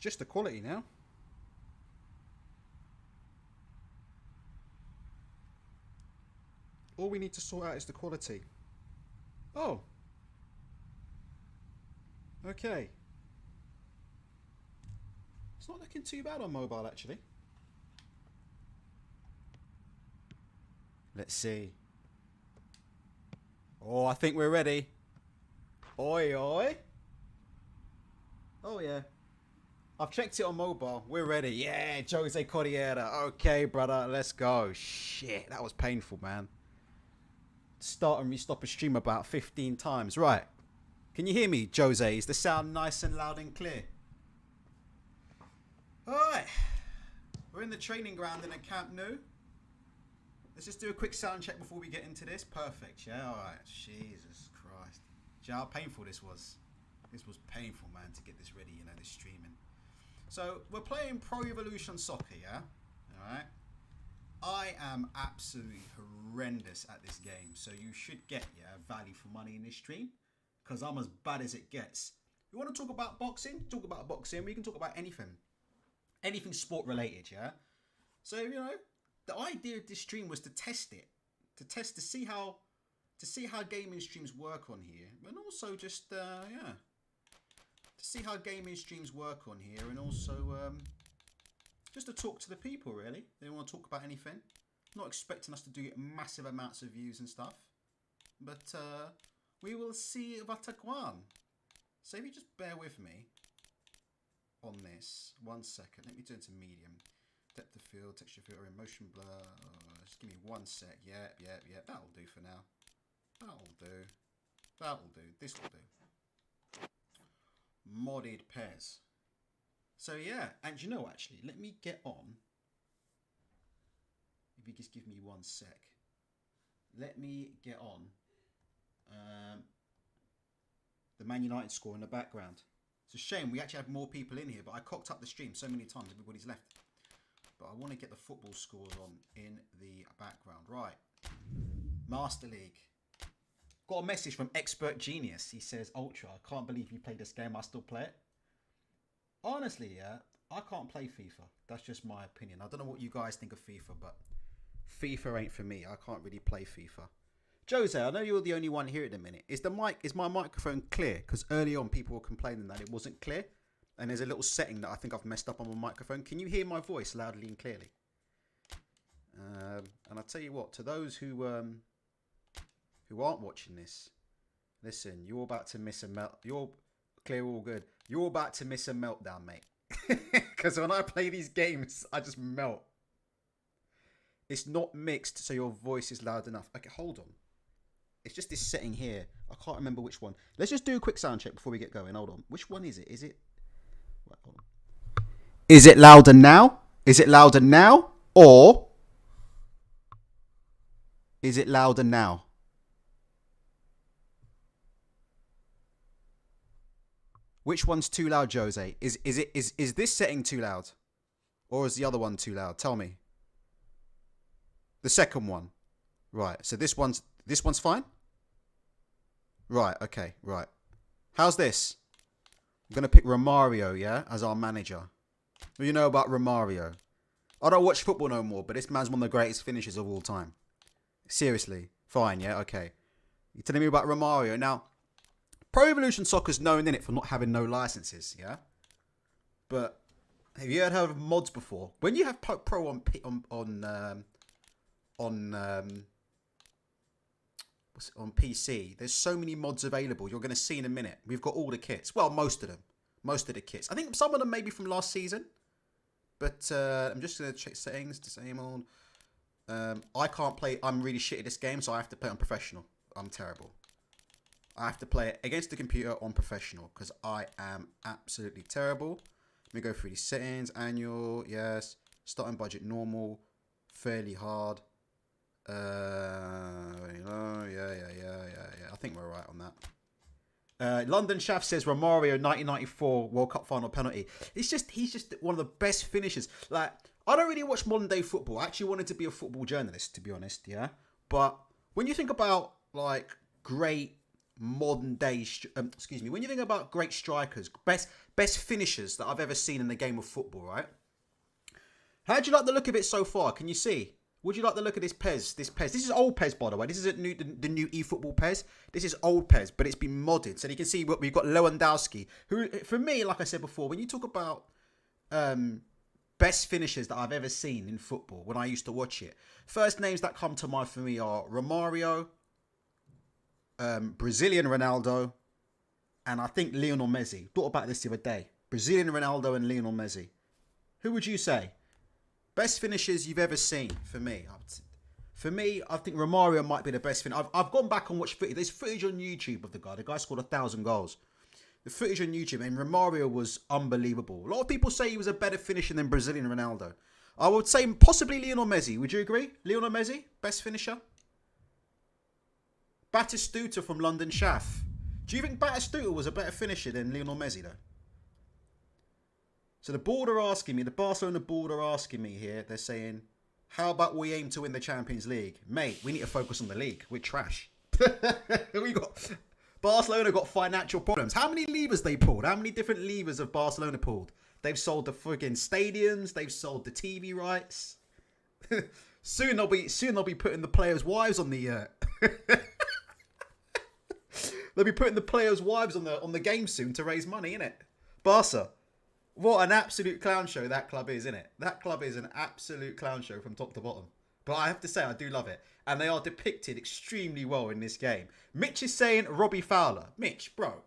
just the quality now. All we need to sort out is the quality. Oh. Okay. It's not looking too bad on mobile, actually. Let's see. Oh, I think we're ready. Oi, oi. Oh, yeah. I've checked it on mobile. We're ready. Yeah, Jose Cordiera. Okay, brother. Let's go. Shit, that was painful, man. Start and restop a stream about 15 times. Right. Can you hear me, Jose? Is the sound nice and loud and clear? Alright. We're in the training ground in a Camp Nou. Let's just do a quick sound check before we get into this. Perfect, yeah? Alright. Jesus Christ. Do you know how painful this was? This was painful, man, to get this ready, you know, this streaming. So, we're playing Pro Evolution Soccer, yeah? Alright. I am absolutely horrendous at this game, so you should get, yeah, value for money in this stream, because I'm as bad as it gets. You want to talk about boxing? Talk about boxing. We can talk about anything. Anything sport related, yeah? So, you know, the idea of this stream was to test it. To see how gaming streams work on here. And also just, yeah. To see how gaming streams work on here, and also, just to talk to the people, really. They want to talk about anything. Not expecting us to do massive amounts of views and stuff. But we will see Vataguan. So if you just bear with me on this. 1 second. Let me turn to medium. Depth of field, texture filter, motion blur. Just give me 1 sec. Yep. That'll do for now. That'll do. This will do. Modded pairs. So yeah, and you know, actually, let me get on. If you just give me 1 sec. Let me get on the Man United score in the background. It's a shame we actually have more people in here, but I cocked up the stream so many times, everybody's left. But I want to get the football scores on in the background. Right. Master League. Got a message from Expert Genius. He says, Ultra, I can't believe you played this game. I still play it. Honestly, yeah, I can't play FIFA. That's just my opinion. I don't know what you guys think of FIFA, but FIFA ain't for me. I can't really play FIFA. Jose, I know you're the only one here at the minute. Is my microphone clear? Because early on people were complaining that it wasn't clear. And there's a little setting that I think I've messed up on my microphone. Can you hear my voice loudly and clearly? And I'll tell you what, to those who aren't watching this, listen, you're about to miss a melt. You're clear, all good. You're about to miss a meltdown, mate. Because when I play these games, I just melt. It's not mixed, so your voice is loud enough. Okay, hold on. It's just this setting here. I can't remember which one. Let's just do a quick sound check before we get going. Hold on. Which one is it? Is it... Right, hold on. Is it louder now? Is it louder now? Or... is it louder now? Which one's too loud, Jose? Is this setting too loud? Or is the other one too loud? Tell me. The second one. Right. So this one's fine? Right, okay, right. How's this? I'm gonna pick Romario, yeah, as our manager. What do you know about Romario? I don't watch football no more, but this man's one of the greatest finishers of all time. Seriously. Fine, yeah, okay. You're telling me about Romario. Now, Pro Evolution Soccer's known in it for not having no licenses, yeah? But have you heard of mods before? When you have Pro on PC, there's so many mods available. You're going to see in a minute. We've got all the kits. Well, most of them. Most of the kits. I think some of them maybe from last season. But I'm just going to check settings. Disable. I can't play. I'm really shit at this game, so I have to play on professional. I'm terrible. I have to play it against the computer on professional because I am absolutely terrible. Let me go through these settings. Annual, yes. Starting budget, normal. Fairly hard. Yeah. I think we're right on that. London Shaft says Romario 1994 World Cup final penalty. He's just one of the best finishers. Like, I don't really watch modern day football. I actually wanted to be a football journalist, to be honest, yeah. But when you think about like great modern day, when you think about great strikers, best finishers that I've ever seen in the game of football, right? How do you like the look of it so far? Can you see? Would you like the look of this Pez? This is old Pez, by the way. This isn't the new eFootball Pez. This is old Pez, but it's been modded. So you can see what we've got. Lewandowski, who, for me, like I said before, when you talk about best finishers that I've ever seen in football, when I used to watch it, first names that come to mind for me are Romario, Brazilian Ronaldo, and I think Lionel Messi. Thought about this the other day. Brazilian Ronaldo and Lionel Messi. Who would you say? Best finishers you've ever seen for me. For me, I think Romario might be the best finisher. I've gone back and watched footage. There's footage on YouTube of the guy. The guy scored 1,000 goals. The footage on YouTube, and Romario was unbelievable. A lot of people say he was a better finisher than Brazilian Ronaldo. I would say possibly Lionel Messi. Would you agree? Lionel Messi, best finisher? Batistuta from London Chaff. Do you think Batistuta was a better finisher than Lionel Messi, though? So the Barcelona board are asking me here, they're saying, how about we aim to win the Champions League? Mate, we need to focus on the league. We're trash. Barcelona got financial problems. How many levers they pulled? How many different levers have Barcelona pulled? They've sold the friggin' stadiums. They've sold the TV rights. Soon they'll be putting the players' wives on the they'll be putting the players' wives on the game soon to raise money, innit? Barca. What an absolute clown show that club is, isn't it? That club is an absolute clown show from top to bottom. But I have to say, I do love it. And they are depicted extremely well in this game. Mitch is saying Robbie Fowler. Mitch, bro,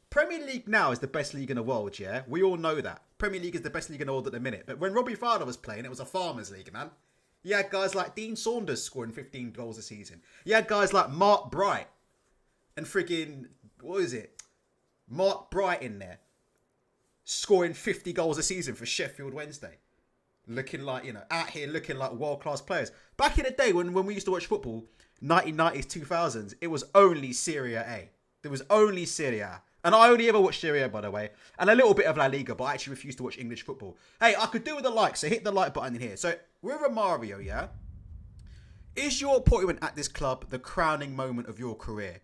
Premier League now is the best league in the world, yeah? We all know that. Premier League is the best league in the world at the minute. But when Robbie Fowler was playing, it was a farmers league, man. You had guys like Dean Saunders scoring 15 goals a season. You had guys like Mark Bright and friggin', what is it? Mark Bright in there, scoring 50 goals a season for Sheffield Wednesday. Looking like, out here looking like world-class players. Back in the day when we used to watch football, 1990s, 2000s, it was only Serie A. There was only Serie A. And I only ever watched Serie A, by the way. And a little bit of La Liga, but I actually refuse to watch English football. Hey, I could do with a like, so hit the like button in here. So, we're Romario, yeah? Is your appointment at this club the crowning moment of your career?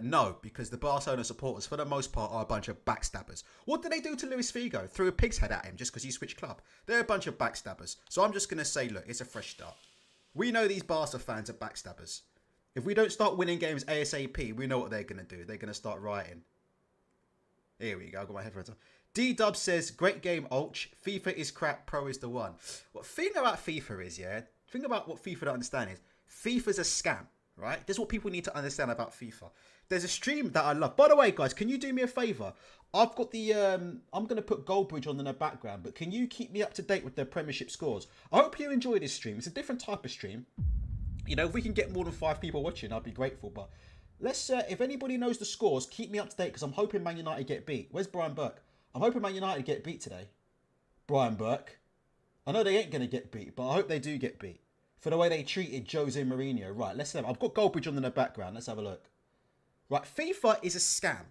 No, because the Barcelona supporters, for the most part, are a bunch of backstabbers. What did they do to Luis Figo? Threw a pig's head at him just because he switched club. They're a bunch of backstabbers. So I'm just going to say, look, it's a fresh start. We know these Barca fans are backstabbers. If we don't start winning games ASAP, we know what they're going to do. They're going to start rioting. Here we go. I've got my headphones on. D-Dub says, great game, Ulch. FIFA is crap, Pro is the one. What thing about FIFA is, yeah? Think about what FIFA don't understand is, FIFA's a scam. Right? This is what people need to understand about FIFA. There's a stream that I love. By the way, guys, can you do me a favour? I've got the... I'm going to put Goldbridge on in the background, but can you keep me up to date with their Premiership scores? I hope you enjoy this stream. It's a different type of stream. If we can get more than 5 people watching, I'd be grateful. But let's... if anybody knows the scores, keep me up to date, because I'm hoping Man United get beat. Where's Brian Burke? I'm hoping Man United get beat today. Brian Burke. I know they ain't going to get beat, but I hope they do get beat. For the way they treated Jose Mourinho. Right, let's have... I've got Goldbridge on in the background. Let's have a look. Right, FIFA is a scam.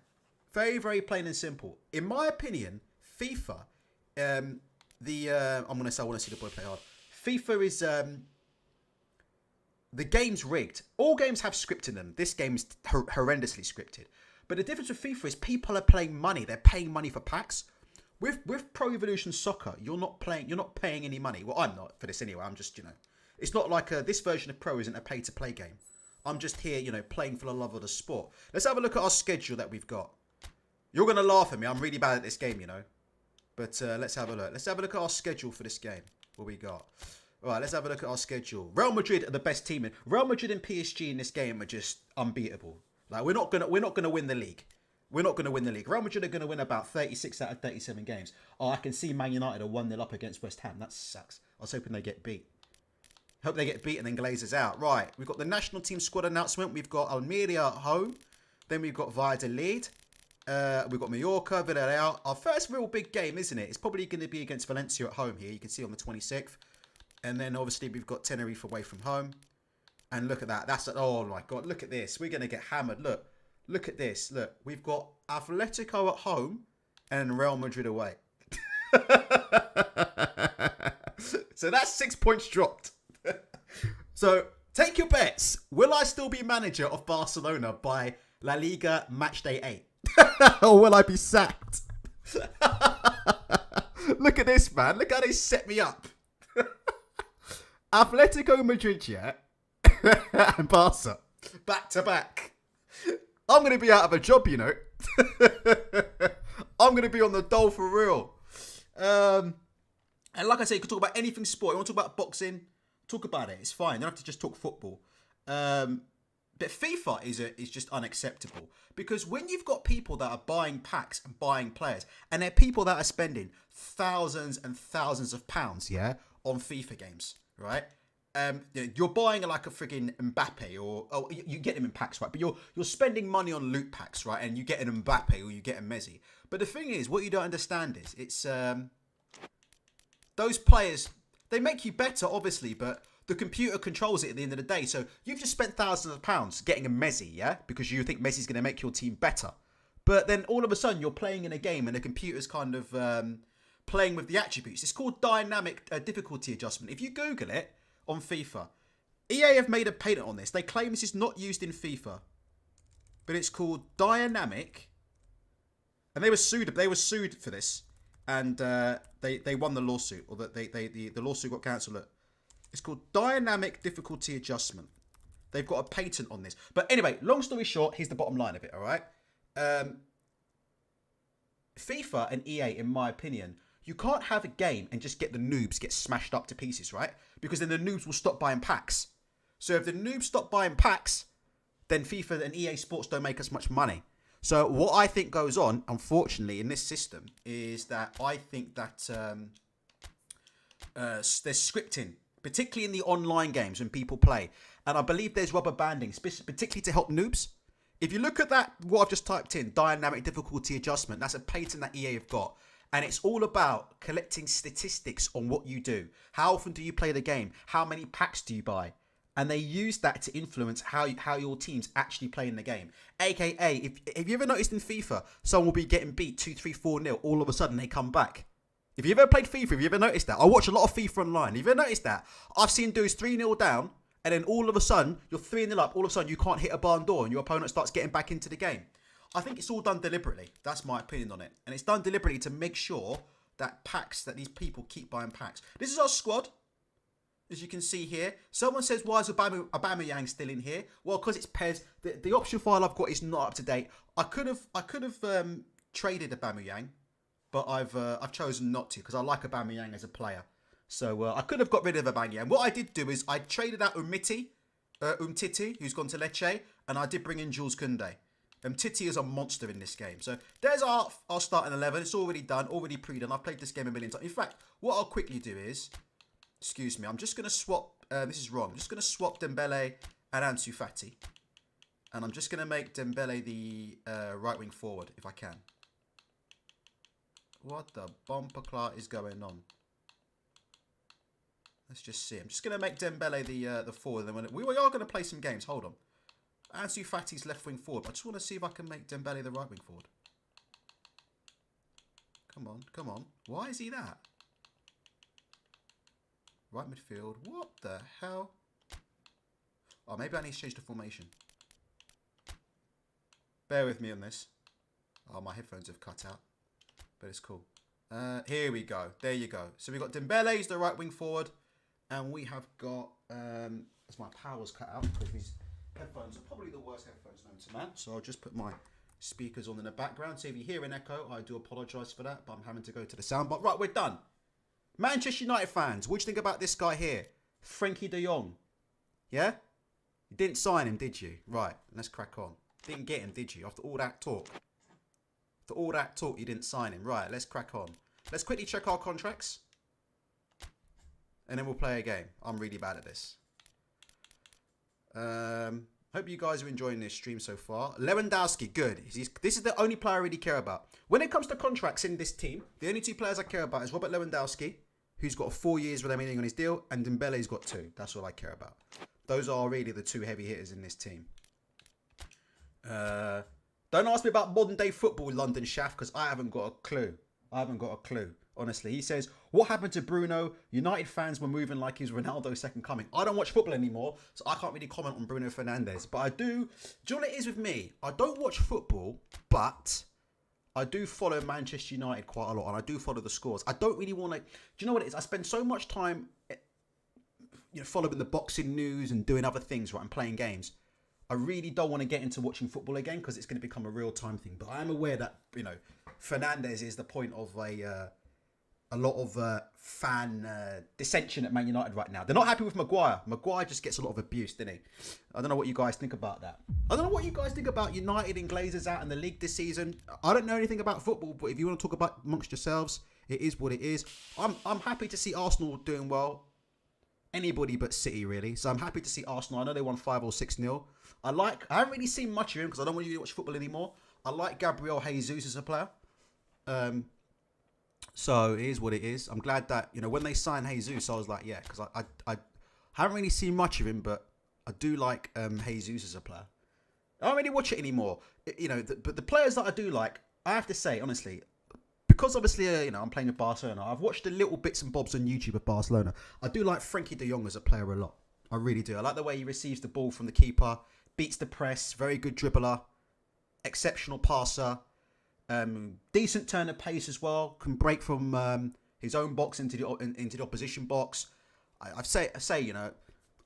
Very, very plain and simple. In my opinion, FIFA... I'm going to say I want to see the boy play hard. FIFA is... the game's rigged. All games have script in them. This game's horrendously scripted. But the difference with FIFA is people are playing money. They're paying money for packs. With Pro Evolution Soccer, you're not paying any money. Well, I'm not for this anyway. I'm just, It's not like this version of Pro isn't a pay-to-play game. I'm just here, playing for the love of the sport. Let's have a look at our schedule that we've got. You're going to laugh at me. I'm really bad at this game, But let's have a look. Let's have a look at our schedule for this game. What we got? All right, let's have a look at our schedule. Real Madrid are the best team. Real Madrid and PSG in this game are just unbeatable. Like, we're not gonna win the league. We're not going to win the league. Real Madrid are going to win about 36 out of 37 games. Oh, I can see Man United are 1-0 up against West Ham. That sucks. I was hoping they get beat. Hope they get beat and then Glazers out. Right, we've got the national team squad announcement. We've got Almeria at home. Then we've got Valladolid. We've got Mallorca, Villarreal. Our first real big game, isn't it? It's probably going to be against Valencia at home here. You can see on the 26th. And then obviously we've got Tenerife away from home. And look at that. Oh my God, look at this. We're going to get hammered. Look at this. Look, we've got Atletico at home and Real Madrid away. So that's 6 points dropped. So take your bets. Will I still be manager of Barcelona by La Liga match day 8. Or will I be sacked? Look at this, man. Look how they set me up. Atletico Madrid, yeah, and Barca, back to back. I'm going to be out of a job, you know. I'm going to be on the dole for real. And like I say, you can talk about anything sport. You want to talk about boxing? Talk about it. It's fine. You don't have to just talk football. But FIFA is just unacceptable. Because when you've got people that are buying packs and buying players, and they're people that are spending thousands and thousands of pounds, yeah, on FIFA games, right? You're buying like a frigging Mbappe, or you get them in packs, right? But you're spending money on loot packs, right? And you get an Mbappe or you get a Messi. But the thing is, what you don't understand is it's those players, they make you better, obviously, but the computer controls it at the end of the day. So you've just spent thousands of pounds getting a Messi, yeah? Because you think Messi's going to make your team better. But then all of a sudden you're playing in a game and the computer's kind of playing with the attributes. It's called dynamic difficulty adjustment. If you Google it on FIFA, EA have made a patent on this. They claim this is not used in FIFA, but it's called dynamic. And they were sued for this, and they won the lawsuit, or the lawsuit got cancelled. It's called dynamic difficulty adjustment. They've got a patent on this. But anyway, long story short, here's the bottom line of it, all right? FIFA and EA, in my opinion, you can't have a game and just get the noobs get smashed up to pieces, right? Because then the noobs will stop buying packs. So if the noobs stop buying packs, then FIFA and EA Sports don't make as much money. So what I think goes on, unfortunately, in this system is that I think that there's scripting, particularly in the online games when people play. And I believe there's rubber banding, particularly to help noobs. If you look at that, what I've just typed in, dynamic difficulty adjustment, that's a patent that EA have got. And it's all about collecting statistics on what you do. How often do you play the game? How many packs do you buy? And they use that to influence how your teams actually play in the game. AKA, if you ever noticed in FIFA, someone will be getting beat 2-3, 4-0, all of a sudden they come back. If you ever played FIFA, have you ever noticed that? I watch a lot of FIFA online. Have you ever noticed that? I've seen dudes 3-0 down, and then all of a sudden, you're 3-0 up. All of a sudden, you can't hit a barn door, and your opponent starts getting back into the game. I think it's all done deliberately. That's my opinion on it. And it's done deliberately to make sure that these people keep buying packs. This is our squad, as you can see here. Someone says, why is Aubameyang still in here? Well, because it's Pez. The option file I've got is not up to date. I could have traded Aubameyang, but I've chosen not to because I like Aubameyang as a player. So I could have got rid of Aubameyang. What I did do is I traded out Umtiti, who's gone to Lecce, and I did bring in Jules Koundé. Titi is a monster in this game. So there's our starting 11. It's already done, already pre-done. I've played this game a million times. In fact, what I'll quickly do is, excuse me, I'm just going to swap, this is wrong. I'm just going to swap Dembele and Ansu Fati. And I'm just going to make Dembele the right wing forward, if I can. What the bumper clot is going on? Let's just see. I'm just going to make Dembele the forward. Then we are going to play some games. Hold on. Ansu Fati's left wing forward. I just want to see if I can make Dembele the right wing forward. Come on, come on. Why is he that? Right midfield. What the hell? Oh, maybe I need to change the formation. Bear with me on this. Oh, my headphones have cut out. But it's cool. Here we go. There you go. So we've got Dembele, he's the right wing forward. And we have got... as my power's cut out because these headphones are probably the worst headphones known to man. So I'll just put my speakers on in the background. So if you hear an echo, I do apologise for that. But I'm having to go to the sound. But right, we're done. Manchester United fans, what do you think about this guy here? Frankie de Jong. Yeah? You didn't sign him, did you? Right, let's crack on. Didn't get him, did you? After all that talk. After all that talk, you didn't sign him. Right, let's crack on. Let's quickly check our contracts. And then we'll play a game. I'm really bad at this. Hope you guys are enjoying this stream so far. Lewandowski, good. This is the only player I really care about. When it comes to contracts in this team, the only two players I care about is Robert Lewandowski, who's got 4 years remaining on his deal, and Dembele's got 2. That's all I care about. Those are really the two heavy hitters in this team. Don't ask me about modern day football, London Shaft, because I haven't got a clue. I haven't got a clue. Honestly, he says, what happened to Bruno? United fans were moving like he was Ronaldo's second coming. I don't watch football anymore, so I can't really comment on Bruno Fernandes. But I do. Do you know what it is with me? I don't watch football, but I do follow Manchester United quite a lot, and I do follow the scores. I don't really want to. Do you know what it is? I spend so much time, following the boxing news and doing other things, right, and playing games. I really don't want to get into watching football again because it's going to become a real time thing. But I am aware that Fernandes is the point of a lot of fan dissension at Man United right now. They're not happy with Maguire. Maguire just gets a lot of abuse, doesn't he? I don't know what you guys think about that. I don't know what you guys think about United and Glazers out in the league this season. I don't know anything about football, but if you want to talk about amongst yourselves, it is what it is. I'm happy to see Arsenal doing well. Anybody but City, really. So I'm happy to see Arsenal. I know they won 5 or 6-0. I haven't really seen much of him because I don't want to watch football anymore. I like Gabriel Jesus as a player. So it is what it is. I'm glad that, when they signed Jesus, I was like, yeah, because I haven't really seen much of him, but I do like Jesus as a player. I don't really watch it anymore. But the players that I do like, I have to say, honestly, because obviously, I'm playing with Barcelona, I've watched the little bits and bobs on YouTube of Barcelona. I do like Frankie de Jong as a player a lot. I really do. I like the way he receives the ball from the keeper, beats the press, very good dribbler, exceptional passer. Decent turn of pace as well. Can break from his own box into the opposition box. I say,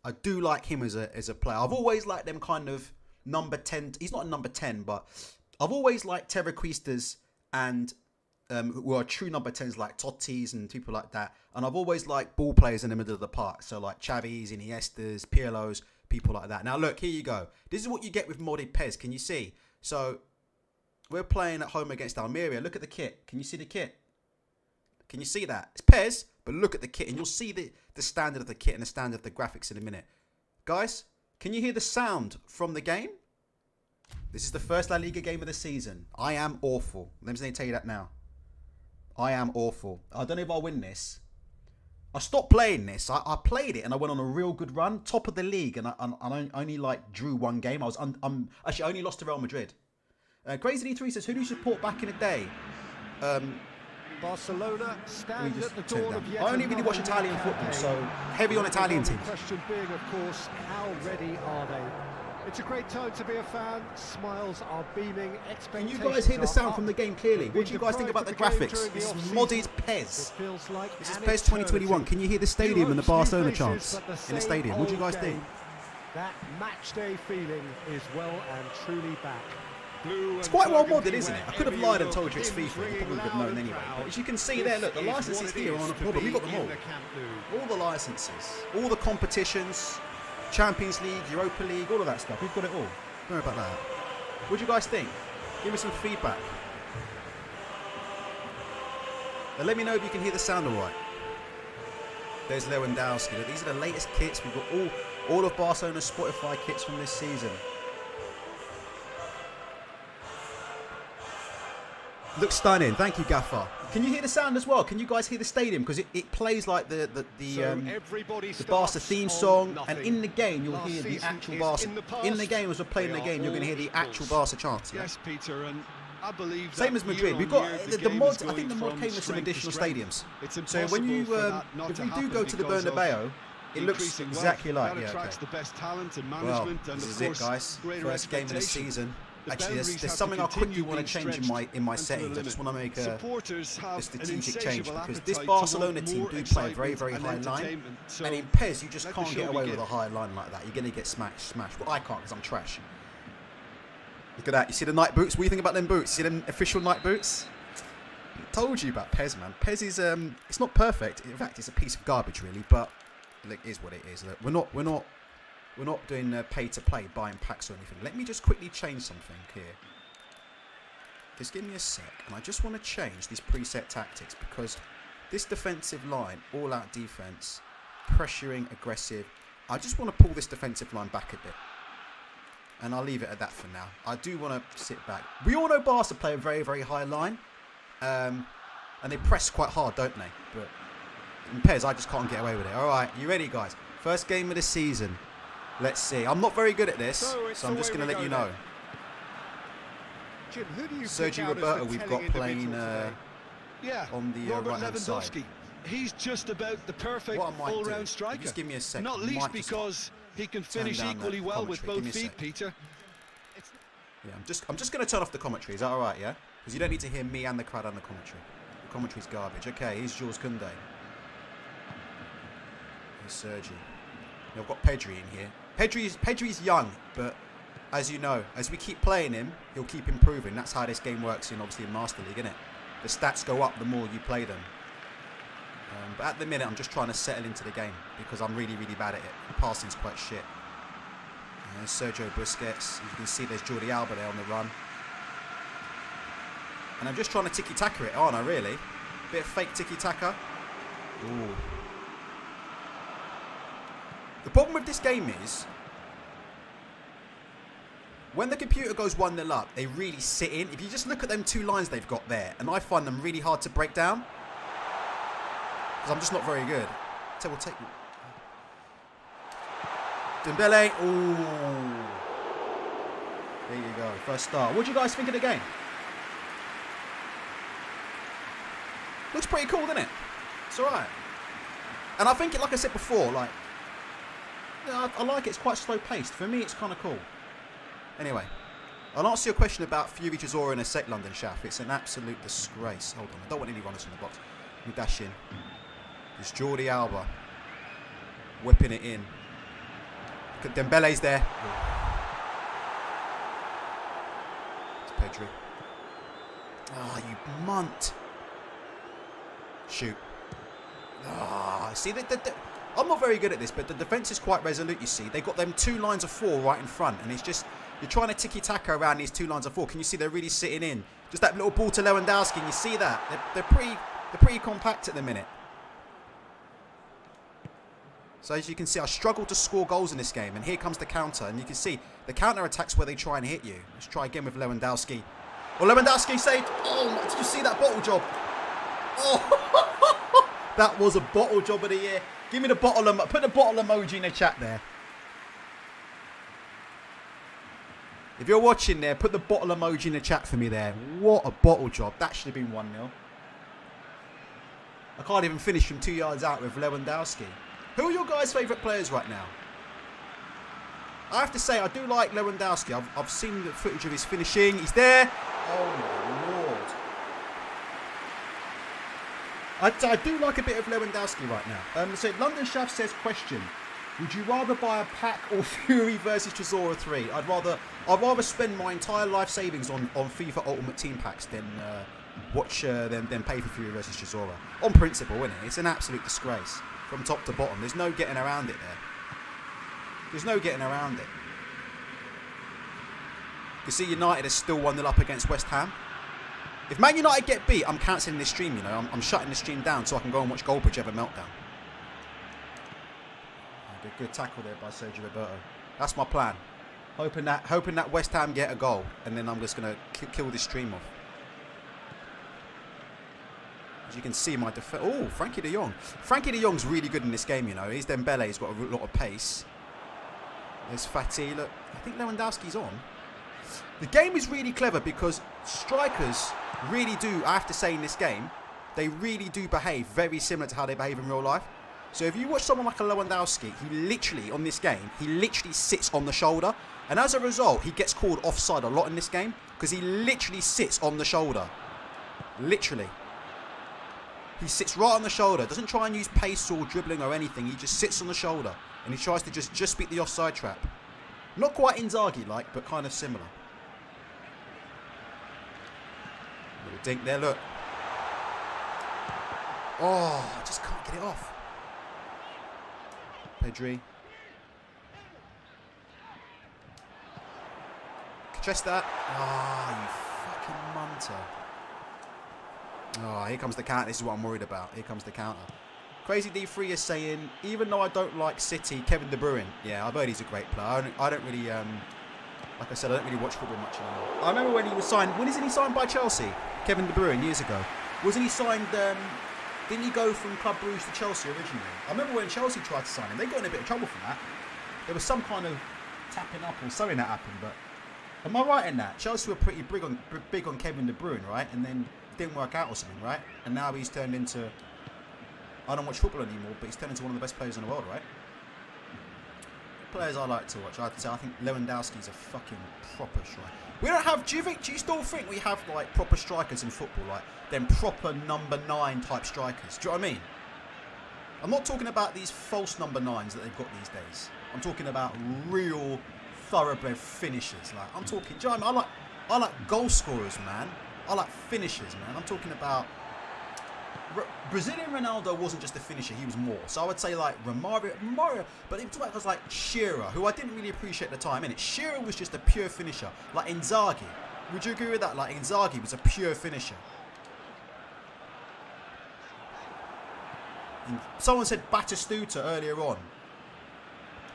I do like him as a player. I've always liked them kind of number 10. He's not a number 10, but I've always liked Terraquistas and who are true number 10s like Totti's and people like that. And I've always liked ball players in the middle of the park. So like Xavi's, Iniestas, Pirlo's, people like that. Now look, here you go. This is what you get with modded Pez. Can you see? So we're playing at home against Almeria. Look at the kit. Can you see the kit? Can you see that? It's Pez, but look at the kit. And you'll see the standard of the kit and the standard of the graphics in a minute. Guys, can you hear the sound from the game? This is the first La Liga game of the season. I am awful. Let me tell you that now. I am awful. I don't know if I'll win this. I stopped playing this. I played it and I went on a real good run. Top of the league. And I only drew one game. Actually, I only lost to Real Madrid. Crazy D3 says, who do you support back in the day? Barcelona stand at the dawn of yet I only really watch Italian football, so heavy on Italian teams. The question being, of course, how ready are they? It's a great time to be a fan. Smiles are beaming. Can you guys hear the sound from the game clearly? What do you guys think about the graphics? This is modded Pez. This is Pez 2021. Can you hear the stadium and the Barcelona chants in the stadium? What do you guys think? That match day feeling is well and truly back. It's quite well modded, isn't it? I could have lied and told you it's FIFA. You probably would have known anyway. But as you can see there, look, the licenses here are on a problem. We've got them all. All the licenses, all the competitions, Champions League, Europa League, all of that stuff. We've got it all. Don't worry about that. What do you guys think? Give me some feedback. Now let me know if you can hear the sound all right. There's Lewandowski. These are the latest kits. We've got all of Barcelona's Spotify kits from this season. Looks stunning. Thank you, Gaffer. Can you hear the sound as well? Can you guys hear the stadium? Because it plays like the Barca theme song, and in the game you'll hear the actual Barca. In the game, as we're playing the game, you're going to hear the actual Barca chants. Yeah? Yes, Peter, and I believe same as Madrid. We've got the mods. I think the mod came with some additional stadiums. So when you if we do go to the Bernabeu, it looks exactly like the best talent and management. Well, this is it, guys. First game of the season. Actually, there's something I quickly want to change in my settings. I just want to make a strategic change because this Barcelona team do play a very, very high line. And in PES, you just can't get away with a high line like that. You're going to get smashed. Well, I can't because I'm trash. Look at that. You see the night boots? What do you think about them boots? See them official night boots? I told you about PES, man. PES is, it's not perfect. In fact, it's a piece of garbage, really. But look, it is what it is. Look, we're not doing pay to play, buying packs or anything. Let me just quickly change something here. Just give me a sec. And I just want to change these preset tactics because this defensive line, all out defense, pressuring, aggressive. I just want to pull this defensive line back a bit. And I'll leave it at that for now. I do want to sit back. We all know Barca play a very, very high line. And they press quite hard, don't they? But in PES, I just can't get away with it. All right, you ready, guys? First game of the season. Let's see. I'm not very good at this, so I'm just going to let you know. Jim, who do you Sergio Roberto, we've got playing Yeah, on the Robert right-hand side. Lewandowski. He's just about the perfect What I might do, all-round striker. just give me a sec. Not I least might just because he can turn finish down the equally well with commentary. Give both me a feet, sec. Peter. Yeah, I'm just going to turn off the commentary. Is that all right? Yeah, because you don't need to hear me and the crowd and the commentary. The commentary's garbage. Okay, here's Jules Koundé. Here's Sergi. I've got Pedri in here. Pedri's young, but as you know, as we keep playing him, he'll keep improving. That's how this game works in obviously in Master League, isn't it? The stats go up the more you play them. But at the minute, I'm just trying to settle into the game because I'm really, really bad at it. The passing's quite shit. There's Sergio Busquets. You can see there's Jordi Alba there on the run. And I'm just trying to tiki-taka it, aren't I, really? Bit of fake tiki-taka. Ooh. The problem with this game is, when the computer goes 1-0 up, they really sit in. If you just look at them 2 lines they've got there, and I find them really hard to break down, because I'm just not very good. So we'll take... Dembele. Ooh. There you go. First star. What do you guys think of the game? Looks pretty cool, doesn't it? It's alright. And I think, like I said before, like... I like it. It's quite slow paced. For me, it's kind of cool. Anyway, I'll answer your question about Fury Chisora in a sec, London Shaft. It's an absolute disgrace. Hold on. I don't want any runners in the box. We dash in. It's Jordi Alba. Whipping it in. Dembele's there. It's Pedri. Ah, you munt. Shoot. Ah, see, I'm not very good at this, but the defence is quite resolute, you see. They've got them 2 lines of 4 right in front, and it's just, you're trying to tiki-taka around these 2 lines of 4. Can you see they're really sitting in? Just that little ball to Lewandowski, and you see that? They're pretty compact at the minute. So as you can see, I struggle to score goals in this game, and here comes the counter, and you can see the counter attacks where they try and hit you. Let's try again with Lewandowski. Oh, Lewandowski saved. Oh, did you see that bottle job? Oh, that was a bottle job of the year. Give me the bottle, put the bottle emoji in the chat there. If you're watching there, put the bottle emoji in the chat for me there. What a bottle job. That should have been 1-0. I can't even finish from 2 yards out with Lewandowski. Who are your guys' favourite players right now? I have to say, I do like Lewandowski. I've seen the footage of his finishing. He's there. Oh, my Lord. I do like a bit of Lewandowski right now. So London Shaft says, question. Would you rather buy a pack or Fury versus Chisora 3? I'd rather spend my entire life savings on FIFA Ultimate Team packs than than pay for Fury versus Chisora. On principle, isn't it? It's an absolute disgrace. From top to bottom. There's no getting around it there. There's no getting around it. You see United is still 1-0 up against West Ham. If Man United get beat, I'm cancelling this stream, you know. I'm shutting the stream down so I can go and watch Goldbridge have a meltdown. Good tackle there by Sergio Roberto. That's my plan. Hoping that West Ham get a goal, and then I'm just going to kill this stream off. As you can see, my defense. Oh, Frankie de Jong. Frankie de Jong's really good in this game, you know. He's Dembele. He's got a lot of pace. There's Fati. Look, I think Lewandowski's on. The game is really clever because strikers really do, I have to say in this game, they really do behave very similar to how they behave in real life. So if you watch someone like a Lewandowski, he literally sits on the shoulder. And as a result, he gets called offside a lot in this game because he literally sits on the shoulder. Literally. He sits right on the shoulder, doesn't try and use pace or dribbling or anything. He just sits on the shoulder and he tries to just beat the offside trap. Not quite Inzaghi-like, but kind of similar. Little dink there, look. Oh, I just can't get it off. Pedri. Chester. Ah, you fucking munter. Oh, here comes the counter. This is what I'm worried about. Here comes the counter. Crazy D3 is saying, even though I don't like City, Kevin De Bruyne. Yeah, I've heard he's a great player. I don't really, like I said, I don't really watch football much anymore. I remember when he was signed. When isn't he signed by Chelsea? Kevin De Bruyne, years ago. Wasn't he signed? Didn't he go from Club Brugge to Chelsea originally? I remember when Chelsea tried to sign him. They got in a bit of trouble for that. There was some kind of tapping up or something that happened. But am I right in that? Chelsea were pretty big on Kevin De Bruyne, right? And then didn't work out or something, right? And now he's turned into... I don't watch football anymore, but he's turned into one of the best players in the world, right? Players I like to watch. I'd say I think Lewandowski's a fucking proper striker. We don't have... Do you still think we have, like, proper strikers in football? Like, them proper number 9 type strikers? Do you know what I mean? I'm not talking about these false number 9s that they've got these days. I'm talking about real thoroughbred finishers. Like, I'm talking... Do you know what I mean? I like goal scorers, man. I like finishers, man. I'm talking about... Brazilian Ronaldo wasn't just a finisher, he was more. So I would say like Romario, but it was like Shearer, who I didn't really appreciate at the time, innit? Shearer was just a pure finisher. Like Inzaghi. Would you agree with that? Like Inzaghi was a pure finisher. And someone said Batistuta earlier on.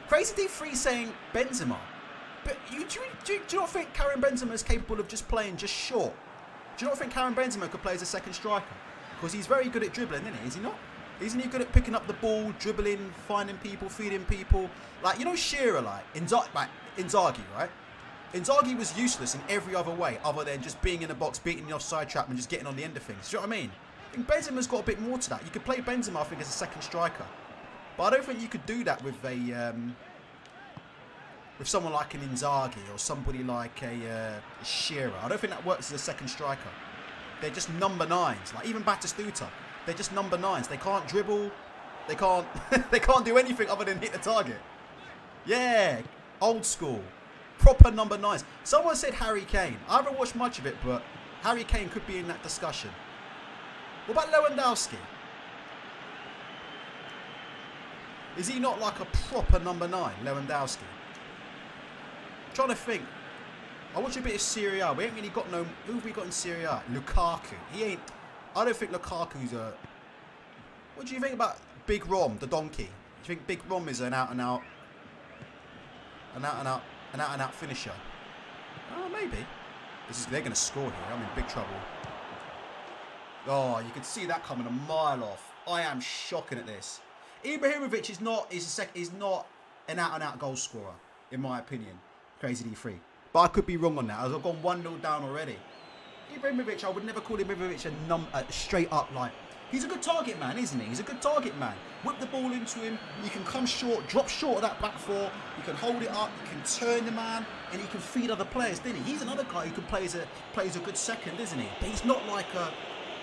Crazy D3 saying Benzema. But do you not think Karim Benzema is capable of just playing just short? Do you not think Karim Benzema could play as a second striker? Because he's very good at dribbling, isn't he? Is he not? Isn't he good at picking up the ball, dribbling, finding people, feeding people? Like, you know Shearer, like Inzaghi, right? Inzaghi was useless in every other way other than just being in the box, beating the offside trap and just getting on the end of things. Do you know what I mean? I think Benzema's got a bit more to that. You could play Benzema, I think, as a second striker. But I don't think you could do that with a... with someone like an Inzaghi or somebody like a Shearer. I don't think that works as a second striker. They're just number 9s. Like even Batistuta, they're just number 9s. They can't dribble. They can't. They can't do anything other than hit the target. Yeah, old school, proper number 9s. Someone said Harry Kane. I haven't watched much of it, but Harry Kane could be in that discussion. What about Lewandowski? Is he not like a proper number 9, Lewandowski? I'm trying to think. I watch a bit of Serie A. We ain't really got no... Who have we got in Serie A? Lukaku. He ain't... I don't think Lukaku's a... What do you think about Big Rom, the donkey? Do you think Big Rom is an out-and-out finisher? Oh, maybe. They're going to score here. I'm in big trouble. Oh, you can see that coming a mile off. I am shocking at this. Ibrahimovic is not an out-and-out goal scorer, in my opinion. Crazy D3. But I could be wrong on that. I've gone 1-0 down already. Ibrahimovic, I would never call Ibrahimovic a straight up like... He's a good target man, isn't he? He's a good target man. Whip the ball into him. You can come short, drop short of that back four. You can hold it up. You can turn the man, and he can feed other players, didn't he? He's another guy who can play as a good second, isn't he? But he's not like a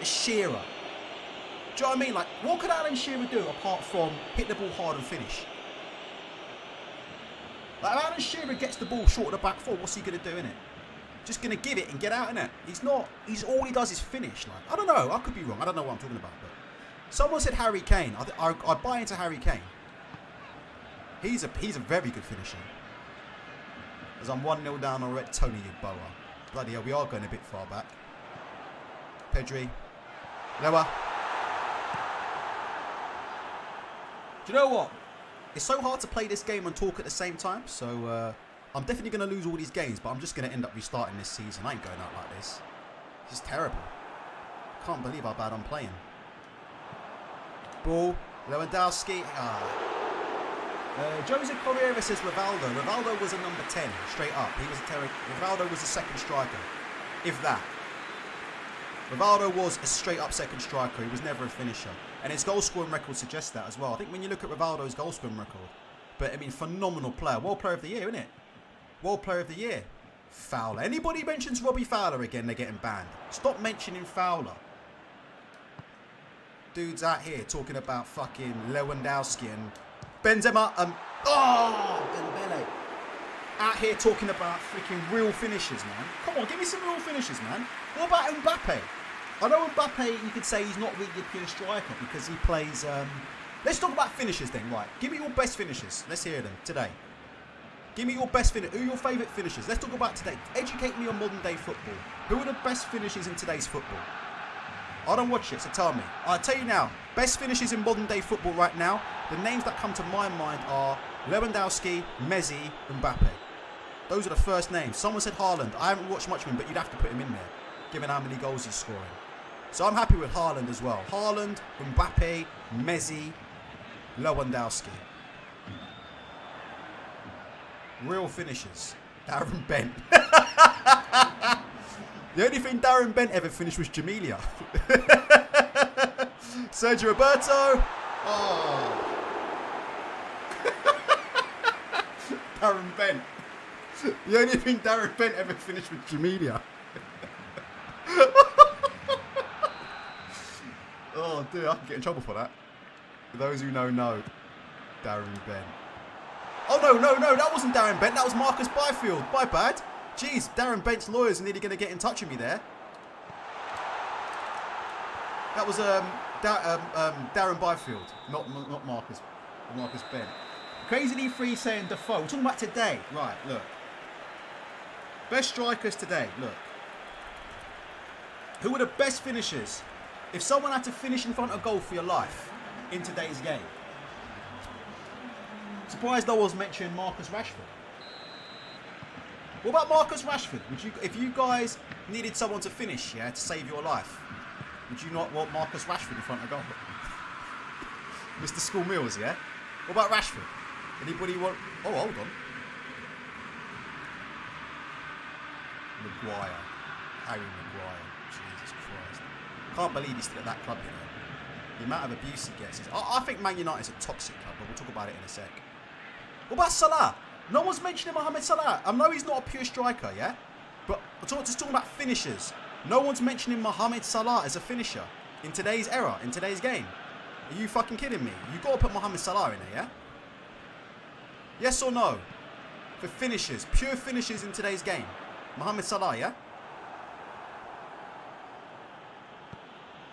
Shearer. Do you know what I mean? Like, what could Alan Shearer do apart from hit the ball hard and finish? Like, if Alan Shearer gets the ball short of the back four, what's he going to do, innit? Just going to give it and get out, innit? All he does is finish. Like, I don't know. I could be wrong. I don't know what I'm talking about. But someone said Harry Kane. I buy into Harry Kane. He's a very good finisher. As I'm 1-0 down already. Tony Yeboah. Bloody hell, we are going a bit far back. Pedri. Lower. Do you know what? It's so hard to play this game and talk at the same time, so I'm definitely going to lose all these games, but I'm just going to end up restarting this season. I ain't going out like this. This is terrible. Can't believe how bad I'm playing. Ball. Lewandowski. Jose Correa says Rivaldo. Rivaldo was a number 10, straight up. He was a terrible. Rivaldo was a second striker, if that. Rivaldo was a straight-up second striker. He was never a finisher. And his goal-scoring record suggests that as well. I think when you look at Rivaldo's goal-scoring record, but, I mean, phenomenal player. World Player of the Year, isn't it? World Player of the Year. Fowler. Anybody mentions Robbie Fowler again, they're getting banned. Stop mentioning Fowler. Dude's out here talking about fucking Lewandowski and Benzema. Dembele. Out here talking about freaking real finishers, man. Come on, give me some real finishers, man. What about Mbappe? I know Mbappe, you could say he's not really a pure striker because he plays... Let's talk about finishers then, right? Give me your best finishers. Let's hear them today. Give me your best finishers. Who are your favourite finishers? Let's talk about today. Educate me on modern day football. Who are the best finishers in today's football? I don't watch it, so tell me. I'll tell you now. Best finishers in modern day football right now. The names that come to my mind are Lewandowski, Messi, Mbappe. Those are the first names. Someone said Haaland. I haven't watched much of him, but you'd have to put him in there, given how many goals he's scoring. So I'm happy with Haaland as well. Haaland, Mbappe, Messi, Lewandowski. Real finishers. Darren Bent. The only thing Darren Bent ever finished was Jamelia. Sergio Roberto. Oh. Darren Bent. The only thing Darren Bent ever finished was Jamelia. Oh, dear, I can get in trouble for that. For those who know, Darren Bent. Oh, no, that wasn't Darren Bent. That was Marcus Byfield. My bad. Jeez, Darren Bent's lawyers are nearly going to get in touch with me there. That was Darren Byfield, not Marcus Bent. Crazily Free saying Defoe. We're talking about today. Right, look. Best strikers today, look. Who are the best finishers? If someone had to finish in front of goal for your life in today's game. Surprised no one's mentioned Marcus Rashford. What about Marcus Rashford? Would you, if you guys needed someone to finish, yeah, to save your life, would you not want Marcus Rashford in front of goal? Mr. School Mills, yeah? What about Rashford? Anybody want... Oh, hold on. Maguire. Harry Maguire. Jesus Christ. Can't believe he's still at that club, you know. The amount of abuse he gets is... I think Man United's a toxic club, but we'll talk about it in a sec. What about Salah? No one's mentioning Mohamed Salah. I know he's not a pure striker, yeah? But we're just talking about finishers. No one's mentioning Mohamed Salah as a finisher in today's era, in today's game. Are you fucking kidding me? You got to put Mohamed Salah in there, yeah? Yes or no? For finishers, pure finishers in today's game. Mohamed Salah, yeah?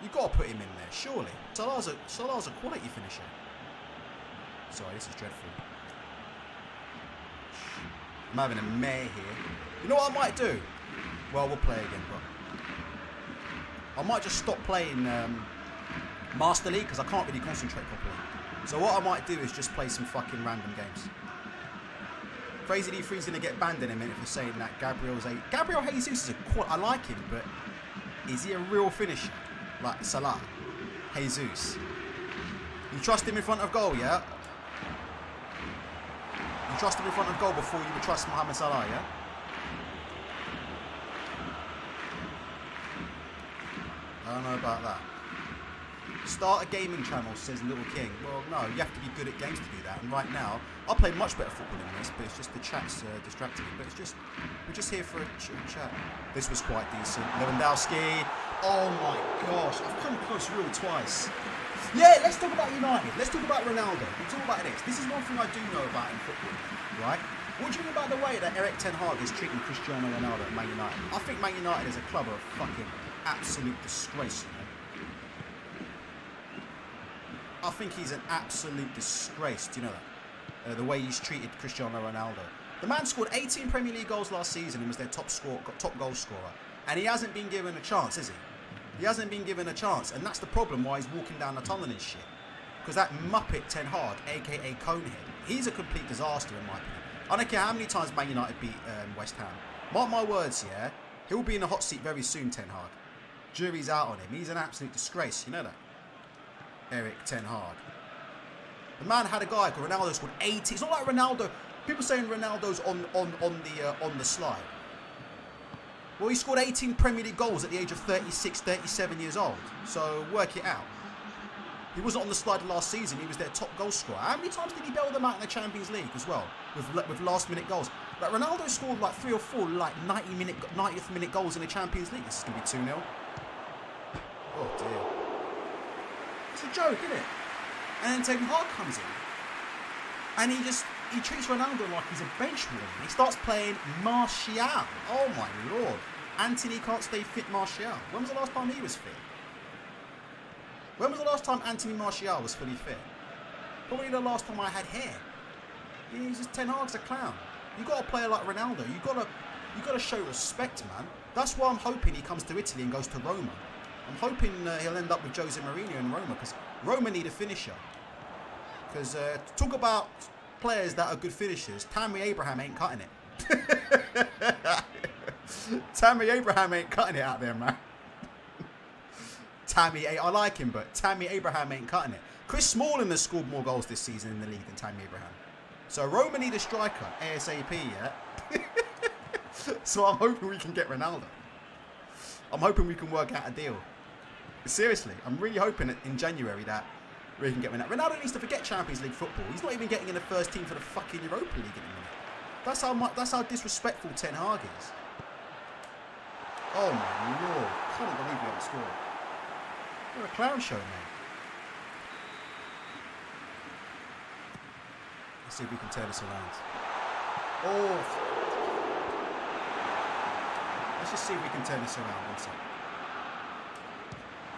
You got to put him in there, surely. Salah's a quality finisher. Sorry, this is dreadful. I'm having a mare here. You know what I might do? Well, we'll play again, but I might just stop playing Master League because I can't really concentrate properly. So what I might do is just play some fucking random games. Crazy D3's going to get banned in a minute for saying that Gabriel Jesus is I like him, but is he a real finisher? Like Salah, Jesus. You trust him in front of goal, yeah? You trust him in front of goal before you would trust Mohamed Salah, yeah? I don't know about that. Start a gaming channel, says Little King. Well, no, you have to be good at games to do that. And right now, I play much better football than this, but it's just the chat's distracting me. But it's just, we're just here for a chat. This was quite decent. Lewandowski. Oh my gosh, I've come close real twice. Yeah, let's talk about United. Let's talk about Ronaldo. We'll talk about this. This is one thing I do know about in football, right? What do you mean about the way that Erik Ten Hag is treating Cristiano Ronaldo at Man United? I think Man United as a club are a fucking absolute disgrace, you know? I think he's an absolute disgrace. Do you know that? The way he's treated Cristiano Ronaldo. The man scored 18 Premier League goals last season and was their top goal scorer. And he hasn't been given a chance, has he? He hasn't been given a chance. And that's the problem why he's walking down the tunnel and shit. Because that Muppet Ten Hag, a.k.a. Conehead, he's a complete disaster in my opinion. I don't care how many times Man United beat West Ham. Mark my words, yeah? He'll be in the hot seat very soon, Ten Hag. Jury's out on him. He's an absolute disgrace. You know that? Erik Ten Hag. The man had a guy called Ronaldo scored 80. It's not like Ronaldo. People saying Ronaldo's on the slide. Well, he scored 18 Premier League goals at the age of 36, 37 years old. So work it out. He wasn't on the slide last season. He was their top goal scorer. How many times did he bail them out in the Champions League as well with last minute goals? Like Ronaldo scored like 3 or 4 like 90th minute goals in the Champions League. This is gonna be 2-0. Oh dear. It's a joke, isn't it? And then Ten Hag comes in, and he treats Ronaldo like he's a bench warmer. He starts playing Martial. Oh my lord! Anthony can't stay fit. Martial. When was the last time he was fit? When was the last time Anthony Martial was fully fit? Probably the last time I had hair. He's just Ten Hag's a clown. You got a player like Ronaldo. You got to show respect, man. That's why I'm hoping he comes to Italy and goes to Roma. I'm hoping he'll end up with Jose Mourinho in Roma because Roma need a finisher. Because talk about players that are good finishers, Tammy Abraham ain't cutting it. Tammy Abraham ain't cutting it out there, man. I like him, but Tammy Abraham ain't cutting it. Chris Smalling has scored more goals this season in the league than Tammy Abraham. So Roma need a striker, ASAP, yeah? So I'm hoping we can get Ronaldo. I'm hoping we can work out a deal. Seriously, I'm really hoping that in January that we can get Ronaldo. Ronaldo needs to forget Champions League football. He's not even getting in the first team for the fucking Europa League at the minute. That's how disrespectful Ten Hag is. Oh my lord! I can't believe we haven't scored. You're a clown show, mate. Let's see if we can turn this around. Oh. Let's just see if we can turn this around. One sec.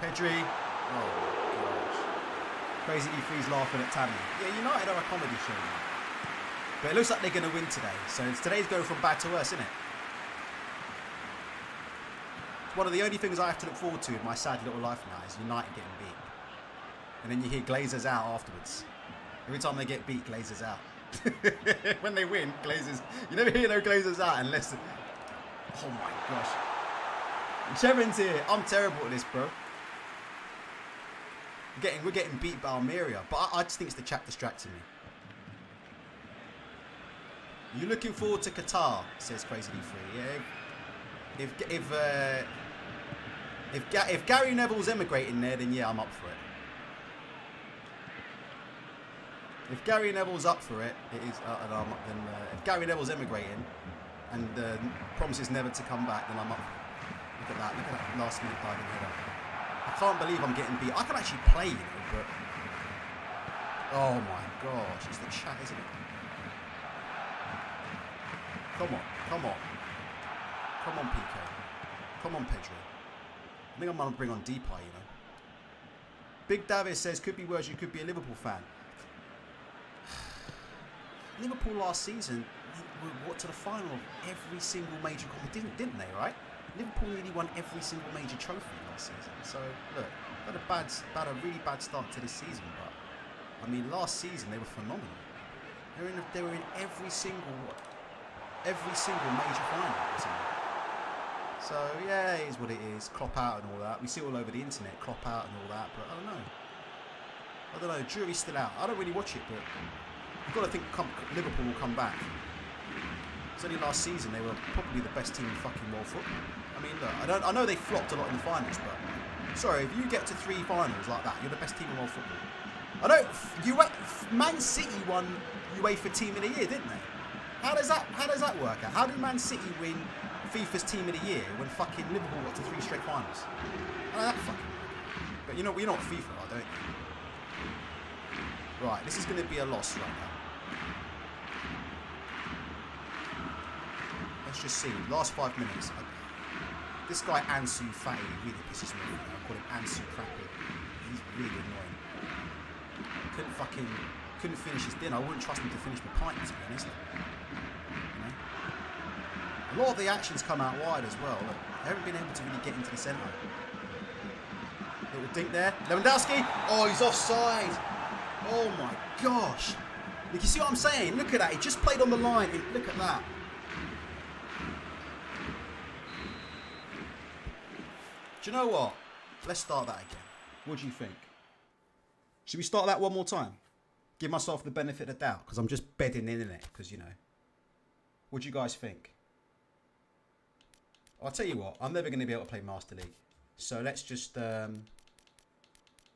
Pedri. Oh my gosh. Crazy E3's laughing at Tammy. Yeah, United are a comedy show now. But it looks like they're going to win today. So today's going from bad to worse, isn't it? It's one of the only things I have to look forward to in my sad little life now is United getting beat. And then you hear Glazers out afterwards. Every time they get beat, Glazers out. When they win, Glazers... You never hear no Glazers out unless... Oh my gosh. Cheren's here. I'm terrible at this, bro. We're getting beat by Almeria. But I just think it's the chat distracting me. You looking forward to Qatar? Says Crazy D3. Yeah. If Gary Neville's emigrating there, then yeah, I'm up for it. If Gary Neville's up for it, it is. If Gary Neville's emigrating and promises never to come back, then I'm up for it. Look at that. Look at that last minute diving header. I can't believe I'm getting beat. I can actually play, you know, but oh my gosh, it's the chat, isn't it? Come on, come on. Come on, PK. Come on, Pedro. I think I'm going to bring on Depay, you know. Big Davis says, could be worse, you could be a Liverpool fan. Liverpool last season went to the final of every single major competition, didn't they, right? Liverpool nearly won every single major trophy last season. So, look, had a really bad start to this season, but, I mean, last season they were phenomenal. They were in every single major final, isn't it? So, yeah, it is what it is. Klopp out and all that. We see it all over the internet, Klopp out and all that, but I don't know. Jury's still out. I don't really watch it, but you've got to think Liverpool will come back. It's only last season they were probably the best team in fucking world football. I mean, look, I know they flopped a lot in the finals, but sorry, if you get to 3 finals like that, you're the best team in world football. I know Man City won UEFA Team of the Year, didn't they? How does that work out? How did Man City win FIFA's Team of the Year when fucking Liverpool got to 3 straight finals? How did that fucking work? But you know what FIFA are, don't you? Right, this is going to be a loss right now. Let's just see. Last 5 minutes. This guy Ansu Fati really pisses me off. I call him Ansu Crappy. He's really annoying. Couldn't finish his dinner. I wouldn't trust him to finish my pint, to be honest. You know? A lot of the actions come out wide as well. Look, they haven't been able to really get into the centre. Little dink there. Lewandowski. Oh, he's offside. Oh my gosh. Look, you see what I'm saying? Look at that. He just played on the line. Look at that. Do you know what? Let's start that again. What do you think? Should we start that one more time? Give myself the benefit of the doubt, because I'm just bedding in it, because, you know. What do you guys think? I'll tell you what, I'm never going to be able to play Master League. So let's just, I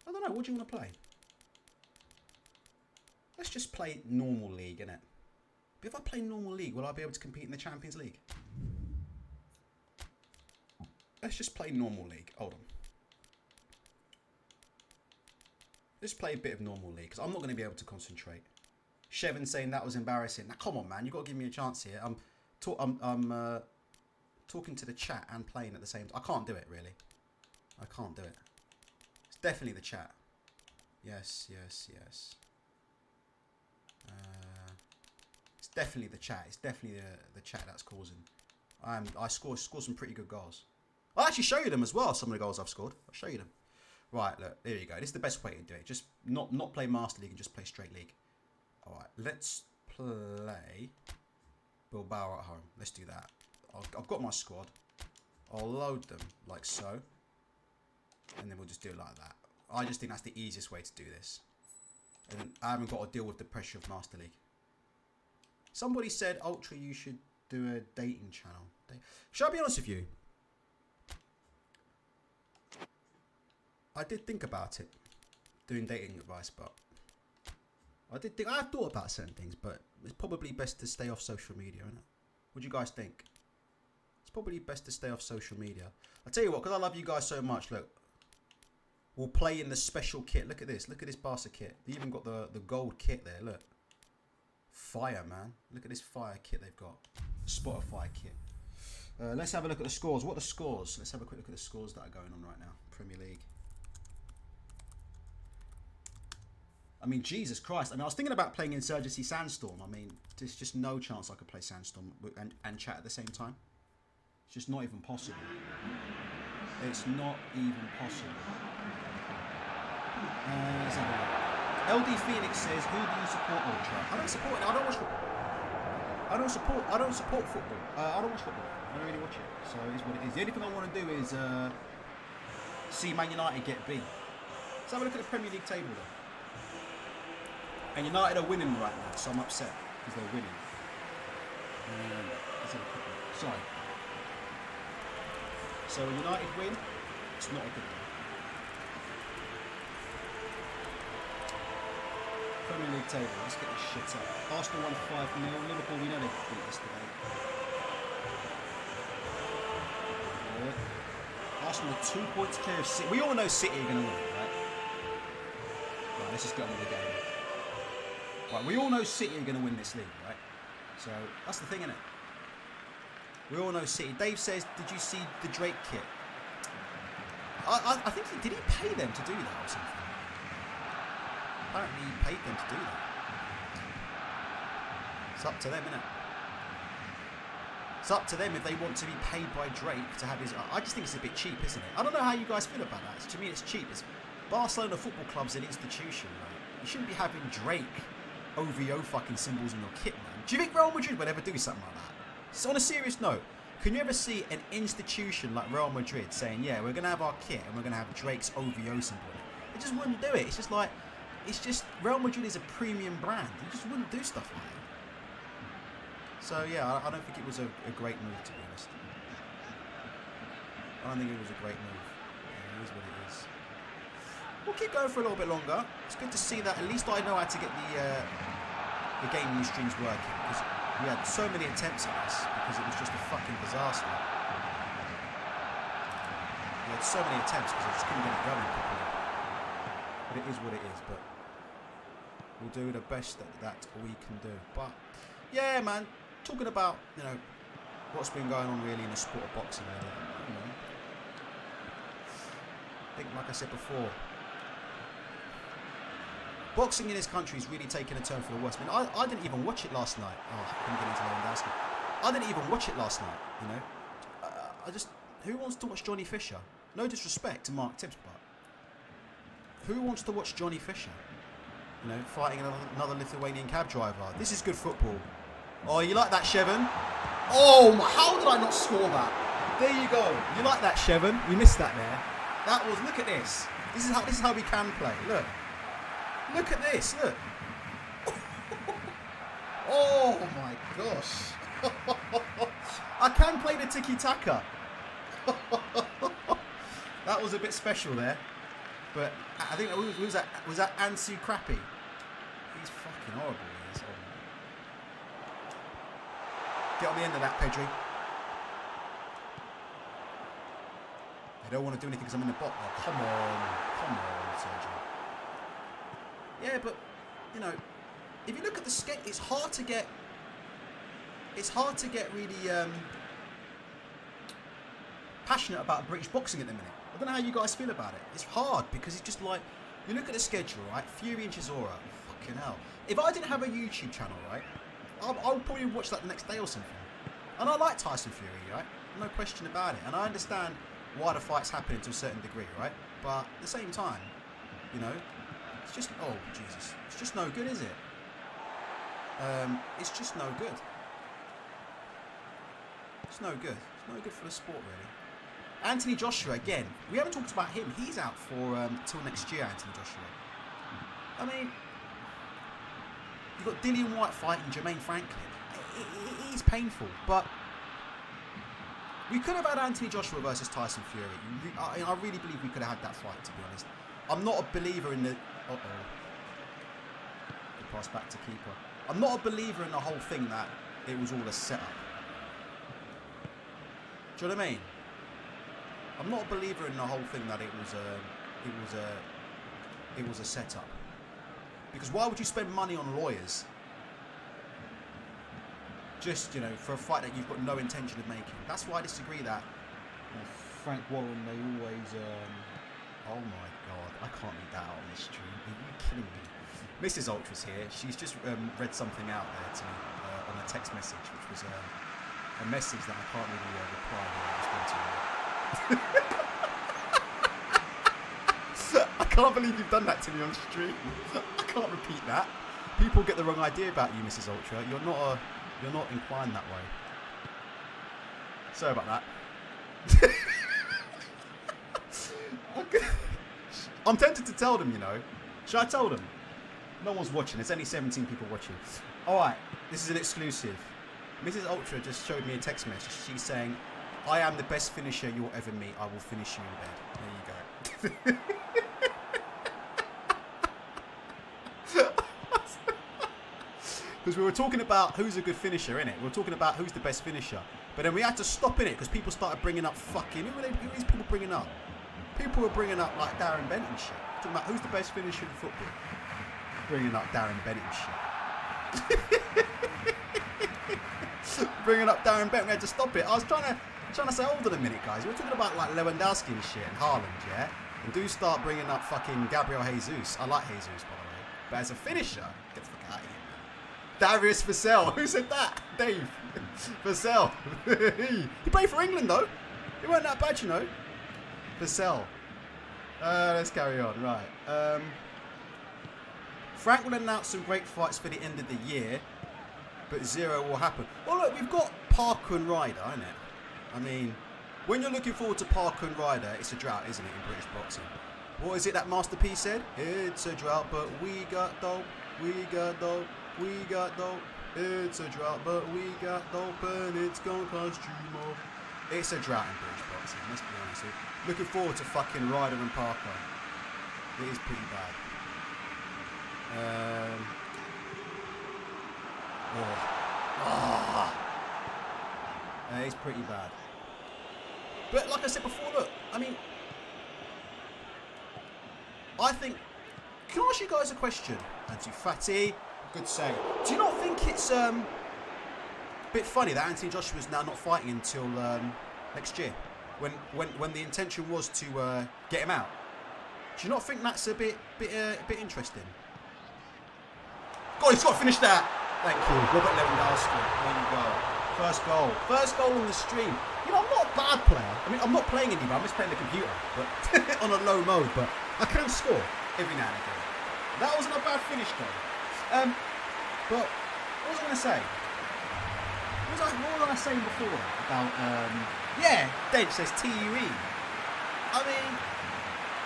don't know, what do you want to play? Let's just play normal league, innit? But if I play normal league, will I be able to compete in the Champions League? Let's just play normal league. Hold on. Let's play a bit of normal league, because I'm not going to be able to concentrate. Shevin saying that was embarrassing. Now, come on, man. You've got to give me a chance here. I'm talking to the chat and playing at the same time. I can't do it, really. I can't do it. It's definitely the chat. Yes. It's definitely the chat. It's definitely the chat that's causing. I scored some pretty good goals. I'll actually show you them as well, some of the goals I've scored. I'll show you them. Right, look, there you go. This is the best way to do it. Just not play Master League and just play straight league. Alright, let's play Bilbao at home. Let's do that. I've got my squad. I'll load them like so. And then we'll just do it like that. I just think that's the easiest way to do this. And I haven't got to deal with the pressure of Master League. Somebody said, Ultra, you should do a dating channel. Shall I be honest with you? I did think about it, doing dating advice, but I thought about certain things, but it's probably best to stay off social media, isn't it? What do you guys think? It's probably best to stay off social media. I tell you what, because I love you guys so much, look, we'll play in the special kit. Look at this Barca kit. They even got the gold kit there, look. Fire, man. Look at this fire kit they've got. Spotify kit. Let's have a look at the scores. What are the scores? Let's have a quick look at the scores that are going on right now. Premier League. I mean, Jesus Christ. I mean, I was thinking about playing Insurgency Sandstorm. I mean, there's just no chance I could play Sandstorm and chat at the same time. It's just not even possible. It's not even possible. Let's have a look. LD Phoenix says, who do you support, Ultra? I don't support it. I don't watch football. I don't support football. I don't watch football. I don't really watch it. So it is what it is. The only thing I want to do is see Man United get beat. Let's have a look at the Premier League table though. And United are winning right now, so I'm upset because they're winning. Let's have a quick look. Sorry. So when United win, it's not a good one. Premier League table, let's get this shit up. Arsenal won 5-0. Liverpool, we know they beat yesterday. Arsenal are 2 points clear of City. We all know City are going to win, right? Right, let's just get on with the game. Right, we all know City are going to win this league, right? So that's the thing, isn't it? We all know City. Dave says, did you see the Drake kit? I think did he pay them to do that or something? Apparently he paid them to do that. It's up to them, isn't it? It's up to them if they want to be paid by Drake to have his... I just think it's a bit cheap, isn't it? I don't know how you guys feel about that. To me, it's cheap. Barcelona Football Club's an institution, right? You shouldn't be having Drake OVO fucking symbols in your kit, man. Do you think Real Madrid would ever do something like that? So on a serious note, can you ever see an institution like Real Madrid saying, yeah, we're going to have our kit and we're going to have Drake's OVO symbol in it? They just wouldn't do it. It's just like... It's just, Real Madrid is a premium brand. You just wouldn't do stuff like that. So yeah, I don't think it was a great move, to be honest. I don't think it was a great move. Yeah, it is what it is. We'll keep going for a little bit longer. It's good to see that at least I know how to get the game news streams working. Because we had so many attempts at this because it was just a fucking disaster. We had so many attempts because I just couldn't get it going properly. But it is what it is. But we'll do the best that we can do. But yeah, man, talking about, you know, what's been going on really in the sport of boxing, really, you know. I think, like I said before, boxing in this country is really taking a turn for the worse. I mean, I didn't even watch it last night. Oh, I couldn't get into Lewandowski. I didn't even watch it last night, you know. I just, who wants to watch Johnny Fisher? No disrespect to Mark Tibbs, but who wants to watch Johnny Fisher? You know, fighting another Lithuanian cab driver. This is good football. Oh, you like that, Shevin? Oh, how did I not score that? There you go. You like that, Shevin? You missed that there. That was, look at this. This is how we can play. Look. Look at this, look. Oh my gosh. I can play the tiki-taka. That was a bit special there. But I think was that Ansu Crappy? He's fucking horrible. He is. Get on the end of that, Pedri. I don't want to do anything because I'm in the box. Oh, come on, Sergio. Yeah, but you know, if you look at the skate, it's hard to get really passionate about British boxing at the minute. I don't know how you guys feel about it. It's hard because it's just like, you look at the schedule, right? Fury and Chisora, fucking hell. If I didn't have a YouTube channel, right, I'll probably watch that the next day or something. And I like Tyson Fury, right? No question about it. And I understand why the fight's happening to a certain degree, right? But at the same time, you know, it's just, oh, Jesus. It's just no good, is it? It's just no good. It's no good. It's no good for the sport, really. Anthony Joshua, again, we haven't talked about him. He's out for till next year, Anthony Joshua. I mean, you've got Dillian White fighting Jermaine Franklin. It is painful, but We could have had Anthony Joshua versus Tyson Fury. I really believe we could have had that fight, to be honest. I'm not a believer in the... Uh-oh. Good pass back to keeper. I'm not a believer in the whole thing that it was all a setup. Do you know what I mean? I'm not a believer in the whole thing that it was a setup. Because why would you spend money on lawyers? Just, you know, for a fight that you've got no intention of making. That's why I disagree that Frank Warren, they always... oh my God, I can't read that out on this stream. Are you kidding me? Mrs. Ultra's here. She's just read something out there to me on a text message, which was a message that I can't really reply or respond to. I can't believe you've done that to me on stream. I can't repeat that. People get the wrong idea about you, Mrs. Ultra. You're not inclined that way. Sorry about that. I'm tempted to tell them, you know. Should I tell them? No one's watching. There's only 17 people watching. Alright, this is an exclusive. Mrs. Ultra just showed me a text message. She's saying, I am the best finisher you'll ever meet. I will finish you in bed. There you go. Because we were talking about who's a good finisher, innit? We were talking about who's the best finisher. But then we had to stop in it because people started bringing up fucking... Who are these people bringing up? People were bringing up like Darren Bent and shit. Talking about who's the best finisher in football. Bringing up Darren Bent and shit. Bringing up Darren Bent, we had to stop it. I was trying to say, hold on a minute, guys. We're talking about like Lewandowski and shit and Haaland, yeah? And do start bringing up fucking Gabriel Jesus. I like Jesus, by the way. But as a finisher, get the fuck out of here. Darius Vassell. Who said that? Dave. Vassell. He played for England, though. He weren't that bad, you know. Vassell. Let's carry on. Right. Frank will announce some great fights for the end of the year, but zero will happen. Well, look, we've got Parker and Ryder, isn't it? I mean, when you're looking forward to Parker and Ryder, it's a drought, isn't it, in British boxing? What is it that Master P said? It's a drought, but we got dope. We got dope. We got dope. It's a drought, but we got dope, and it's gonna cost you more. It's a drought in British boxing, let's be honest. Looking forward to fucking Ryder and Parker. It is pretty bad. It's pretty bad. But like I said before, look, I mean, I think, can I ask you guys a question? Anti-Fatty, good save. Do you not think it's a bit funny that Anthony Joshua is now not fighting until next year, when the intention was to get him out? Do you not think that's a bit interesting? God, he's got to finish that. Thank you, Robert Lewandowski. There you go. First goal on the stream. You know, I'm not a bad player. I mean, I'm not playing anymore. I'm just playing the computer, but on a low mode. But I can score every now and again. That wasn't a bad finish, though. But what was I going to say? What was I saying before about? Yeah, Dave says TUE. I mean,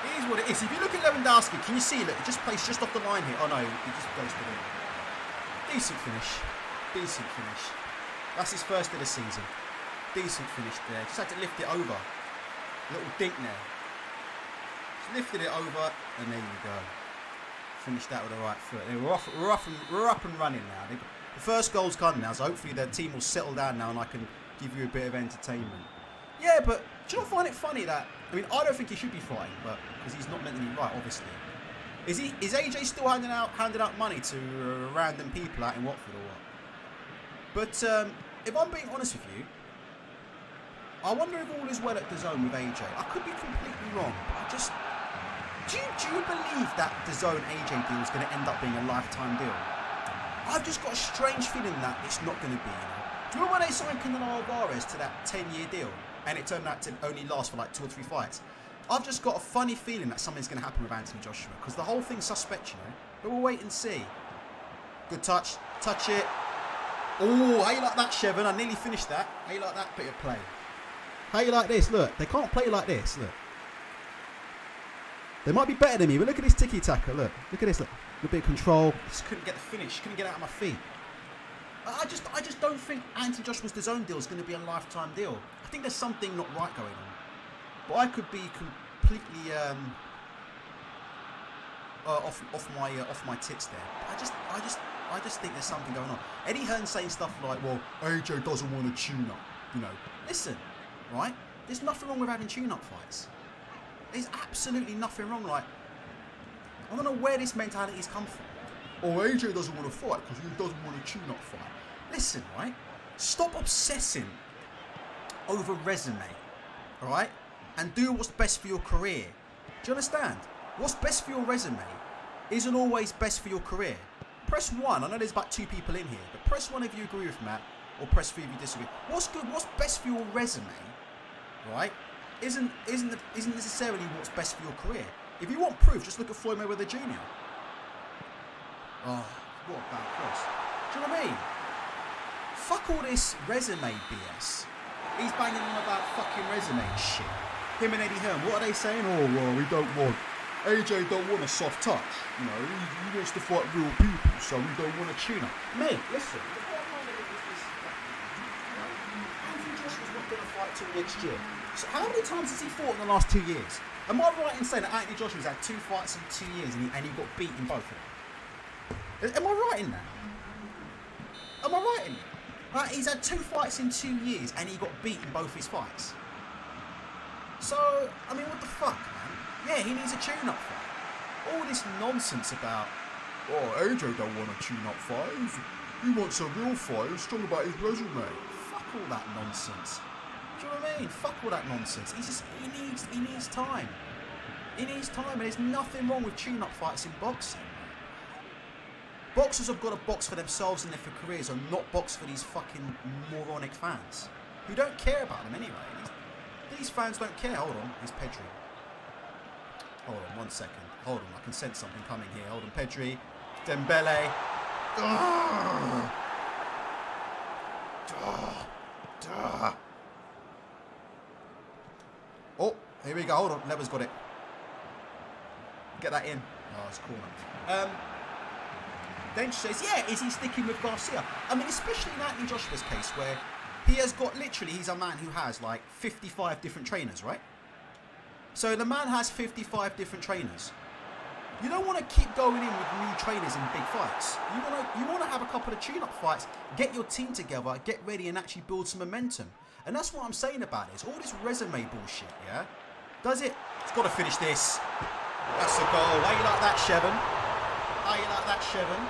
it is what it is. If you look at Lewandowski, can you see? Look, it just plays just off the line here. Oh no, he just goes to the decent finish. Decent finish. That's his first of the season. Decent finish there. Just had to lift it over. A little dink there. Just lifted it over, and there you go. Finished that with the right foot. We're up and running now. The first goal's come now, so hopefully their team will settle down now, and I can give you a bit of entertainment. Yeah, but do you not find it funny that? I mean, I don't think he should be fighting, but because he's not mentally right, obviously. Is AJ still handing out money to random people out in Watford or what? But if I'm being honest with you, I wonder if all is well at DAZN with AJ. I could be completely wrong, but I just... Do you believe that DAZN AJ deal is going to end up being a lifetime deal? I've just got a strange feeling that it's not going to be, you know? Do you remember when they signed Canelo Alvarez to that 10-year deal and it turned out to only last for like 2 or 3 fights? I've just got a funny feeling that something's going to happen with Anthony Joshua because the whole thing's suspect, you know? But we'll wait and see. Good touch. Touch it. Oh, how you like that, Shevin? I nearly finished that. How you like that bit of play? How you like this? Look, they can't play like this. Look. They might be better than me, but look at this tiki-taka. Look at this. Look. A bit of control. Just couldn't get the finish. Couldn't get out of my feet. I just don't think Anthony Joshua's DAZN deal is going to be a lifetime deal. I think there's something not right going on. But I could be completely off my tits there. But I just think there's something going on. Eddie Hearn saying stuff like, "Well, AJ doesn't want to tune up." You know, listen, right? There's nothing wrong with having tune-up fights. There's absolutely nothing wrong. Like, I don't know where this mentality's come from. Oh, AJ doesn't want to fight because he doesn't want to tune-up fight. Listen, right? Stop obsessing over resume, all right? And do what's best for your career. Do you understand? What's best for your resume isn't always best for your career. Press 1. I know there's about 2 people in here, but press 1 if you agree with Matt, or press 3 if you disagree. What's good? What's best for your resume, right? Isn't necessarily what's best for your career. If you want proof, just look at Floyd Mayweather Jr. Oh, what a bad cross. Do you know what I mean? Fuck all this resume BS. He's banging on about fucking resume and shit. Him and Eddie Hearn, what are they saying? Oh, well, we don't want... AJ don't want a soft touch. You know, he wants to fight real people, so we don't want a tune-up. Mate, listen. Anthony Joshua's not going to fight till next year. So how many times has he fought in the last 2 years? Am I right in saying that Anthony Joshua's had 2 fights in 2 years and he got beat in both of them? Am I right in that? Am I right in that? Right, he's had 2 fights in 2 years and he got beat in both his fights. So, I mean, what the fuck, man? Yeah, he needs a tune-up fight. All this nonsense about, oh, AJ don't want a tune-up fight. He wants a real fight. He's talking about his resume. Fuck all that nonsense. Do you know what I mean? Fuck all that nonsense. He needs time. He needs time, and there's nothing wrong with tune-up fights in boxing. Boxers have got to box for themselves and their careers, and not box for these fucking moronic fans who don't care about them anyway. These fans don't care. Hold on, here's Pedri. Hold on, 1 second. Hold on, I can sense something coming here. Hold on, Pedri, Dembele. Oh, here we go. Hold on, Lever's got it. Get that in. Oh, it's cool. Then she says, yeah, is he sticking with Garcia? I mean, especially in Anthony Joshua's case, where he has got, literally, he's a man who has like 55 different trainers, right? So the man has 55 different trainers. You don't want to keep going in with new trainers in big fights. You want to have a couple of tune-up fights, get your team together, get ready, and actually build some momentum. And that's what I'm saying about this. All this resume bullshit, yeah? Does it? It's got to finish this. That's a goal. How you like that, Shevin? How you like that, Shevin?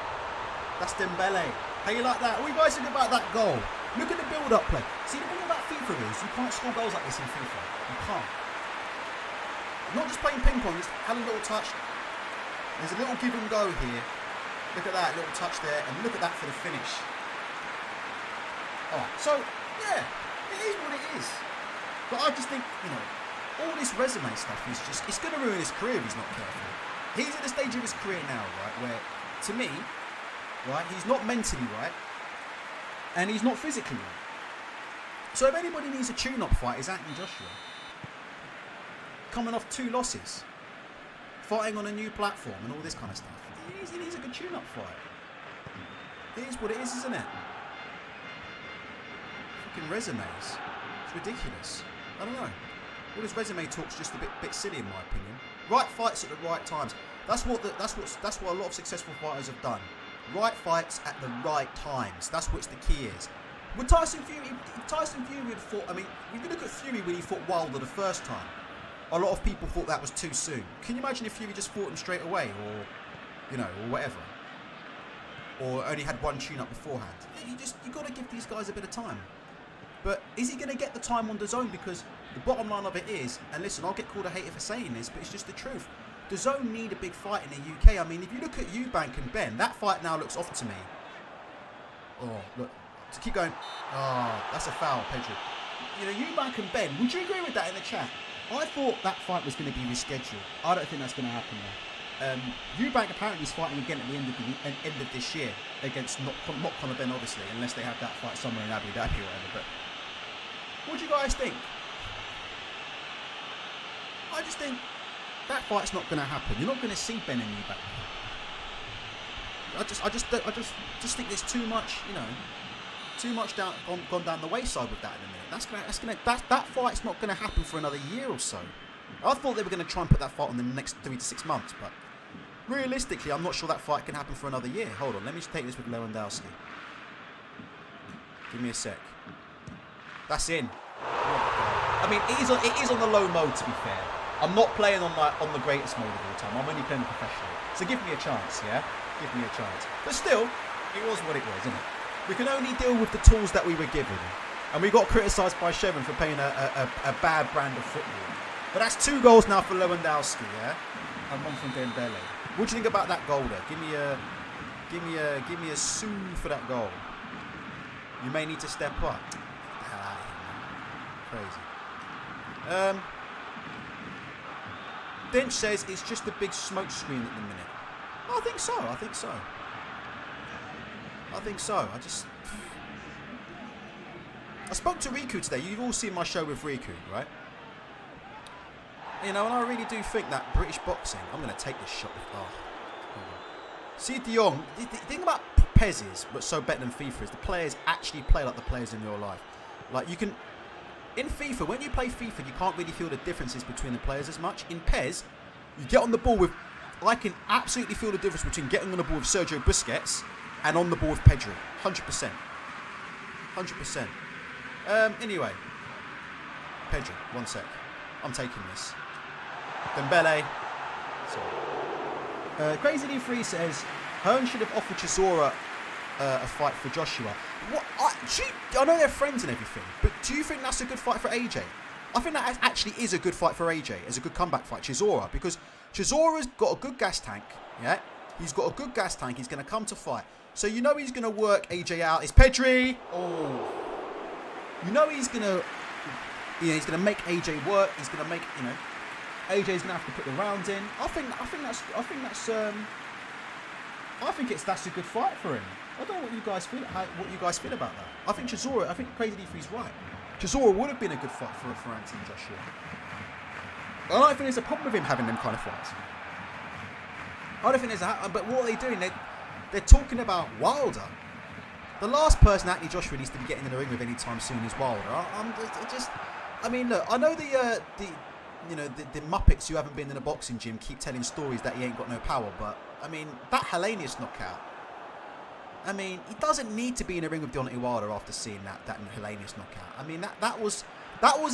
That's Dembele. How you like that? What do you guys think about that goal? Look at the build-up play. See, the thing about FIFA is you can't score goals like this in FIFA. You can't. Not just playing ping-pong, just have a little touch. There's a little give and go here. Look at that, little touch there, and look at that for the finish. Alright, so, yeah, it is what it is. But I just think, you know, all this resume stuff is just, it's going to ruin his career if he's not careful. He's at the stage of his career now, right, where, to me, right, he's not mentally right, and he's not physically right. So if anybody needs a tune-up fight, it's Anthony Joshua. Coming off 2 losses. Fighting on a new platform and all this kind of stuff. He needs a good tune-up fight. It is what it is, isn't it? Fucking resumes. It's ridiculous. I don't know. All this resume talk's just a bit silly in my opinion. Right fights at the right times. That's what a lot of successful fighters have done. Right fights at the right times. That's what's the key is. With Tyson Fury had fought. I mean, if you look at Fury when he fought Wilder the first time, a lot of people thought that was too soon. Can you imagine if Fury just fought him straight away, or, you know, or whatever, or only had 1 tune-up beforehand? You got to give these guys a bit of time. But is he going to get the time on DAZN? Because the bottom line of it is, and listen, I'll get called a hater for saying this, but it's just the truth. DAZN need a big fight in the UK. I mean, if you look at Eubank and Ben, that fight now looks off to me. Oh, look, to keep going. Oh, that's a foul, Pedro. You know, Eubank and Ben, would you agree with that in the chat? I thought that fight was going to be rescheduled. I don't think that's going to happen now. Eubank apparently is fighting again at the end of this year against not Conor Ben, obviously, unless they have that fight somewhere in Abu Dhabi or whatever. But what do you guys think? I just think that fight's not going to happen. You're not going to see Ben and Eubank. I just think there's too much, you know, gone down the wayside with that in a minute. That fight's not gonna happen for another year or so. I thought they were gonna try and put that fight on in the next 3 to 6 months, but realistically, I'm not sure that fight can happen for another year. Hold on, let me just take this with Lewandowski. Give me a sec. That's in. I mean, it is on the low mode, to be fair. I'm not playing on the greatest mode of all time. I'm only playing professionally. So give me a chance, yeah? Give me a chance. But still, it was what it was, isn't it? We can only deal with the tools that we were given. And we got criticised by Shevin for playing a bad brand of football. But that's 2 goals now for Lewandowski, yeah? And 1 from Dembele. What do you think about that goal there? Give me a sue for that goal. You may need to step up. Get the hell out of here, man. Crazy. Dench says it's just a big smoke screen at the minute. I think so. I spoke to Riku today. You've all seen my show with Riku, right? You know, and I really do think that British boxing... I'm going to take this shot. See, De Jong... The thing about PES is, but so better than FIFA, is the players actually play like the players in real life. Like, you can... In FIFA, when you play FIFA, you can't really feel the differences between the players as much. In PES, you get on the ball with... I can absolutely feel the difference between getting on the ball with Sergio Busquets and on the ball with Pedri. 100%. 100%. Anyway. Pedri, 1 sec. I'm taking this. Dembele. Sorry. Crazy D3 says, Hearn should have offered Chisora a fight for Joshua. What? I know they're friends and everything, but do you think that's a good fight for AJ? I think that actually is a good fight for AJ. It's a good comeback fight, Chisora, because Chisora's got a good gas tank. Yeah, he's got a good gas tank. He's going to come to fight, so you know he's going to work AJ out. It's Pedri. Oh, you know he's going to, he's going to make AJ work. He's going to make, AJ's going to have to put the rounds in. I think that's a good fight for him. I don't know what you guys feel about that. I think Crazy D3's right. Chisora would have been a good fight for Anthony Joshua. I don't think there's a problem with him having them kind of fights. I don't think there's a... But what are they doing? They're talking about Wilder. The last person Anthony Joshua needs to be getting in the ring with anytime soon is Wilder. I mean, look, I know the Muppets who haven't been in a boxing gym keep telling stories that he ain't got no power, but, I mean, that Hellenius knockout, I mean, he doesn't need to be in a ring with Deontay Wilder after seeing that Hellenius knockout. I mean, that was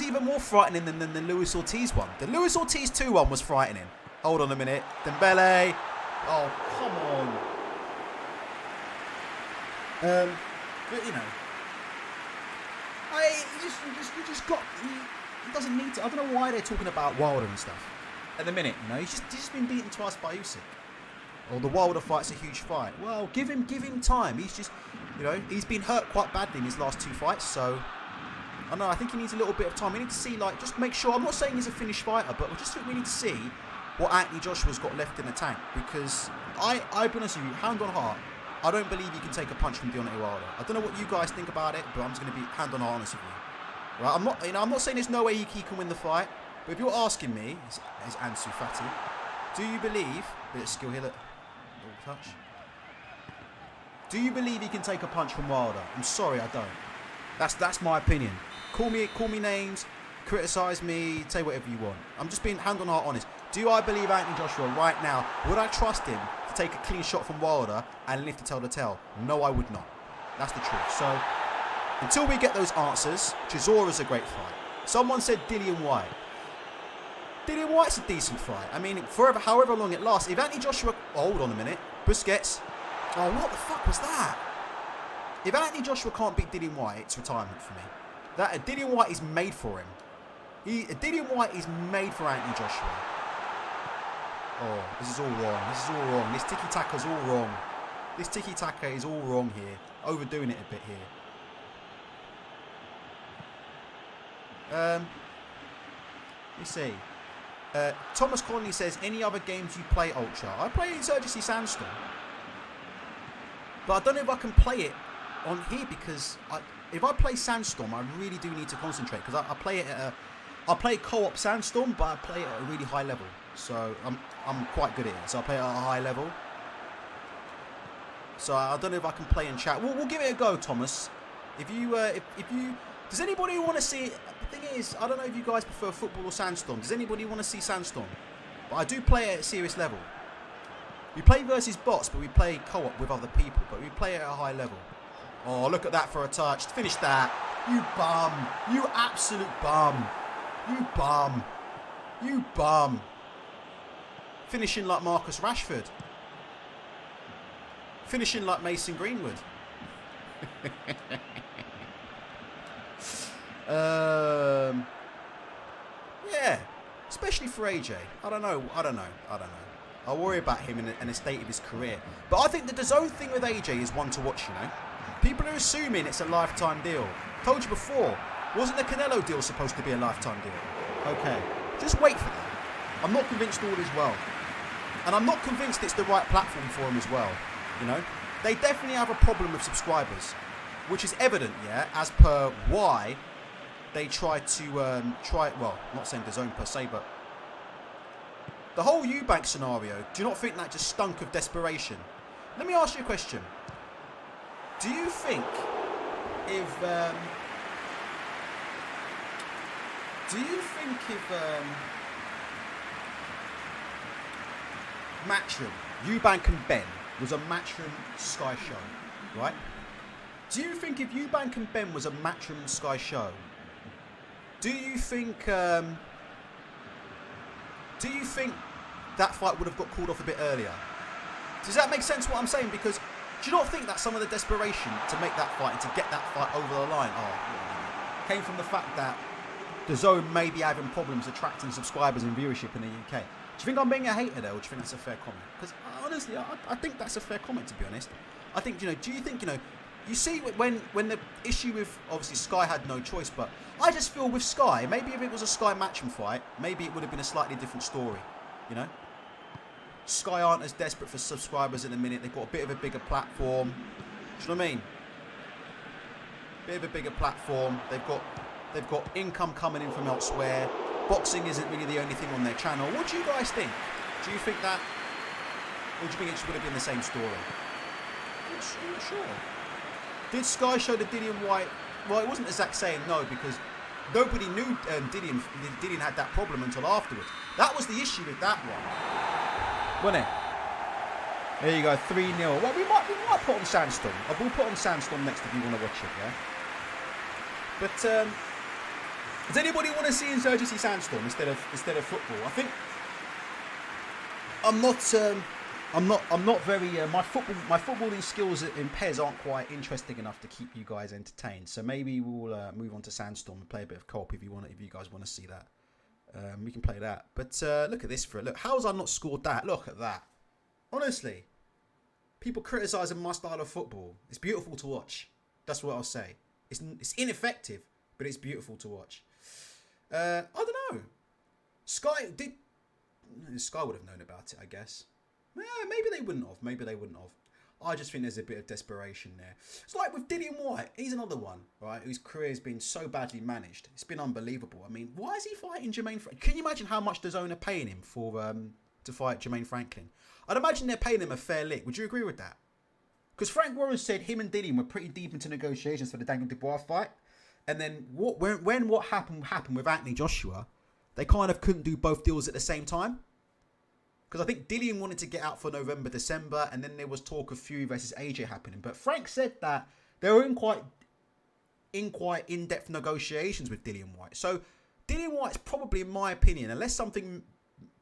even more frightening than the Luis Ortiz one. The Luis Ortiz 2-1 was frightening. Hold on a minute. Dembele. Oh, come on. But, he doesn't need to. I don't know why they're talking about Wilder and stuff. At the minute, he's just been beaten twice by Usyk. Or the Wilder fight's a huge fight. Well, give him time. He's just, he's been hurt quite badly in his last 2 fights. So, I don't know. I think he needs a little bit of time. We need to see, just make sure. I'm not saying he's a finished fighter, but we need to see what Anthony Joshua's got left in the tank. Because I'll be honest with you, hand on heart, I don't believe you can take a punch from Deontay Wilder. I don't know what you guys think about it, but I'm just going to be hand on heart honest with you. Right? I'm not saying there's no way he can win the fight. But if you're asking me, is Ansu Fati, do you believe bit of skill here? Look. Touch. Do you believe he can take a punch from Wilder? I'm sorry, I don't. That's my opinion. Call me names, criticise me, say whatever you want. I'm just being hand on heart honest. Do I believe Anthony Joshua right now? Would I trust him to take a clean shot from Wilder and live to tell the tale? No, I would not. That's the truth. So until we get those answers, Chisora's a great fight. Someone said Dillian White. Dillian White's a decent fight. I mean, however long it lasts. If Anthony Joshua... Oh, hold on a minute. Busquets. Oh, what the fuck was that? If Anthony Joshua can't beat Dillian White, it's retirement for me. Dillian White is made for him. Dillian White is made for Anthony Joshua. Oh, this is all wrong. This tiki-taka's all wrong. This tiki-taka is all wrong here. Overdoing it a bit here. Let me see. Thomas Conley says, any other games you play Ultra? I play Insurgency Sandstorm. But I don't know if I can play it on here because if I play Sandstorm, I really do need to concentrate because I play it I play co-op Sandstorm, but I play it at a really high level. So I'm quite good at it. So I play it at a high level. So I don't know if I can play in chat. We'll give it a go, Thomas. If you, does anybody want to see? The thing is, I don't know if you guys prefer football or Sandstorm. Does anybody want to see Sandstorm? But I do play it at a serious level. We play versus bots, but we play co-op with other people. But we play it at a high level. Oh, look at that for a touch. Finish that. You bum. You absolute bum. You bum. You bum. Finishing like Marcus Rashford. Finishing like Mason Greenwood. Yeah. Especially for AJ. I don't know. I'll worry about him in the state of his career. But I think the DAZN thing with AJ is one to watch, you know. People are assuming it's a lifetime deal. Told you before, wasn't the Canelo deal supposed to be a lifetime deal? Okay, just wait for that. I'm not convinced all is well. And I'm not convinced it's the right platform for him as well, you know. They definitely have a problem with subscribers, which is evident, yeah, as per why they tried to, well, not saying DAZN per se, but the whole Eubank scenario, do you not think that just stunk of desperation? Let me ask you a question. Do you think if Matchroom, Eubank and Ben was a Matchroom Sky show, right? Do you think if Eubank and Ben was a Matchroom Sky show, do you think that fight would have got called off a bit earlier? Does that make sense what I'm saying? Because do you not think that some of the desperation to make that fight and to get that fight over the line came from the fact that DAZN may be having problems attracting subscribers and viewership in the UK? Do you think I'm being a hater there, or do you think that's a fair comment? Because honestly, I think that's a fair comment, to be honest. I think, you know, do you think, you know, you see when the issue with, obviously Sky had no choice, but I just feel with Sky, maybe if it was a Sky Matchroom fight, maybe it would have been a slightly different story, you know? Sky aren't as desperate for subscribers in a minute. They've got a bit of a bigger platform. Do you know what I mean? Bit of a bigger platform. They've got income coming in from elsewhere. Boxing isn't really the only thing on their channel. What do you guys think? Do you think that, or do you think it just would have been the same story? I'm not sure. Did Sky show the Dillian White? Well, it wasn't exact saying no, because nobody knew Dillian had that problem until afterwards. That was the issue with that one. Wasn't it? There you go, 3-0. Well, we might put on Sandstorm. We'll put on Sandstorm next if you want to watch it, yeah? But does anybody want to see Insurgency Sandstorm instead of football? I think I'm not very my footballing skills in PES aren't quite interesting enough to keep you guys entertained. So maybe we'll move on to Sandstorm and play a bit of co-op if you guys want to see that. We can play that. But look at this for it. Look, how's I not scored that? Look at that. Honestly, people criticising my style of football. It's beautiful to watch. That's what I'll say. It's ineffective, but it's beautiful to watch. I don't know. Sky would have known about it, I guess. Yeah, maybe they wouldn't have. I just think there's a bit of desperation there. It's like with Dillian White. He's another one, right, whose career has been so badly managed. It's been unbelievable. I mean, why is he fighting Jermaine Franklin? Can you imagine how much DAZN are paying him for to fight Jermaine Franklin? I'd imagine they're paying him a fair lick. Would you agree with that? Because Frank Warren said him and Dillian were pretty deep into negotiations for the Daniel Dubois fight. And then when what happened with Anthony Joshua, they kind of couldn't do both deals at the same time. Because I think Dillian wanted to get out for November, December, and then there was talk of Fury versus AJ happening. But Frank said that they were in quite in-depth negotiations with Dillian White. So Dillian White's probably, in my opinion, unless something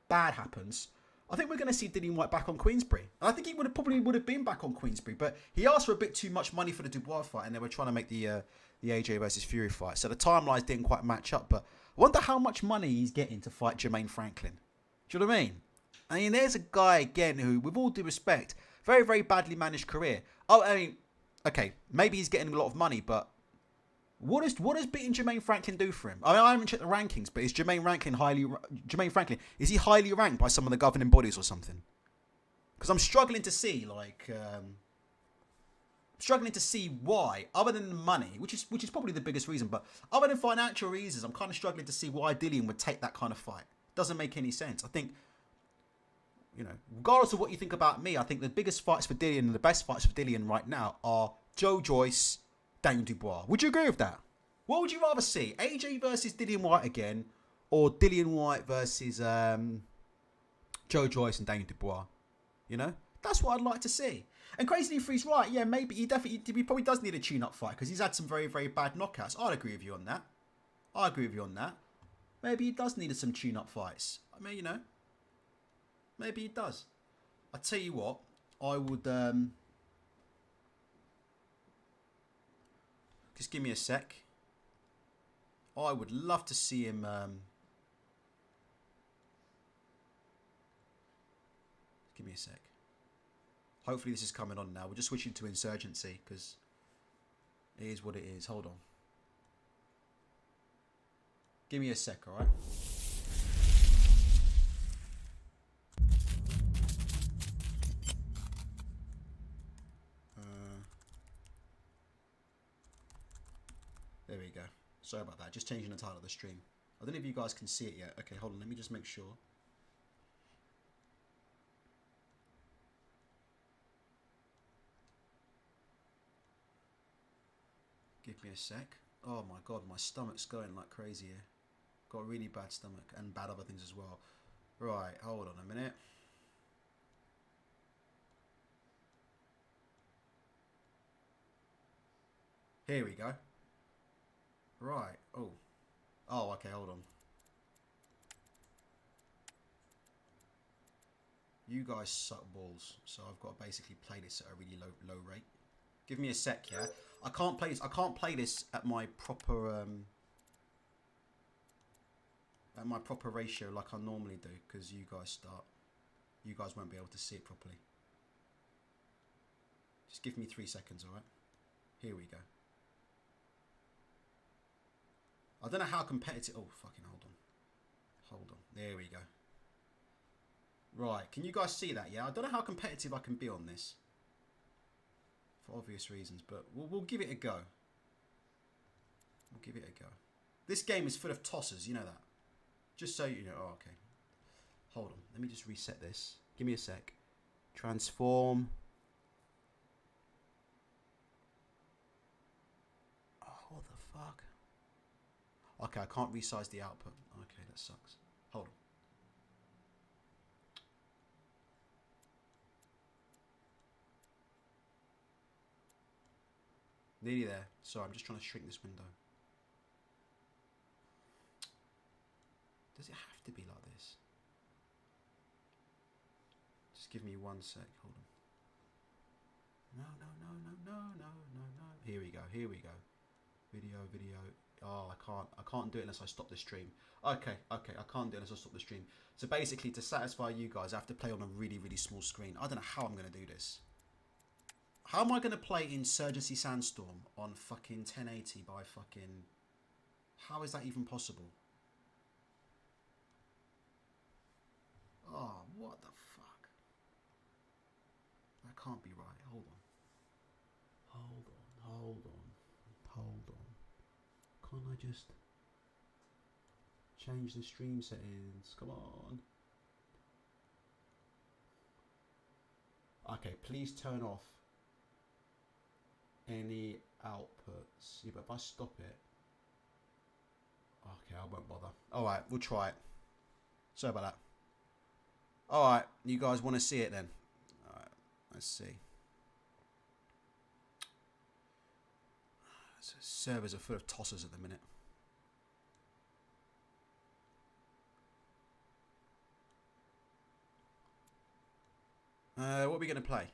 bad happens, I think we're going to see Dillian White back on Queensberry. And I think he probably would have been back on Queensberry, but he asked for a bit too much money for the Dubois fight, and they were trying to make the AJ versus Fury fight. So the timelines didn't quite match up. But I wonder how much money he's getting to fight Jermaine Franklin. Do you know what I mean? I mean, there's a guy, again, who, with all due respect, very, very badly managed career. Oh, I mean, okay, maybe he's getting a lot of money, but what does beating Jermaine Franklin do for him? I mean, I haven't checked the rankings, but is Jermaine Franklin, is he highly ranked by some of the governing bodies or something? Because I'm struggling to see, why, other than the money, which is probably the biggest reason, but other than financial reasons, I'm kind of struggling to see why Dillian would take that kind of fight. Doesn't make any sense. I think You know, regardless of what you think about me, I think the biggest fights for Dillian and the best fights for Dillian right now are Joe Joyce, Daniel Dubois. Would you agree with that? What would you rather see? AJ versus Dillian White again, or Dillian White versus Joe Joyce and Daniel Dubois? You know, that's what I'd like to see. And Crazy Free's right. Yeah, maybe he probably does need a tune-up fight because he's had some very, very bad knockouts. I'd agree with you on that. I agree with you on that. Maybe he does need some tune-up fights. I mean, you know, maybe he does. I tell you what, I would just give me a sec. I would love to see him. Give me a sec. Hopefully this is coming on now. We're just switching to Insurgency because it is what it is. Hold on. Give me a sec, alright? There we go. Sorry about that. Just changing the title of the stream. I don't know if you guys can see it yet. Okay, hold on. Let me just make sure. Give me a sec. Oh my god, my stomach's going like crazy here. Got a really bad stomach and bad other things as well. Right, hold on a minute. Here we go. Right, oh. Oh, okay, hold on. You guys suck balls, so I've got to basically play this at a really low rate. Give me a sec, yeah. I can't play this at my proper ratio like I normally do because you guys won't be able to see it properly. Just give me 3 seconds, all right? Here we go. I don't know how competitive. Oh, fucking hold on. There we go. Right, can you guys see that? Yeah, I don't know how competitive I can be on this. For obvious reasons, but we'll give it a go. We'll give it a go. This game is full of tossers, you know that. Just so you know. Oh, okay. Hold on. Let me just reset this. Give me a sec. Transform. Oh, what the fuck? Okay, I can't resize the output. Okay, that sucks. Hold on. Nearly there. Sorry, I'm just trying to shrink this window. Does it have to be like this? Just give me 1 sec. Hold on. No. Here we go. Video. Oh, I can't do it unless I stop the stream. Okay. I can't do it unless I stop the stream. So basically, to satisfy you guys, I have to play on a really, really small screen. I don't know how I'm going to do this. How am I going to play Insurgency Sandstorm on fucking 1080 by fucking... How is that even possible? Oh, what the fuck? That can't be right. Hold on. Can't I just change the stream settings? Come on. Okay, please turn off any outputs. Yeah, but if I stop it... Okay, I won't bother. Alright, we'll try it. Sorry about that. Alright, you guys want to see it then? Alright, let's see. So servers are full of tossers at the minute. What are we going to play?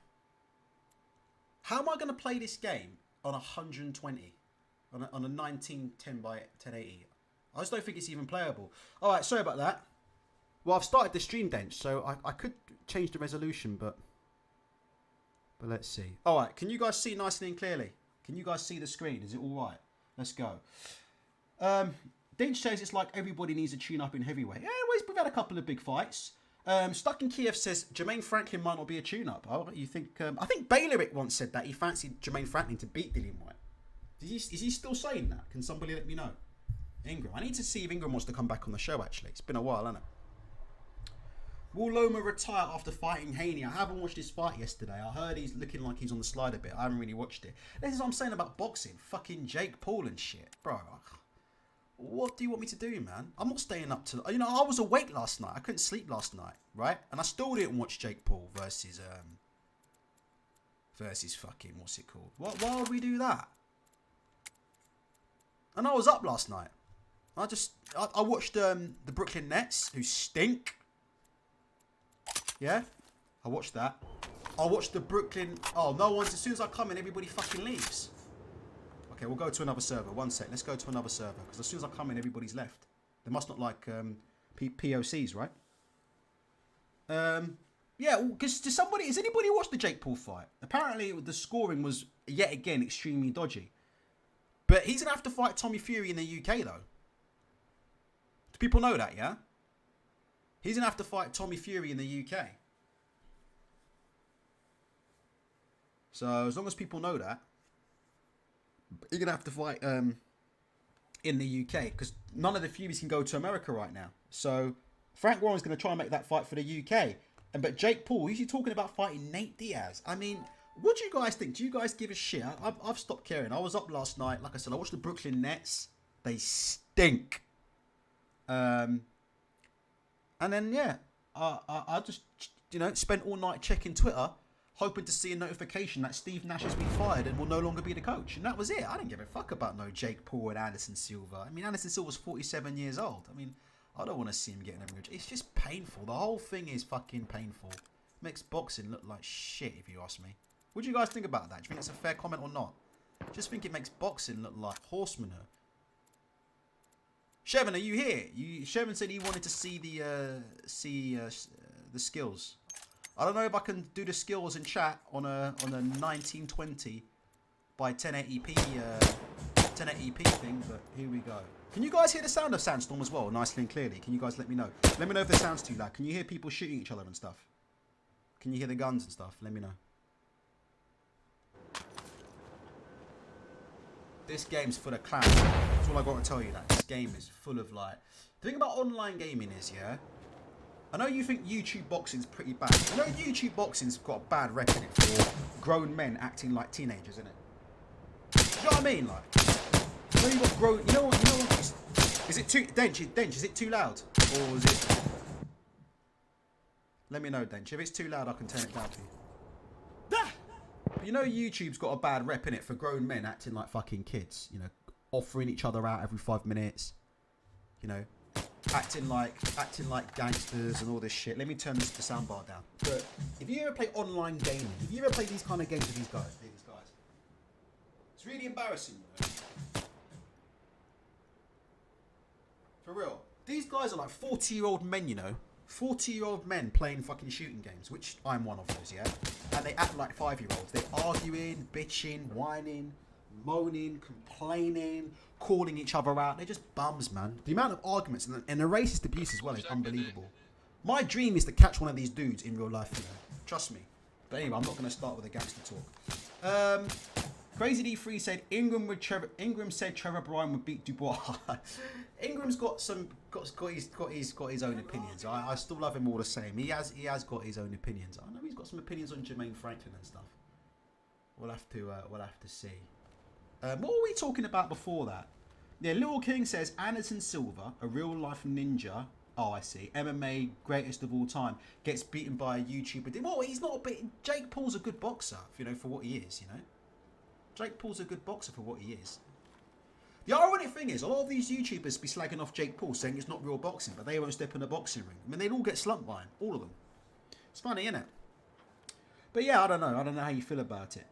How am I going to play this game on 120? On a 1910 by 1080? I just don't think it's even playable. Alright, sorry about that. Well, I've started the stream then, so I could change the resolution, but let's see. Alright, can you guys see nicely and clearly? Can you guys see the screen? Is it alright? Let's go. Dinch says it's like everybody needs a tune-up in heavyweight. Yeah, we've had a couple of big fights. Stuck in Kiev says Jermaine Franklin might not be a tune-up. Oh, you think? I think Bayloric once said that he fancied Jermaine Franklin to beat Dillian White. Is he still saying that? Can somebody let me know? Ingram. I need to see if Ingram wants to come back on the show. Actually, it's been a while, hasn't it? Will Loma retire after fighting Haney? I haven't watched his fight yesterday. I heard he's looking like he's on the slide a bit. I haven't really watched it. This is what I'm saying about boxing. Fucking Jake Paul and shit. Bro, what do you want me to do, man? I'm not staying up to... You know, I was awake last night. I couldn't sleep last night, right? And I still didn't watch Jake Paul versus fucking... What's it called? Why would we do that? And I was up last night. I watched the Brooklyn Nets, who stink. Yeah? I watched that. I watched the Brooklyn... Oh, no one's... As soon as I come in, everybody fucking leaves. Okay, we'll go to another server. One sec. Let's go to another server. Because as soon as I come in, everybody's left. They must not like POCs, right? Yeah, because has anybody watched the Jake Paul fight? Apparently, the scoring was, yet again, extremely dodgy. But he's going to have to fight Tommy Fury in the UK, though. Do people know that, yeah? He's going to have to fight Tommy Fury in the UK. So, as long as people know that, you're going to have to fight in the UK. Because none of the Furies can go to America right now. So, Frank Warren's going to try and make that fight for the UK. But Jake Paul, who's he talking about fighting Nate Diaz? I mean, what do you guys think? Do you guys give a shit? I've stopped caring. I was up last night. Like I said, I watched the Brooklyn Nets. They stink. And then, yeah, I just, you know, spent all night checking Twitter, hoping to see a notification that Steve Nash has been fired and will no longer be the coach. And that was it. I didn't give a fuck about no Jake Paul and Anderson Silva. I mean, Anderson Silva's 47 years old. I mean, I don't want to see him getting a... It's just painful. The whole thing is fucking painful. Makes boxing look like shit, if you ask me. What do you guys think about that? Do you think it's a fair comment or not? Just think it makes boxing look like horse manure. Shevin, are you here? Shevin said he wanted to see the skills. I don't know if I can do the skills in chat on a 1920 by 1080p 1080p thing, but here we go. Can you guys hear the sound of Sandstorm as well, nicely and clearly? Can you guys let me know? Let me know if the sound's too loud. Can you hear people shooting each other and stuff? Can you hear the guns and stuff? Let me know. This game's full of clowns. That's all I got to tell you. That this game is full of like. The thing about online gaming is, yeah. I know you think YouTube boxing's pretty bad. I know YouTube boxing's got a bad record for grown men acting like teenagers, isn't it? You know what I mean? Like, you know you got grown. You know what? Is it too Dench? Is it too loud, or is it? Let me know, Dench. If it's too loud, I can turn it down for you. You know YouTube's got a bad rep in it for grown men acting like fucking kids. You know, offering each other out every 5 minutes. You know, acting like gangsters and all this shit. Let me turn the soundbar down. But if you ever play online gaming, if you ever play these kind of games with these guys, it's really embarrassing. You know? For real, these guys are like 40-year-old men. You know. 40-year-old men playing fucking shooting games, which I'm one of those, yeah? And they act like 5-year-olds. They're arguing, bitching, whining, moaning, complaining, calling each other out. They're just bums, man. The amount of arguments and the racist abuse as well is unbelievable. My dream is to catch one of these dudes in real life, you know? Trust me. But anyway, I'm not going to start with a gangster talk. Crazy D3 said Ingram said Trevor Bryan would beat Dubois. Ingram's got his own opinions. I still love him all the same. He has got his own opinions. I know he's got some opinions on Jermaine Franklin and stuff. We'll have to see. What were we talking about before that? Yeah, Little King says Anderson Silva, a real life ninja. Oh, I see. MMA greatest of all time gets beaten by a YouTuber. Well, he's not a bit. Jake Paul's a good boxer, you know, for what he is. You know. Jake Paul's a good boxer for what he is. The ironic thing is, a lot of these YouTubers be slagging off Jake Paul, saying it's not real boxing, but they won't step in a boxing ring. I mean, they'd all get slumped by him, all of them. It's funny, isn't it? But yeah, I don't know. I don't know how you feel about it.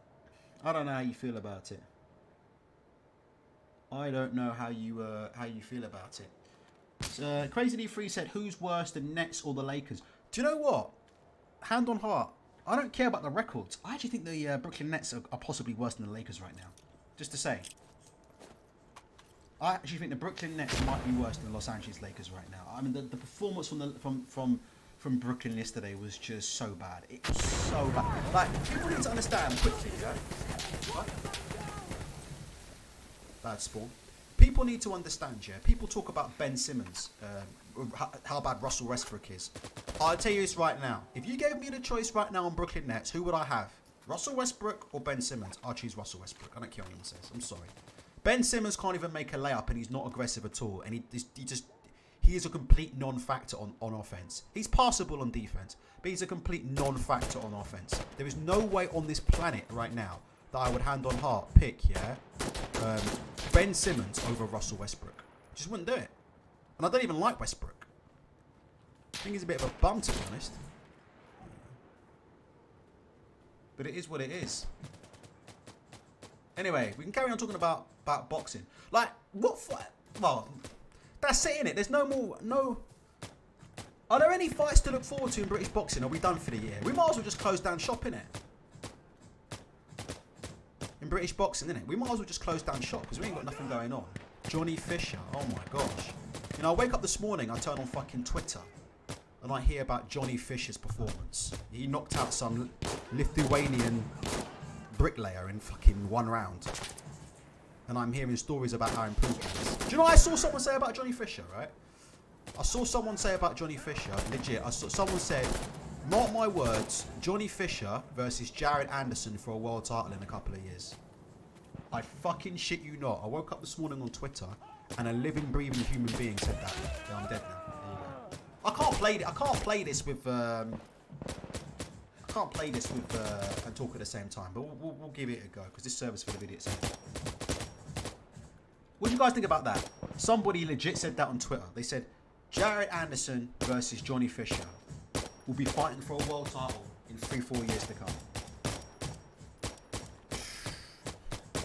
I don't know how you feel about it. So, Crazy D3 said, "Who's worse, the Nets or the Lakers?" Do you know what? Hand on heart. I don't care about the records. I actually think the Brooklyn Nets are possibly worse than the Lakers right now. Just to say. I actually think the Brooklyn Nets might be worse than the Los Angeles Lakers right now. I mean, the performance from Brooklyn yesterday was just so bad. It was so bad. Like, people need to understand quickly, yeah? What? Bad spawn. People need to understand, yeah? People talk about Ben Simmons how bad Russell Westbrook is. I'll tell you this right now. If you gave me the choice right now on Brooklyn Nets, who would I have? Russell Westbrook or Ben Simmons? I'll choose Russell Westbrook. I don't care what anyone says. I'm sorry. Ben Simmons can't even make a layup, and he's not aggressive at all. And he is a complete non-factor on offense. He's passable on defense, but he's a complete non-factor on offense. There is no way on this planet right now that I would hand on heart pick, Ben Simmons over Russell Westbrook. Just wouldn't do it. And I don't even like Westbrook. I think he's a bit of a bum, to be honest. But it is what it is. Anyway, we can carry on talking about boxing. Like, what fight? Well, that's it, innit? There's no more. Are there any fights to look forward to in British boxing? Are we done for the year? We might as well just close down shop, innit? In British boxing, innit? We might as well just close down shop because we ain't got nothing going on. Johnny Fisher. Oh my gosh. You know, I wake up this morning, I turn on fucking Twitter, and I hear about Johnny Fisher's performance. He knocked out some Lithuanian bricklayer in fucking 1 round. And I'm hearing stories about how improved he is. Do you know what I saw someone say about Johnny Fisher, right? I saw someone say about Johnny Fisher, legit. Someone said, mark my words, Johnny Fisher versus Jared Anderson for a world title in a couple of years. I fucking shit you not. I woke up this morning on Twitter and a living, breathing human being said that. Yeah, I'm dead now. There you go. I can't play this with and talk at the same time, but we'll give it a go because this service for the idiots. What do you guys think about that? Somebody legit said that on Twitter. They said Jared Anderson versus Johnny Fisher will be fighting for a world title in 3-4 years to come.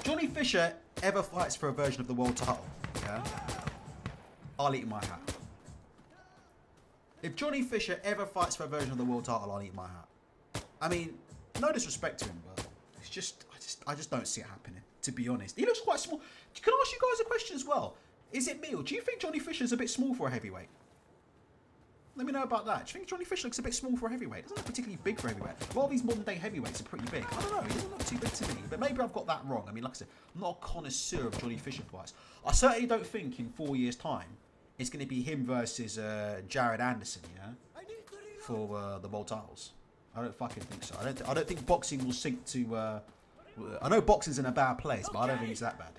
Johnny Fisher ever fights for a version of the world title, yeah, I'll eat my hat. If Johnny Fisher ever fights for a version of the world title, I'll eat my hat. I mean, no disrespect to him, but it's just I just don't see it happening, to be honest. He looks quite small. Can I ask you guys a question as well? Is it me, or do you think Johnny Fisher's a bit small for a heavyweight? Let me know about that. Do you think Johnny Fisher looks a bit small for a heavyweight? Doesn't look particularly big for a heavyweight. A lot of these modern day heavyweights are pretty big. I don't know. He doesn't look too big to me. But maybe I've got that wrong. I mean, like I said, I'm not a connoisseur of Johnny Fisher fights. I certainly don't think in 4 years' time it's going to be him versus Jared Anderson, yeah, for the world titles. I don't fucking think so. I don't think boxing will sink to. I know boxing's in a bad place, but I don't think it's that bad,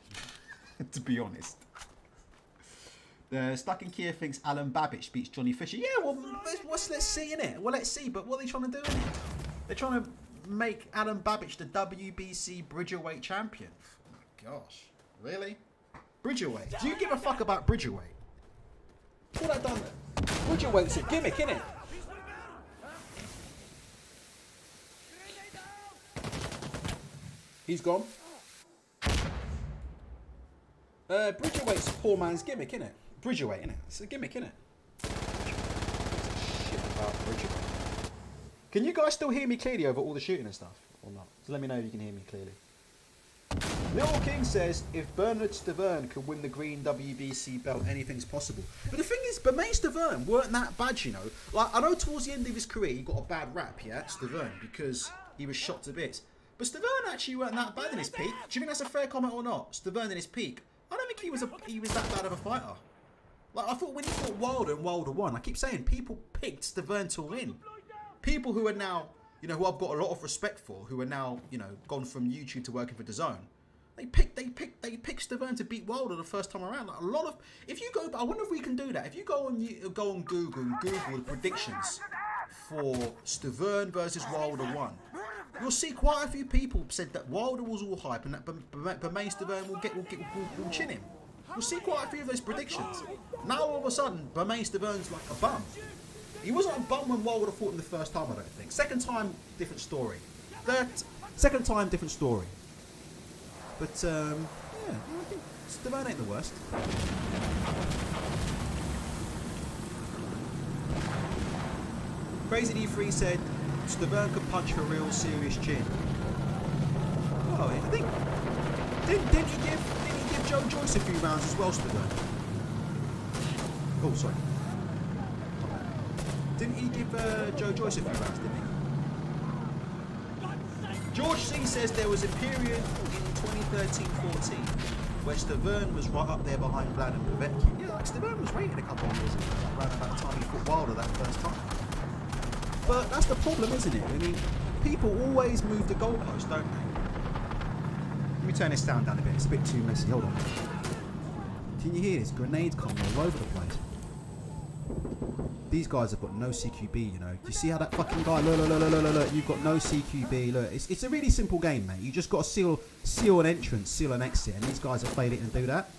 to be honest. Stuck in Kia thinks Alan Babbage beats Johnny Fisher. Yeah, well, let's see, innit? Well, let's see. But what are they trying to do, innit? They're trying to make Alan Babbage the WBC Bridgerweight champion. Oh, gosh. Really? Bridgerweight? Do you give a fuck about Bridgerweight? What have I done there? Bridgerweight's a gimmick, innit? He's gone. Bridgerweight's a poor man's gimmick, innit? Bridgerweight, innit? It's a gimmick, innit? Shit about Bridgerweight. Can you guys still hear me clearly over all the shooting and stuff? Or not? So let me know if you can hear me clearly. Little King says, if Bernard Stavern can win the green WBC belt, anything's possible. But the thing is, Bermane Stavern weren't that bad, you know. Like, I know towards the end of his career, he got a bad rap, yeah, Stavern, because he was shot to bits. But Stavern actually weren't that bad in his peak. Do you think that's a fair comment or not? Stavern in his peak. I don't think he was that bad of a fighter. Like, I thought when he fought Wilder and Wilder won, I keep saying people picked Stavern to win. People who are now, you know, who I've got a lot of respect for, who are now, you know, gone from YouTube to working for DAZN. They picked Stavern to beat Wilder the first time around. Like, a lot of, if you go, I wonder if we can do that. If you go on Google and Google the predictions for Stavern versus Wilder 1, you'll see quite a few people said that Wilder was all hype and that Bermane Stavern will chin him. You'll see quite a few of those predictions. Now all of a sudden, Bermane Stavern's like a bum. He wasn't a bum when Wilder fought him the first time, I don't think. Second time, different story. Second time, different story. But, yeah, I think Stavern ain't the worst. Crazy D3 said, Stavern could punch for a real serious chin. Oh, I think... Didn't he give Joe Joyce a few rounds as well, Stavern? Oh, sorry. Didn't he give Joe Joyce a few rounds, didn't he? George C says there was a period in 2013-14 where Stavern was right up there behind Vlad and Povetkin. Yeah, like Stavern was rated a couple of years ago, like, around about the time he fought Wilder that first time. But that's the problem, isn't it? I mean, people always move the goalpost, don't they? Let me turn this sound down a bit. It's a bit too messy. Hold on. Can you hear this? Grenades coming all over the place. These guys have got no CQB, you know. Do you see how that fucking guy... Look. You've got no CQB. Look, it's a really simple game, mate. You just got to seal an entrance, seal an exit, and these guys have played it and do that.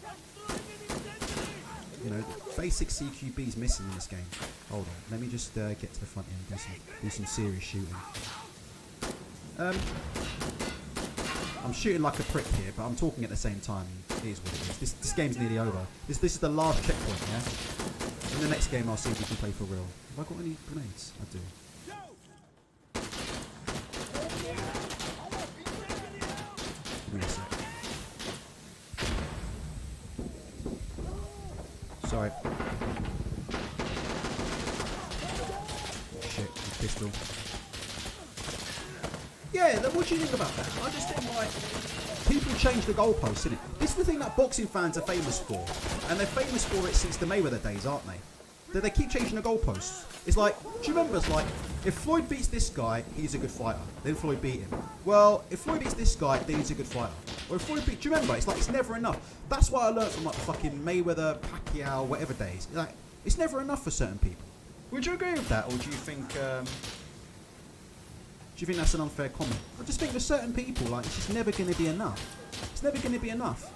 You know, basic CQB is missing in this game. Hold on. Let me just get to the front end and do some serious shooting. I'm shooting like a prick here, but I'm talking at the same time. It is what it is. This game's nearly over. This is the last checkpoint, yeah? In the next game, I'll see if we can play for real. Have I got any grenades? I do. Give me a sec. Sorry. Shit, pistol. Yeah, what do you think about that? I just think, like, people change the goalposts, innit? This is the thing that boxing fans are famous for. And they're famous for it since the Mayweather days, aren't they? That they keep changing the goalposts. It's like, do you remember, it's like, if Floyd beats this guy, he's a good fighter. Then Floyd beat him. Well, if Floyd beats this guy, then he's a good fighter. Or if Floyd beats, do you remember? It's like, it's never enough. That's what I learned from, like, fucking Mayweather, Pacquiao, whatever days. It's like, it's never enough for certain people. Would you agree with that? Or do you think, that's an unfair comment? I just think for certain people, like, it's just never going to be enough. It's never going to be enough.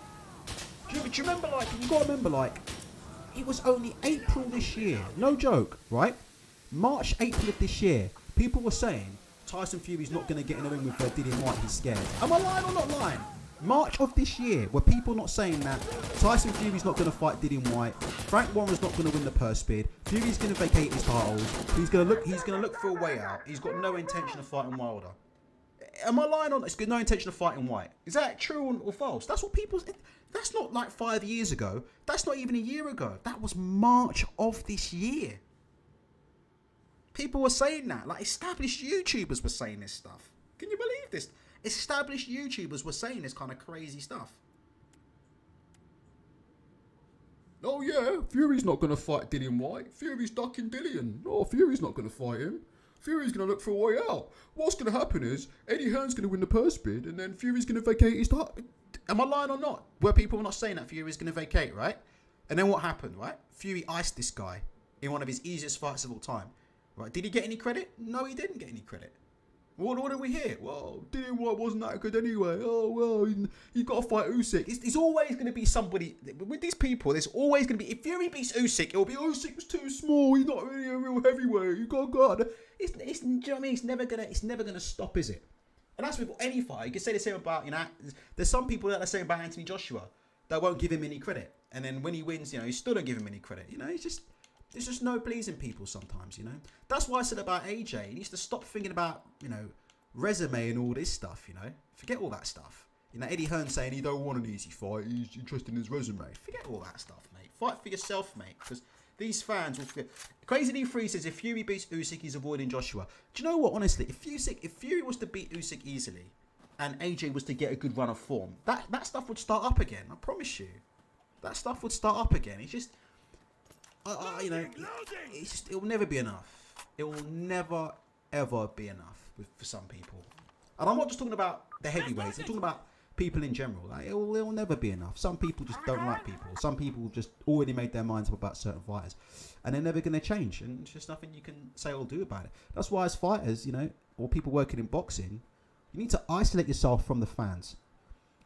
Do you remember, like, you got to remember, like, it was only April this year. No joke, right? March, April of this year, people were saying Tyson Fury's not going to get in the ring with Dillian White, he's scared. Am I lying or not lying? March of this year, were people not saying that Tyson Fury's not going to fight Dillian White, Frank Warren's not going to win the purse bid, Fury's going to vacate his titles, he's going to look for a way out, he's got no intention of fighting Wilder. Am I lying on? It's got no intention of fighting White. Is that true or false? That's what people... That's not like 5 years ago. That's not even a year ago. That was March of this year. People were saying that. Like, established YouTubers were saying this stuff. Can you believe this? Established YouTubers were saying this kind of crazy stuff. Oh yeah, Fury's not going to fight Dillian White. Fury's ducking Dillian. Oh, Fury's not going to fight him. Fury's going to look for a way out. What's going to happen is Eddie Hearn's going to win the purse bid and then Fury's going to vacate his title. Am I lying or not? Were people not saying that Fury's going to vacate, right? And then what happened, right? Fury iced this guy in one of his easiest fights of all time. Right? Did he get any credit? No, he didn't get any credit. What did we hear? Well, Dillian White wasn't that good anyway. Oh, well, you got to fight Usyk. It's always going to be somebody... With these people, there's always going to be... If Fury beats Usyk, it'll be, Usyk was too small. He's not really a real heavyweight. You got to go. Do you know what I mean? It's never going to stop, is it? And that's with any fight. You can say the same about, you know... There's some people that are saying about Anthony Joshua that won't give him any credit. And then when he wins, you know, he still don't give him any credit. You know, it's just... There's just no pleasing people sometimes, you know. That's why I said about AJ. He needs to stop thinking about, you know, resume and all this stuff, you know. Forget all that stuff. You know, Eddie Hearn saying he don't want an easy fight. He's interested in his resume. Forget all that stuff, mate. Fight for yourself, mate. Because these fans will forget. Crazy D3 says if Fury beats Usyk, he's avoiding Joshua. Do you know what, honestly? If Fury was to beat Usyk easily and AJ was to get a good run of form, that stuff would start up again. I promise you. That stuff would start up again. It's just... you know, it will never be enough. It will never, ever be enough for some people. And I'm not just talking about the heavyweights. I'm talking about people in general. Like, it will never be enough. Some people just don't like people. Some people just already made their minds up about certain fighters. And they're never going to change. And there's just nothing you can say or do about it. That's why as fighters, you know, or people working in boxing, you need to isolate yourself from the fans.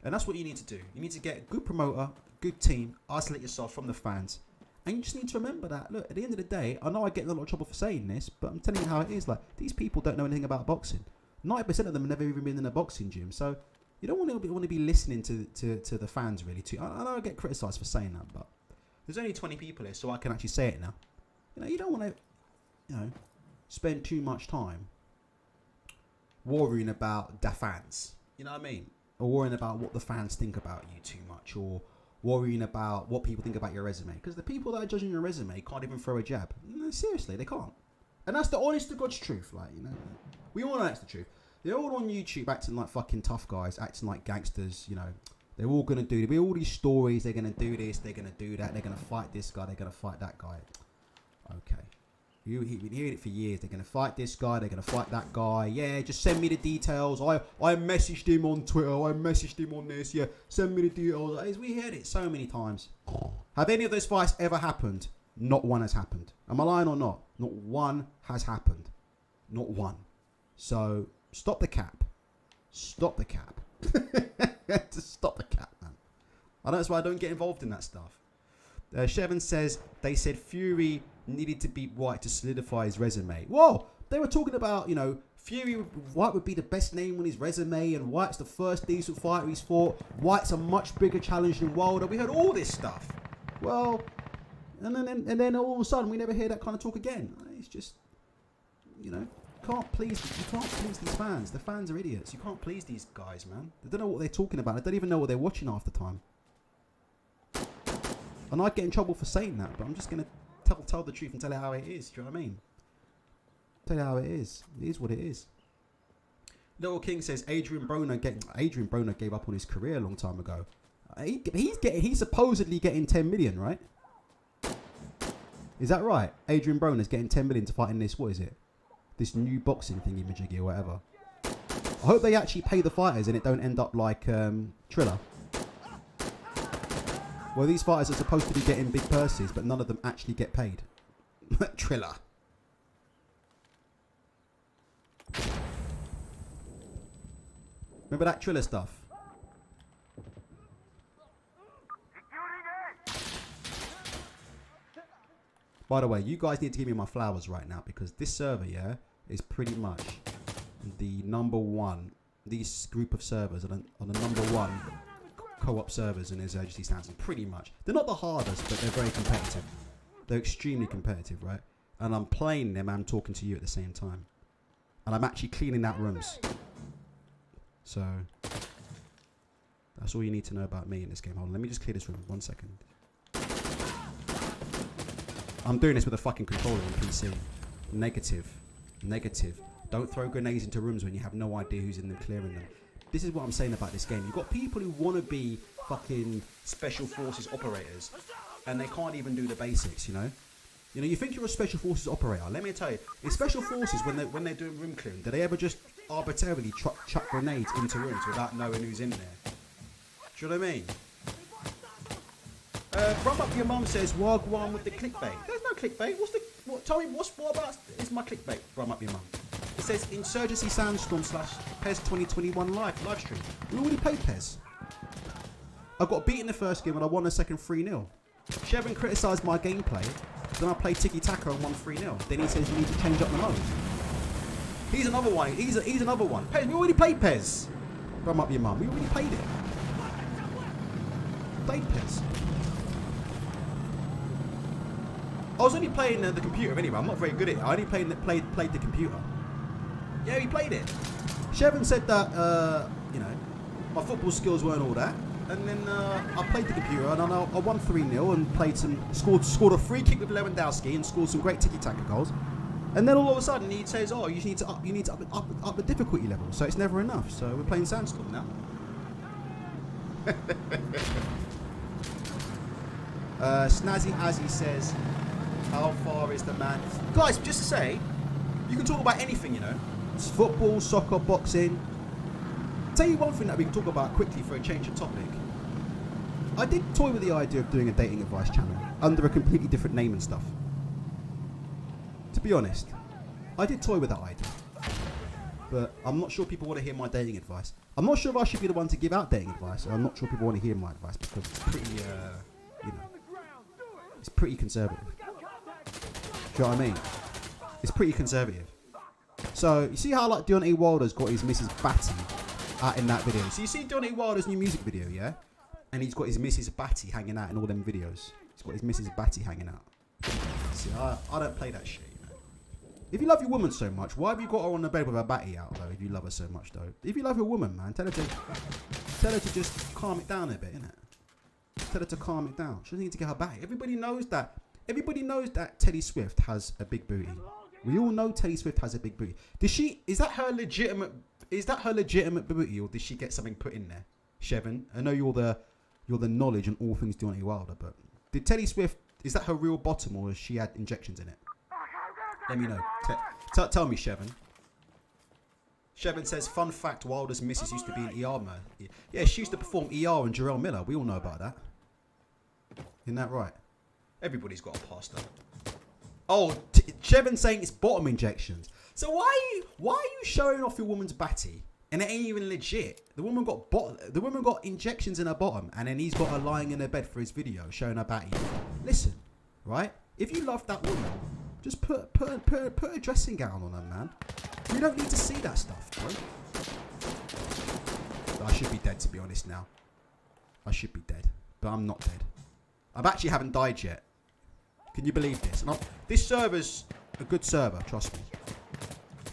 And that's what you need to do. You need to get a good promoter, good team, isolate yourself from the fans. And you just need to remember that, look, at the end of the day, I know I get in a lot of trouble for saying this, but I'm telling you how it is. Like, these people don't know anything about boxing. 90% of them have never even been in a boxing gym. So you don't want to be listening to the fans, really. I know I get criticised for saying that, but there's only 20 people here, so I can actually say it now. You know, you don't want to, you know, spend too much time worrying about the fans. You know what I mean? Or worrying about what the fans think about you too much, or worrying about what people think about your resume. Because the people that are judging your resume can't even throw a jab. No, seriously, they can't. And that's the honest to God's truth. Like, you know, we all know that's the truth. They're all on YouTube acting like fucking tough guys, acting like gangsters, you know, They're all going to do, there'll be all these stories. They're going to do this, they're going to do that. They're going to fight this guy, they're going to fight that guy. Okay. You've been hearing it for years. They're going to fight this guy, they're going to fight that guy. Yeah, just send me the details. I messaged him on Twitter, I messaged him on this. Yeah, send me the details. We heard it so many times. Have any of those fights ever happened? Not one has happened. Am I lying or not? Not one has happened. Not one. So, stop the cap. Stop the cap. Just stop the cap, man. I know that's why I don't get involved in that stuff. Shevin says, they said Fury needed to beat White to solidify his resume. Whoa! They were talking about, White would be the best name on his resume, and White's the first decent fighter he's fought. White's a much bigger challenge than Wilder. We heard all this stuff. Well, and then all of a sudden we never hear that kind of talk again. It's just, you can't please these fans. The fans are idiots. You can't please these guys, man. They don't know what they're talking about. They don't even know what they're watching half the time. And I'd get in trouble for saying that, but I'm just gonna tell the truth and tell it how it is. Do you know what I mean? Tell you how it is. It is what it is. Little King says Adrian Broner gave up on his career a long time ago. He's supposedly getting 10 million, right? Is that right? Adrian Broner's getting 10 million to fight in this. What is it? This new boxing thingy majiggy or whatever. I hope they actually pay the fighters and it don't end up like Triller. Well, these fighters are supposed to be getting big purses, but none of them actually get paid. Triller. Remember that Triller stuff? By the way, you guys need to give me my flowers right now, because this server, yeah, is pretty much the number one. These group of servers are the number one co-op servers in Insurgency Sandstorm, pretty much. They're not the hardest, but they're very competitive. They're extremely competitive, right? And I'm playing them and I'm talking to you at the same time. And I'm actually cleaning out rooms. So, that's all you need to know about me in this game. Hold on, let me just clear this room. 1 second. I'm doing this with a fucking controller on PC. Negative. Negative. Don't throw grenades into rooms when you have no idea who's in them clearing them. This is what I'm saying about this game. You've got people who want to be fucking special forces operators, and they can't even do the basics, you think you're a special forces operator. Let me tell you, in special forces, when they're doing room clearing, do they ever just arbitrarily chuck grenades into rooms without knowing who's in there? Do you know what I mean? Brum Up Your Mum says, Wagwan with the clickbait. There's no clickbait. Tell me, what about is my clickbait, Brum Up Your Mum? It says Insurgency Sandstorm / PES 2021 live stream. We already played PES. I got beat in the first game and I won the second 3-0. Shevin criticised my gameplay. Then I played Tiki Taka and won 3-0. Then he says you need to change up the mode. He's another one. He's another one. PES, we already played PES. Brum Up Your Mum. We already played it. Played PES. I was only playing the computer anyway. I'm not very good at it. I only played the computer. Yeah, he played it. Shevin said that, my football skills weren't all that. And then I played the computer and I won 3-0 and played scored a free kick with Lewandowski and scored some great tiki-taka goals. And then all of a sudden he says, "Oh, you need to up the difficulty level." So it's never enough. So we're playing Sandstorm now. Snazzy Azzy says, "How far is the man?" Guys, just to say, you can talk about anything, It's football, soccer, boxing. Tell you one thing that we can talk about quickly for a change of topic. I did toy with the idea of doing a dating advice channel under a completely different name and stuff. To be honest, I did toy with that idea. But I'm not sure people want to hear my dating advice. I'm not sure if I should be the one to give out dating advice, or I'm not sure people want to hear my advice because it's pretty, it's pretty conservative. Do you know what I mean? It's pretty conservative. So, you see how like Deontay Wilder's got his Mrs. Batty out in that video? So you see Deontay Wilder's new music video, yeah? And he's got his Mrs. Batty hanging out in all them videos. He's got his Mrs. Batty hanging out. See, I don't play that shit, If you love your woman so much, why have you got her on the bed with her batty out, though, if you love her so much, though? If you love your woman, man, tell her to just calm it down a bit, innit? Tell her to calm it down. She doesn't need to get her batty. Everybody knows that Teddy Swift has a big booty. We all know Teddy Swift has a big booty. Is that her legitimate booty, or did she get something put in there? Shevin. I know you're the knowledge on all things Deontay Wilder, but did Teddy Swift, is that her real bottom or has she had injections in it? Let me know. Tell me, Shevin. Shevin says, fun fact, Wilder's missus used to be an ER man. Yeah, she used to perform ER and Jarrell Miller. We all know about that. Isn't that right? Everybody's got a past though. Oh, Shevin saying it's bottom injections. So why are you showing off your woman's batty? And it ain't even legit. The woman got injections in her bottom, and then he's got her lying in her bed for his video showing her batty. Listen, right? If you love that woman, just put a dressing gown on her, man. You don't need to see that stuff, bro. I should be dead, to be honest now. I should be dead, but I'm not dead. I actually haven't died yet. Can you believe this? This server's a good server, trust me.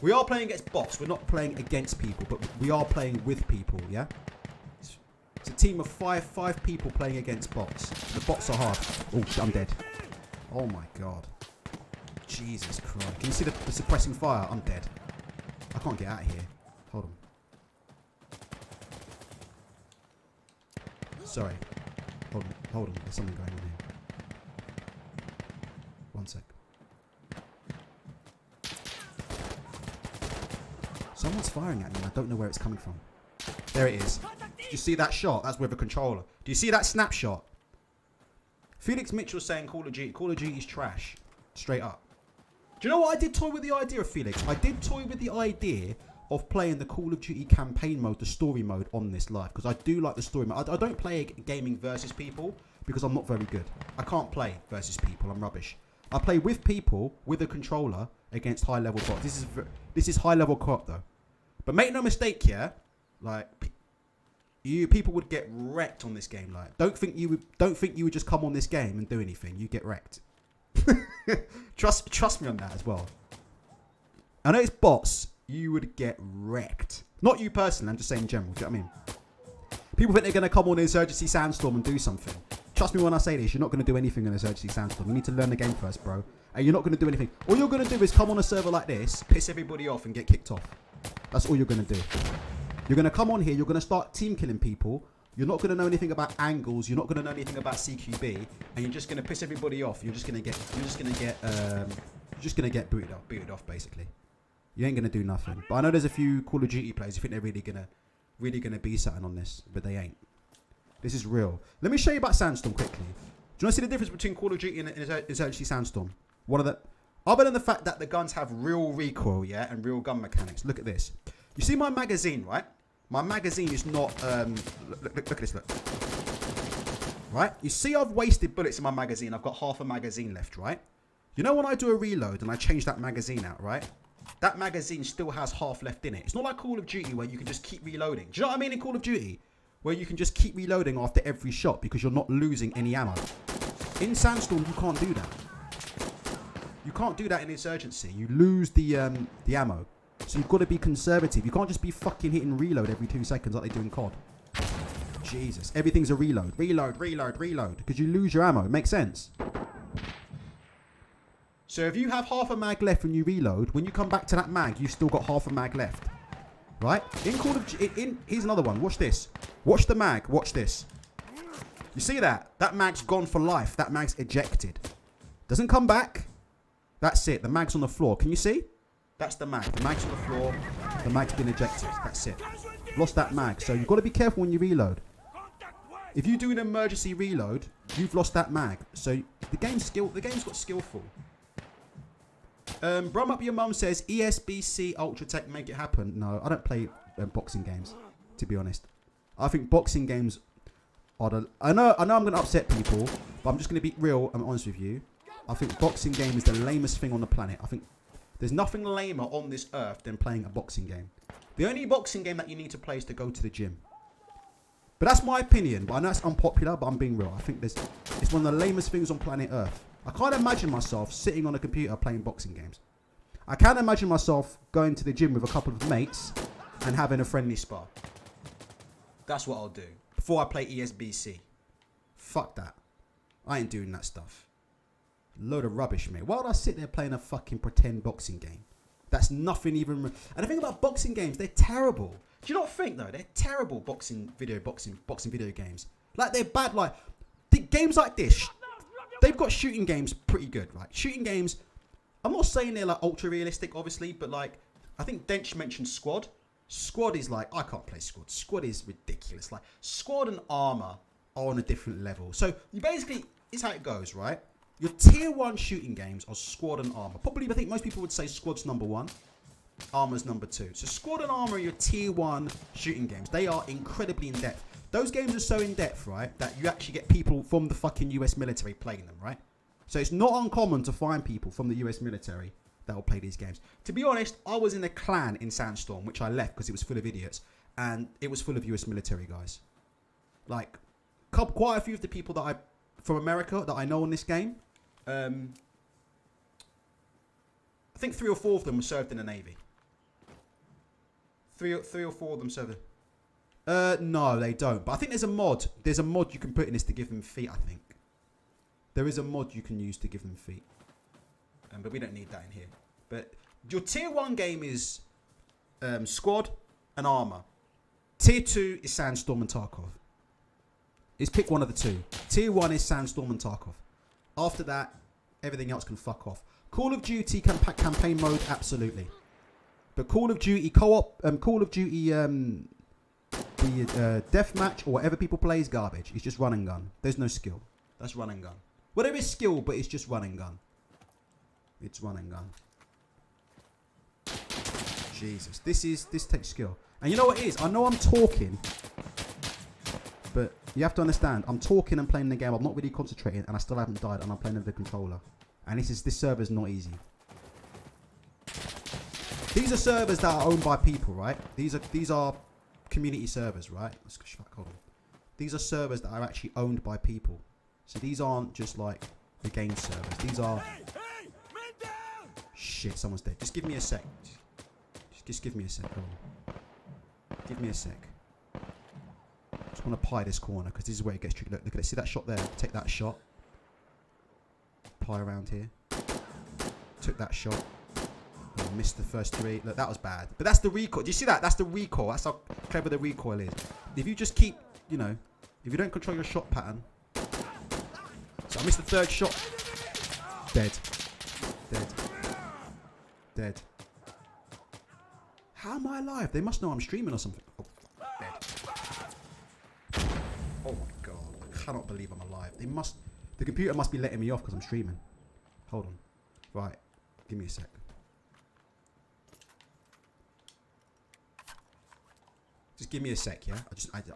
We are playing against bots. We're not playing against people, but we are playing with people, yeah? It's a team of five people playing against bots. The bots are hard. Oh, I'm dead. Oh my god. Jesus Christ. Can you see the suppressing fire? I'm dead. I can't get out of here. Hold on. Sorry. Hold on. There's something going on here. One sec. Someone's firing at me and I don't know where it's coming from. There it is. Do you see that shot? That's with a controller. Do you see that snapshot? Felix Mitchell's saying Call of Duty's trash. Straight up. Do you know what I did toy with the idea of, Felix? I did toy with the idea of playing the Call of Duty campaign mode, the story mode on this live. Because I do like the story mode. I don't play gaming versus people because I'm not very good. I can't play versus people. I'm rubbish. I play with people, with a controller, against high level bots. This is high level co-op though. But make no mistake here, like people would get wrecked on this game. Like, don't think you would just come on this game and do anything. You get wrecked. Trust me on that as well. I know it's bots. You would get wrecked. Not you personally. I'm just saying in general. Do you know what I mean? People think they're going to come on Insurgency Sandstorm and do something. Trust me when I say this. You're not going to do anything in Insurgency Sandstorm. You need to learn the game first, bro. And you're not going to do anything. All you're going to do is come on a server like this, piss everybody off, and get kicked off. That's all you're going to do. You're going to come on here. You're going to start team killing people. You're not going to know anything about angles. You're not going to know anything about CQB, and you're just going to piss everybody off. You're just going to get booted off, basically. You ain't going to do nothing. But I know there's a few Call of Duty players who think they're really going to be something on this, but they ain't. This is real. Let me show you about Sandstorm quickly. Do you want to see the difference between Call of Duty and Insurgency Sandstorm? Other than the fact that the guns have real recoil, yeah, and real gun mechanics. Look at this. You see my magazine, right? My magazine is not. Look at this. Look. Right? You see, I've wasted bullets in my magazine. I've got half a magazine left, right? You know when I do a reload and I change that magazine out, right? That magazine still has half left in it. It's not like Call of Duty where you can just keep reloading. Do you know what I mean in Call of Duty? Where you can just keep reloading after every shot because you're not losing any ammo. In Sandstorm, you can't do that. You can't do that in Insurgency. You lose the ammo. So you've got to be conservative. You can't just be fucking hitting reload every 2 seconds like they do in COD. Jesus. Everything's a reload. Reload. Because you lose your ammo. It makes sense. So if you have half a mag left when you reload, when you come back to that mag, you've still got half a mag left. Right? In Call of Duty, here's another one. Watch this. Watch the mag. Watch this. You see that? That mag's gone for life. That mag's ejected. Doesn't come back. That's it. The mag's on the floor. Can you see? That's the mag. The mag's on the floor. The mag's been ejected. That's it. Lost that mag. So you've got to be careful when you reload. If you do an emergency reload, you've lost that mag. So the game's got skillful. Brum Up Your Mum says ESBC Ultra Tech make it happen. No, I don't play boxing games, to be honest. I think boxing games are the... I know I'm going to upset people, but I'm just going to be real and honest with you. I think boxing game is the lamest thing on the planet. I think there's nothing lamer on this earth than playing a boxing game. The only boxing game that you need to play is to go to the gym. But that's my opinion. But I know it's unpopular, but I'm being real. I think it's one of the lamest things on planet Earth. I can't imagine myself sitting on a computer playing boxing games. I can't imagine myself going to the gym with a couple of mates and having a friendly spar. That's what I'll do before I play ESBC. Fuck that. I ain't doing that stuff. Load of rubbish, mate. Why would I sit there playing a fucking pretend boxing game? That's nothing even... And the thing about boxing games, they're terrible. Do you not think though they're terrible boxing video games? Like they're bad. Like the games like this, they've got shooting games pretty good, right? Shooting games. I'm not saying they're like ultra realistic, obviously, but like I think Dench mentioned Squad. Squad is like I can't play Squad. Squad is ridiculous. Like Squad and Armour are on a different level. So you basically, it's how it goes, right? Your tier 1 shooting games are Squad and Armour. Probably, I think most people would say Squad's number 1, Armour's number 2. So Squad and Armour are your tier 1 shooting games. They are incredibly in depth. Those games are so in depth, right, that you actually get people from the fucking US military playing them, right? So it's not uncommon to find people from the US military that will play these games. To be honest, I was in a clan in Sandstorm, which I left because it was full of idiots, and it was full of US military guys. Like, quite a few of the people that from America that I know in this game, I think 3 or 4 of them were served in the Navy. Three or 4 of them served. No, they don't. But I think there's a mod. There's a mod you can put in this to give them feet, I think. There is a mod you can use to give them feet. But we don't need that in here. But your tier 1 game is Squad and Armour. Tier 2 is Sandstorm and Tarkov. It's pick one of the two. Tier 1 is Sandstorm and Tarkov. After that, everything else can fuck off. Call of Duty campaign mode, absolutely. But Call of Duty co-op, Call of Duty the deathmatch or whatever people play is garbage. It's just run and gun. There's no skill. That's run and gun. Well, there is skill, but it's just run and gun. It's run and gun. Jesus, this takes skill. And you know what it is? I know I'm talking, but you have to understand, I'm talking and playing the game. I'm not really concentrating, and I still haven't died, and I'm playing with the controller. And this server's not easy. These are servers that are owned by people, right? These are community servers, right? Hold on. These are servers that are actually owned by people. So these aren't just like the game servers. These are. Shit, someone's dead. Just give me a sec. Just give me a sec. Hold on. Give me a sec. Just want to pie this corner because this is where it gets tricky. Look at it. See that shot there? Take that shot. Pie around here. Took that shot. And missed the first 3. Look, that was bad. But that's the recoil. Do you see that? That's the recoil. That's how clever the recoil is. If you just keep, you know, if you don't control your shot pattern. So I missed the 3rd shot. Dead. Dead. Dead. How am I alive? They must know I'm streaming or something. Oh, dead. Oh my god. I cannot believe I'm alive. The computer must be letting me off because I'm streaming. Hold on. Right. Give me a sec. Just give me a sec, yeah?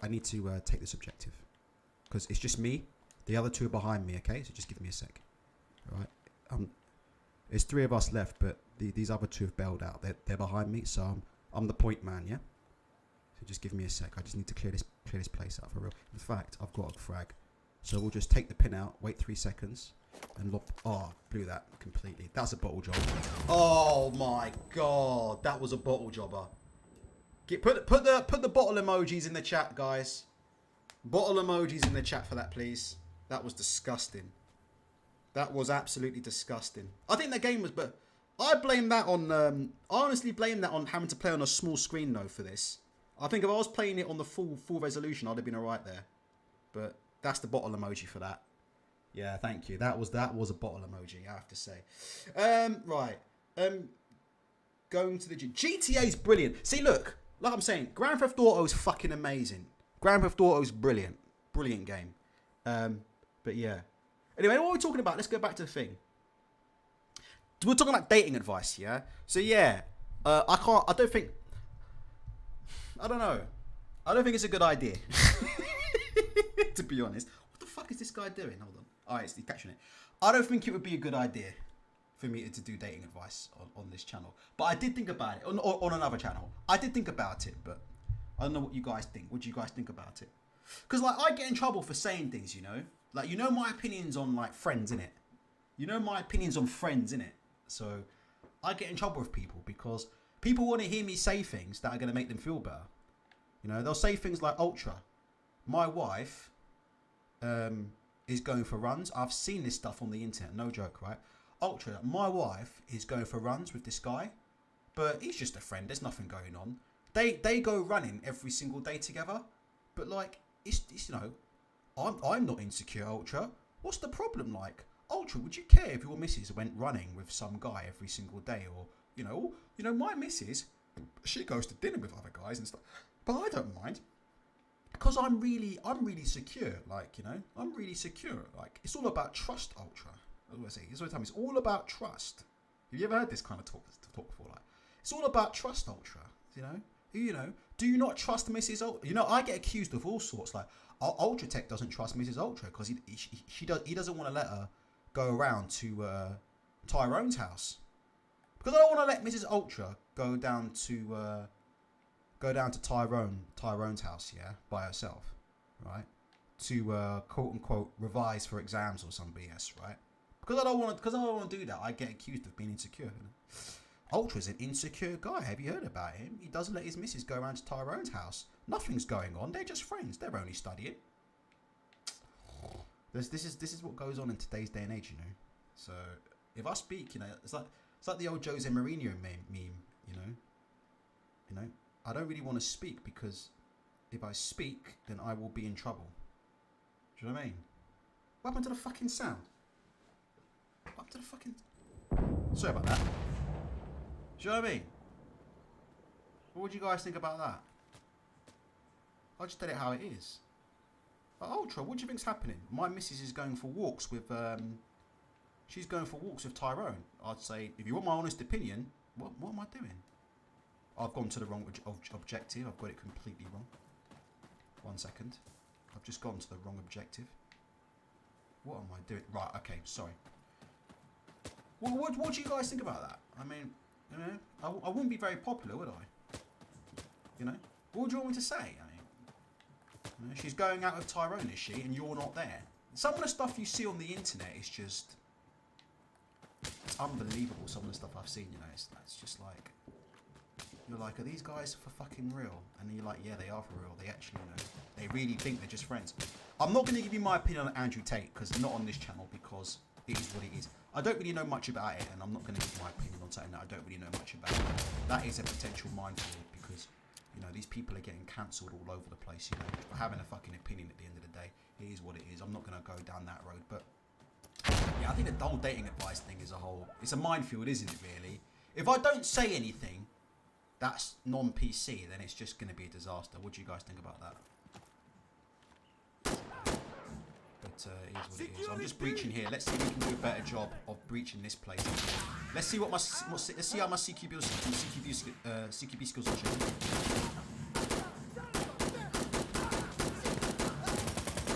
I need to take this objective. Because it's just me. The other 2 are behind me, okay? So just give me a sec. Alright? There's 3 of us left, but these other 2 have bailed out. They're behind me, so I'm the point man, yeah? So just give me a sec. I just need to clear this place out for real. In fact, I've got a frag. So we'll just take the pin out, wait 3 seconds, and look. Oh, blew that completely. That's a bottle job. Oh my god, that was a bottle jobber. Put the bottle emojis in the chat, guys. Bottle emojis in the chat for that, please. That was disgusting. That was absolutely disgusting. I think the game was, but I blame that on. I honestly blame that on having to play on a small screen though for this. I think if I was playing it on the full resolution, I'd have been alright there. But that's the bottle emoji for that. Yeah, thank you. That was a bottle emoji, I have to say. Right. Going to the GTA is brilliant. See, look, like I'm saying, Grand Theft Auto is fucking amazing. Grand Theft Auto is brilliant. Brilliant game. But yeah. Anyway, what are we talking about? Let's go back to the thing. We're talking about dating advice, yeah? So yeah, I don't think it's a good idea. To be honest. What the fuck is this guy doing? Hold on. Alright, he's catching it. I don't think it would be a good idea for me to do dating advice on this channel. But I did think about it. On another channel. I did think about it, but I don't know what you guys think. What do you guys think about it? Because, like, I get in trouble for saying things, you know? Like, you know my opinions on, like, friends, innit? You know my opinions on friends, innit? So, I get in trouble with people because people want to hear me say things that are going to make them feel better. You know, they'll say things like, Ultra, my wife is going for runs. I've seen this stuff on the internet, no joke, right? Ultra, my wife is going for runs with this guy, but he's just a friend. There's nothing going on. they go running every single day together. But like, it's you know, I'm not insecure, Ultra. What's the problem? Like, Ultra, would you care if your missus went running with some guy every single day, or you know, my missus, she goes to dinner with other guys and stuff, but I don't mind because I'm really secure. Like, you know, I'm really secure. Like, it's all about trust, Ultra. That's what I say. It's all the time. It's all about trust. Have you ever heard this kind of talk before? Like, it's all about trust, Ultra. You know, do you not trust Mrs. Ultra? You know, I get accused of all sorts. Like, Ultra Tech doesn't trust Mrs. Ultra because he doesn't want to let her go around to Tyrone's house, because I don't want to let Mrs. Ultra go down to Tyrone's house, yeah, by herself, right? To quote unquote revise for exams or some BS, right? Because I don't want to do that. I get accused of being insecure. You know? Ultra's an insecure guy. Have you heard about him? He doesn't let his missus go around to Tyrone's house. Nothing's going on. They're just friends. They're only studying. This is what goes on in today's day and age, you know. So if I speak, you know, it's like the old Jose Mourinho meme, you know. I don't really want to speak because if I speak, then I will be in trouble. Do you know what I mean? What happened to the fucking sound? What happened to the fucking... Sorry about that. Do you know what I mean? What would you guys think about that? I'll just tell it how it is. Ultra, what do you think's happening? My missus is going for walks with... she's going for walks with Tyrone. I'd say, if you want my honest opinion, what am I doing? I've gone to the wrong objective. I've got it completely wrong. 1 second. I've just gone to the wrong objective. What am I doing? Right, okay, sorry. What do you guys think about that? I mean, you know, I wouldn't be very popular, would I? You know? What would you want me to say? I mean, you know, she's going out with Tyrone, is she? And you're not there. Some of the stuff you see on the internet is just... It's unbelievable, some of the stuff I've seen, you know. It's just like... You're like, are these guys for fucking real? And you're like, yeah, they are for real. They actually, you know, they really think they're just friends. I'm not going to give you my opinion on Andrew Tate, because not on this channel, because it is what it is. I don't really know much about it, and I'm not going to give my opinion on something that I don't really know much about. That is a potential minefield, because, you know, these people are getting cancelled all over the place, you know, for having a fucking opinion at the end of the day. It is what it is. I'm not going to go down that road, but yeah, I think the whole dating advice thing is it's a minefield, isn't it, really? If I don't say anything that's non-PC, then it's just going to be a disaster. What do you guys think about that? But it is what it is. I'm just breaching here. Let's see if we can do a better job of breaching this place. Let's see let's see how my CQB skills are changing.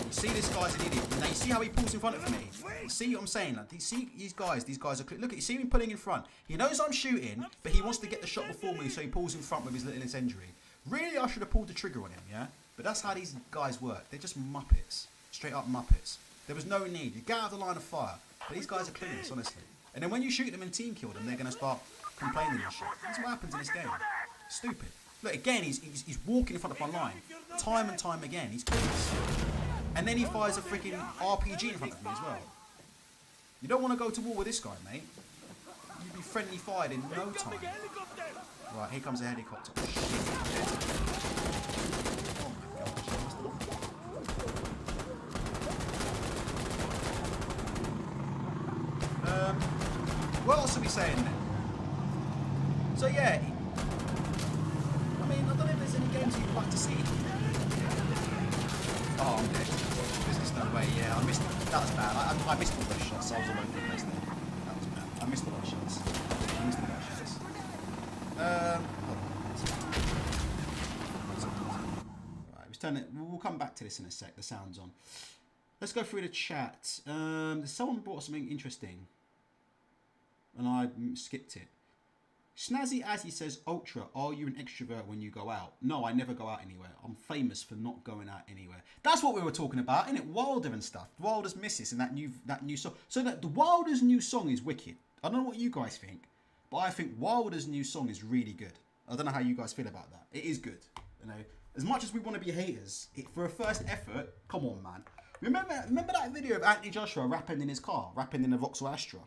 You see, this guy's an idiot. Now you see how he pulls in front of me. You see what I'm saying? Like, you see these guys are... Look, you see him pulling in front. He knows I'm shooting, but he wants to get the shot before me, so he pulls in front with his little incendiary. Really, I should have pulled the trigger on him, yeah? But that's how these guys work. They're just muppets. Straight up muppets. There was no need. You get out of the line of fire. But these guys are clueless, honestly. And then when you shoot them and team kill them, they're going to start complaining and shit. That's what happens in this game. Stupid. Look, again, he's walking in front of my line. Time and time again. He's clueless. And then he fires a freaking RPG in front of me as well. You don't want to go to war with this guy, mate. You'd be friendly fired in no time. Right, here comes a helicopter. Oh, my God. What else are we saying then? So yeah, I mean, I don't know if there's any games you'd like to see. Oh, I'm dead. There's no way, yeah, I missed it. That was bad. I missed all those shots. I was all over the place there. That was bad. I missed all those shots. Right, let's turn it. We'll come back to this in a sec. The sound's on. Let's go through the chat. Someone brought something interesting, and I skipped it. Snazzy Azzy says, Ultra, are you an extrovert when you go out? No, I never go out anywhere. I'm famous for not going out anywhere. That's what we were talking about, innit? Wilder and stuff. Wilder's Missus and that new song. So the Wilder's new song is wicked. I don't know what you guys think, but I think Wilder's new song is really good. I don't know how you guys feel about that. It is good. You know, as much as we want to be haters, for a first effort, come on, man. Remember that video of Anthony Joshua rapping in his car, rapping in a Vauxhall Astra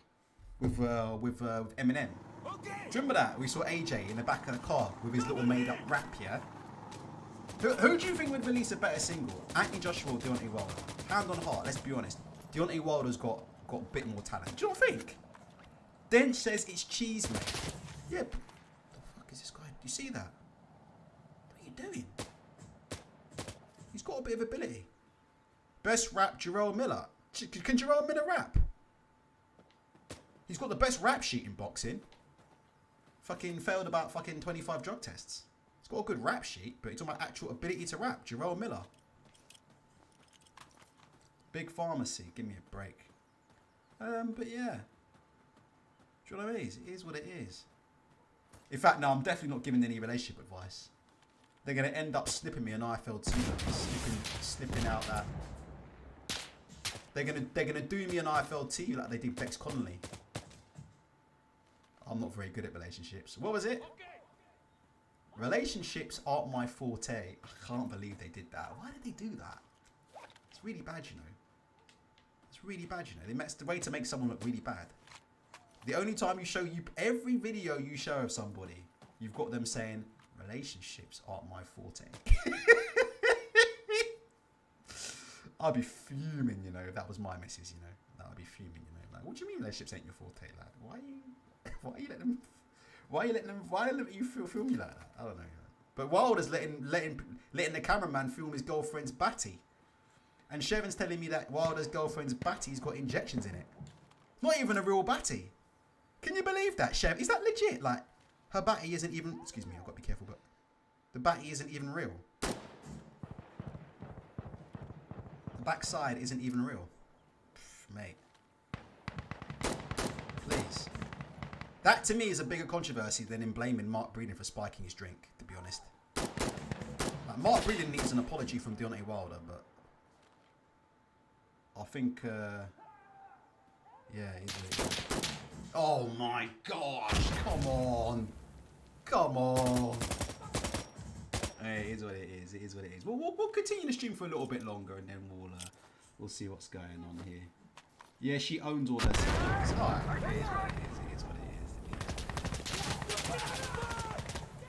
with Eminem? Do you remember that? We saw AJ in the back of the car with his little made-up rap, yeah? Who do you think would release a better single? Anthony Joshua or Deontay Wilder? Hand on heart, let's be honest. Deontay Wilder's got a bit more talent. Do you not think? Dench says it's cheese, mate. Yeah, what the fuck is this guy? Do you see that? What are you doing? He's got a bit of ability. Best rap, Jarrell Miller. Can Jarrell Miller rap? He's got the best rap sheet in boxing. Fucking failed about fucking 25 drug tests. He's got a good rap sheet, but he's talking about actual ability to rap. Jarrell Miller. Big Pharmacy. Give me a break. But yeah. Do you know what I mean? It is what it is. In fact, no, I'm definitely not giving any relationship advice. They're going to end up snipping me an IFL2. Snipping out that. They're gonna do me an IFL2 like they did Bex Connolly. I'm not very good at relationships. What was it? Relationships aren't my forte. I can't believe they did that. Why did they do that? It's really bad, you know. It's really bad, you know. It's the way to make someone look really bad. The only time every video you show of somebody, you've got them saying, relationships aren't my forte. I'd be fuming, you know, if that was my missus, you know. I'd be fuming, you know. Like, what do you mean relationships ain't your forte, lad? Why are you letting you film you like that? I don't know. But Wilder's letting the cameraman film his girlfriend's batty. And Shevon's telling me that Wilder's girlfriend's batty's got injections in it. Not even a real batty. Can you believe that, Shev? Is that legit? Like, her batty isn't even... Excuse me, I've got to be careful, but... The batty isn't even real. The backside isn't even real. Pff, mate. Please. That, to me, is a bigger controversy than in blaming Mark Breeden for spiking his drink, to be honest. Like, Mark Breeden needs an apology from Deontay Wilder, but... I think... yeah, he's... Oh my gosh, come on. Come on. Hey, it is what it is. It is what it is. We'll continue the stream for a little bit longer and then we'll see what's going on here. Yeah, she owns all her secrets. Alright, it is what it is. It is what it is.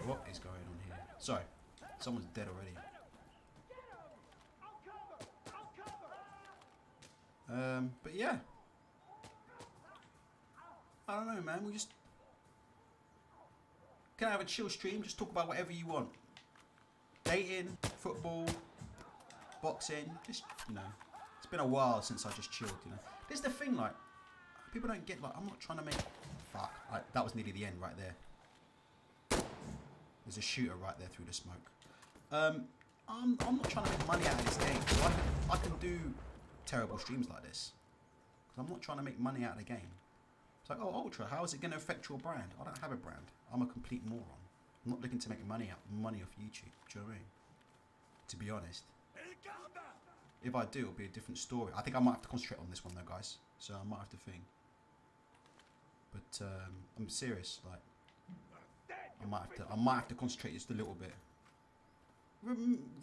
What is going on here? Sorry, someone's dead already. But yeah. I don't know, man. We just can have a chill stream. Just talk about whatever you want. Dating, football, boxing. Just, you know, it's been a while since I just chilled. You know, this is the thing. Like, people don't get. Like, I'm not trying to make. Fuck. Like, that was nearly the end right there. There's a shooter right there through the smoke. I'm not trying to make money out of this game. So I can do terrible streams like this. Because I'm not trying to make money out of the game. It's like, oh, Ultra, how is it going to affect your brand? I don't have a brand. I'm a complete moron. I'm not looking to make money off YouTube. Do you know what I mean? To be honest. If I do, it'll be a different story. I think I might have to concentrate on this one though, guys. So I might have to think. But I'm serious. Like, I might have to concentrate just a little bit.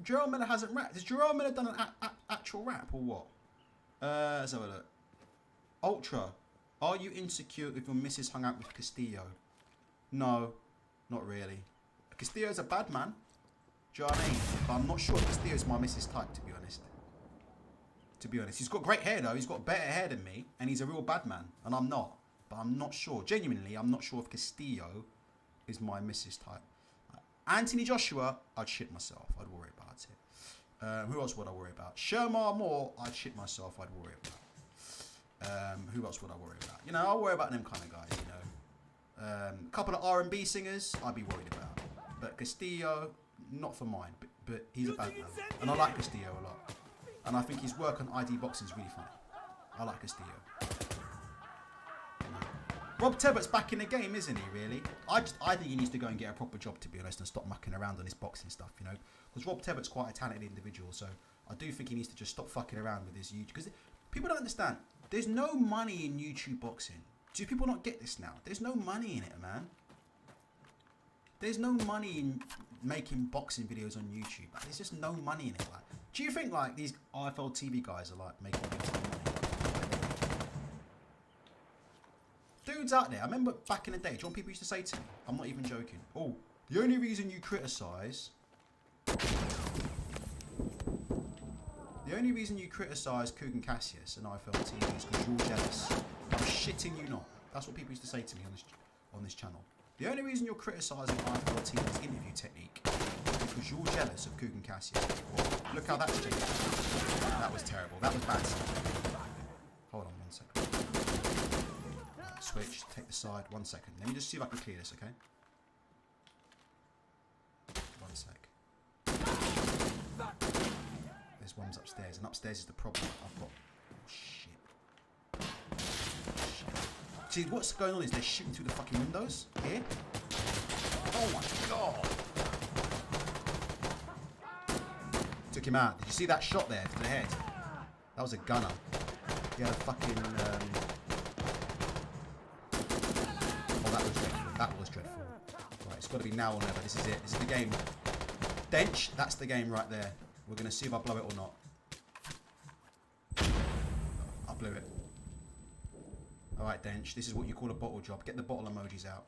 Jarrell Miller hasn't rapped. Has Jarrell Miller done an actual rap or what? Let's have a look. Ultra. Are you insecure if your missus hung out with Castillo? No, not really. Castillo's a bad man. Do you know what I mean? But I'm not sure Castillo's my missus type, to be honest. To be honest. He's got great hair, though. He's got better hair than me. And he's a real bad man. And I'm not. But I'm not sure. Genuinely, I'm not sure if Castillo is my missus type. Anthony Joshua, I'd shit myself. I'd worry about it. Who else would I worry about? Shermar Moore, I'd shit myself. I'd worry about. Who else would I worry about? You know, I'll worry about them kind of guys, you know. A couple of R&B singers, I'd be worried about. But Castillo, not for mine. But he's a bad man. And I like Castillo a lot. And I think his work on ID Boxing is really fun. I like Castillo. You know. Rob Tebbett's back in the game, isn't he, really? I think he needs to go and get a proper job, to be honest, and stop mucking around on his boxing stuff, you know. Because Rob Tebbett's quite a talented individual, so I do think he needs to just stop fucking around with his YouTube. Because people don't understand. There's no money in YouTube boxing. Do people not get this now? There's no money in it, man. There's no money in making boxing videos on YouTube. Like, there's just no money in it. Like, do you think like these IFL TV guys are like making big time money? Do dudes out there, I remember back in the day, do you know what people used to say to me? I'm not even joking. Oh, the only reason you criticise... The only reason you criticise Kugan Cassius and IFL TV is because you're jealous. I'm shitting you not. That's what people used to say to me on this channel. The only reason you're criticising IFL TV's interview technique is because you're jealous of Kugan Cassius. Look how that's changed. That was terrible. That was bad stuff. Hold on 1 second. Switch, take the side, 1 second. Let me just see if I can clear this, okay? 1 sec. There's one's upstairs, and upstairs is the problem. I've got... Oh, shit. See, what's going on is they're shooting through the fucking windows here. Oh my god! Took him out. Did you see that shot there to the head? That was a gunner. He had a fucking... Oh, that was dreadful. That was dreadful. Right, it's got to be now or never. This is it. This is the game. Dench, that's the game right there. We're going to see if I blow it or not. I blew it. Alright, Dench, this is what you call a bottle job. Get the bottle emojis out.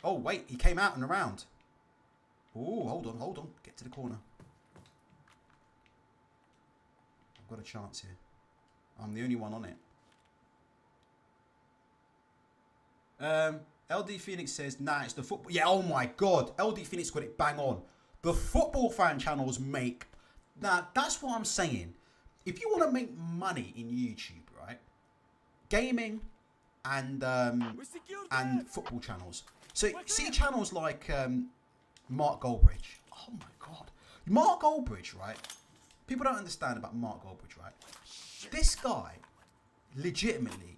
Oh, wait, he came out and around. Oh, hold on. Get to the corner. I've got a chance here. I'm the only one on it. LD Phoenix says, nah, it's the football. Yeah, oh my god. LD Phoenix got it bang on. The football fan channels make... Now, that's what I'm saying. If you want to make money in YouTube, right? Gaming and football channels. So, see channels like Mark Goldbridge. Oh my god. Mark Goldbridge, right? People don't understand about Mark Goldbridge, right? This guy, legitimately...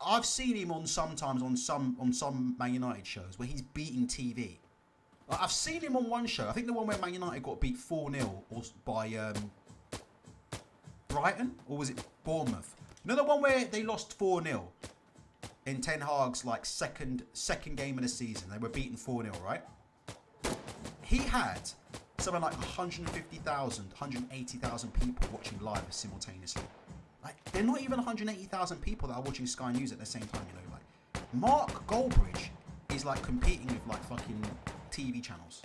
I've seen him sometimes on some Man United shows where he's beating TV. Like, I've seen him on one show. I think the one where Man United got beat 4-0 by Brighton, or was it Bournemouth? You know the one where they lost 4-0 in Ten Hag's like second game of the season. They were beaten 4-0, right? He had something like 150,000, 180,000 people watching live simultaneously. Like, they're not even 180,000 people that are watching Sky News at the same time, you know. Like, Mark Goldbridge is like competing with like fucking TV channels.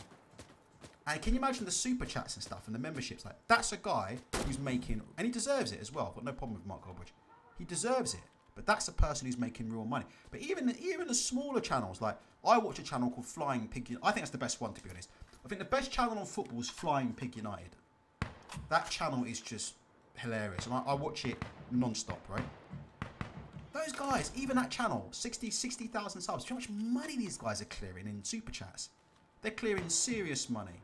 And can you imagine the super chats and stuff and the memberships? Like, that's a guy who's making, and he deserves it as well. I've got no problem with Mark Goldbridge. He deserves it. But that's a person who's making real money. But even the smaller channels, like I watch a channel called Flying Pig. I think that's the best one, to be honest. I think the best channel on football is Flying Pig United. That channel is just hilarious, and I watch it non-stop, right? Those guys, even that channel, 60,000 subs. How much money these guys are clearing in super chats? They're clearing serious money.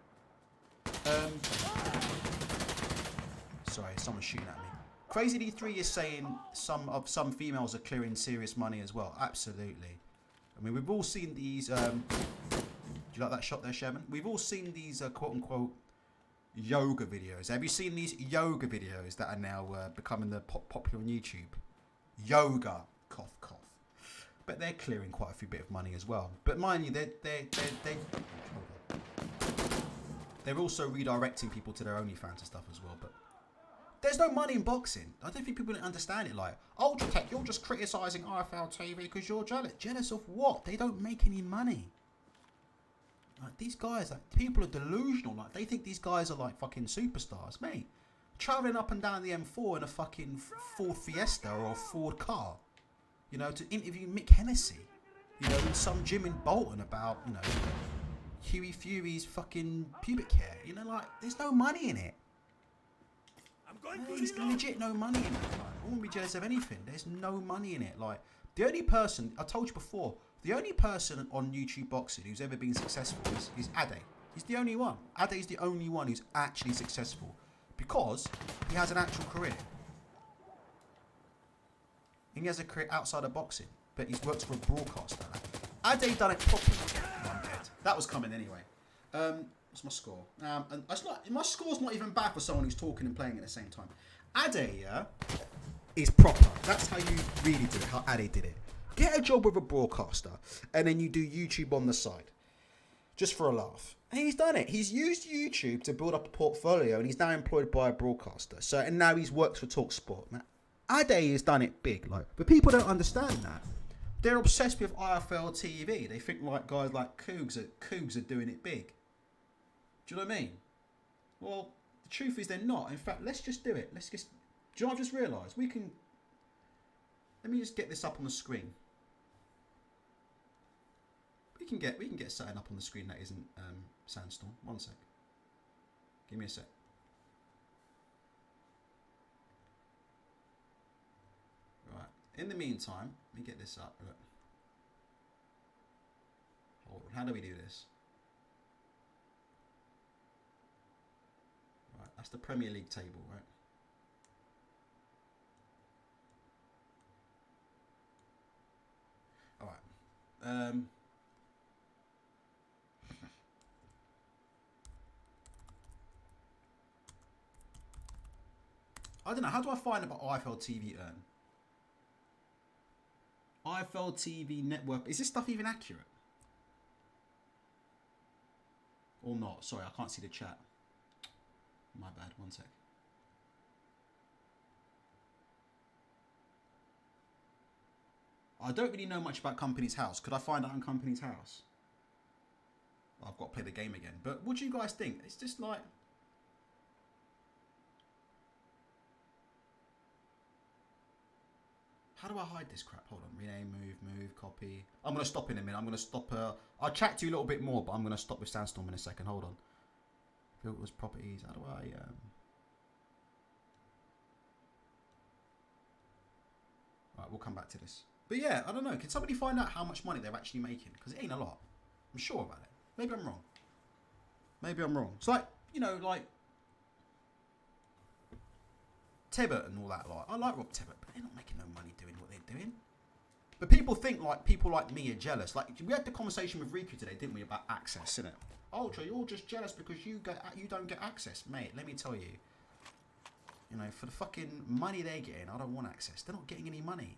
Sorry, someone's shooting at me. Crazy D3 is saying some females are clearing serious money as well. Absolutely. I mean, we've all seen these. Do you like that shot there, Sherman? We've all seen these quote-unquote yoga videos. Have you seen these yoga videos that are now becoming the popular on YouTube? Yoga, cough, cough. But they're clearing quite a few bit of money as well. But mind you, they're also redirecting people to their OnlyFans and stuff as well. But there's no money in boxing. I don't think people understand it. Like, Ultratech, you're just criticising IFL TV because you're jealous. Jealous of what? They don't make any money. Like, these guys, like, people are delusional. Like, they think these guys are like fucking superstars, mate. Travelling up and down the M4 in a fucking Ford Fiesta or a Ford car, you know, to interview Mick Hennessy, you know, in some gym in Bolton about, you know, Huey Fury's fucking pubic hair. You know, like, there's no money in it. There's legit no money in it. Like, I wouldn't be jealous of anything. There's no money in it. Like, the only person, I told you before, the only person on YouTube boxing who's ever been successful is Ade. He's the only one. Ade is the only one who's actually successful because he has an actual career. And he has a career outside of boxing, but he's worked for a broadcaster. Ade done it properly. I'm dead. That was coming anyway. What's my score? And my score's not even bad for someone who's talking and playing at the same time. Ade, is proper. That's how you really do it, how Ade did it. Get a job with a broadcaster, and then you do YouTube on the side. Just for a laugh. And he's done it. He's used YouTube to build up a portfolio, and he's now employed by a broadcaster. And now he's works for TalkSport. Now, Ade has done it big, like, but people don't understand that. They're obsessed with IFL TV. They think like guys like Cougs are doing it big. Do you know what I mean? Well, the truth is they're not. In fact, let's just do it. Do you know what I've just realised? We can. Let me just get this up on the screen. We can get something up on the screen that isn't Sandstorm. One sec. Give me a sec. Right. In the meantime, let me get this up. Look. Hold on. How do we do this? Right. That's the Premier League table, right? All right. I don't know. How do I find about IFL TV earn? IFL TV network. Is this stuff even accurate? Or not? Sorry, I can't see the chat. My bad. One sec. I don't really know much about Company's House. Could I find out on Company's House? Well, I've got to play the game again. But what do you guys think? It's just like... How do I hide this crap? Hold on. Rename, move, copy. I'm going to stop in a minute. I'm going to stop. I'll chat to you a little bit more, but I'm going to stop with Sandstorm in a second. Hold on. Filters, properties. How do I... Right, we'll come back to this. But yeah, I don't know. Can somebody find out how much money they're actually making? Because it ain't a lot. I'm sure about it. Maybe I'm wrong. Maybe I'm wrong. It's like, you know, like... Tebbert and all that lot. I like Rob Tebbert, but they're not making no money doing what they're doing. But people think like people like me are jealous. Like we had the conversation with Riku today, didn't we, about access, innit? Ultra, you're just jealous because you don't get access, mate. Let me tell you. You know, for the fucking money they're getting, I don't want access. They're not getting any money.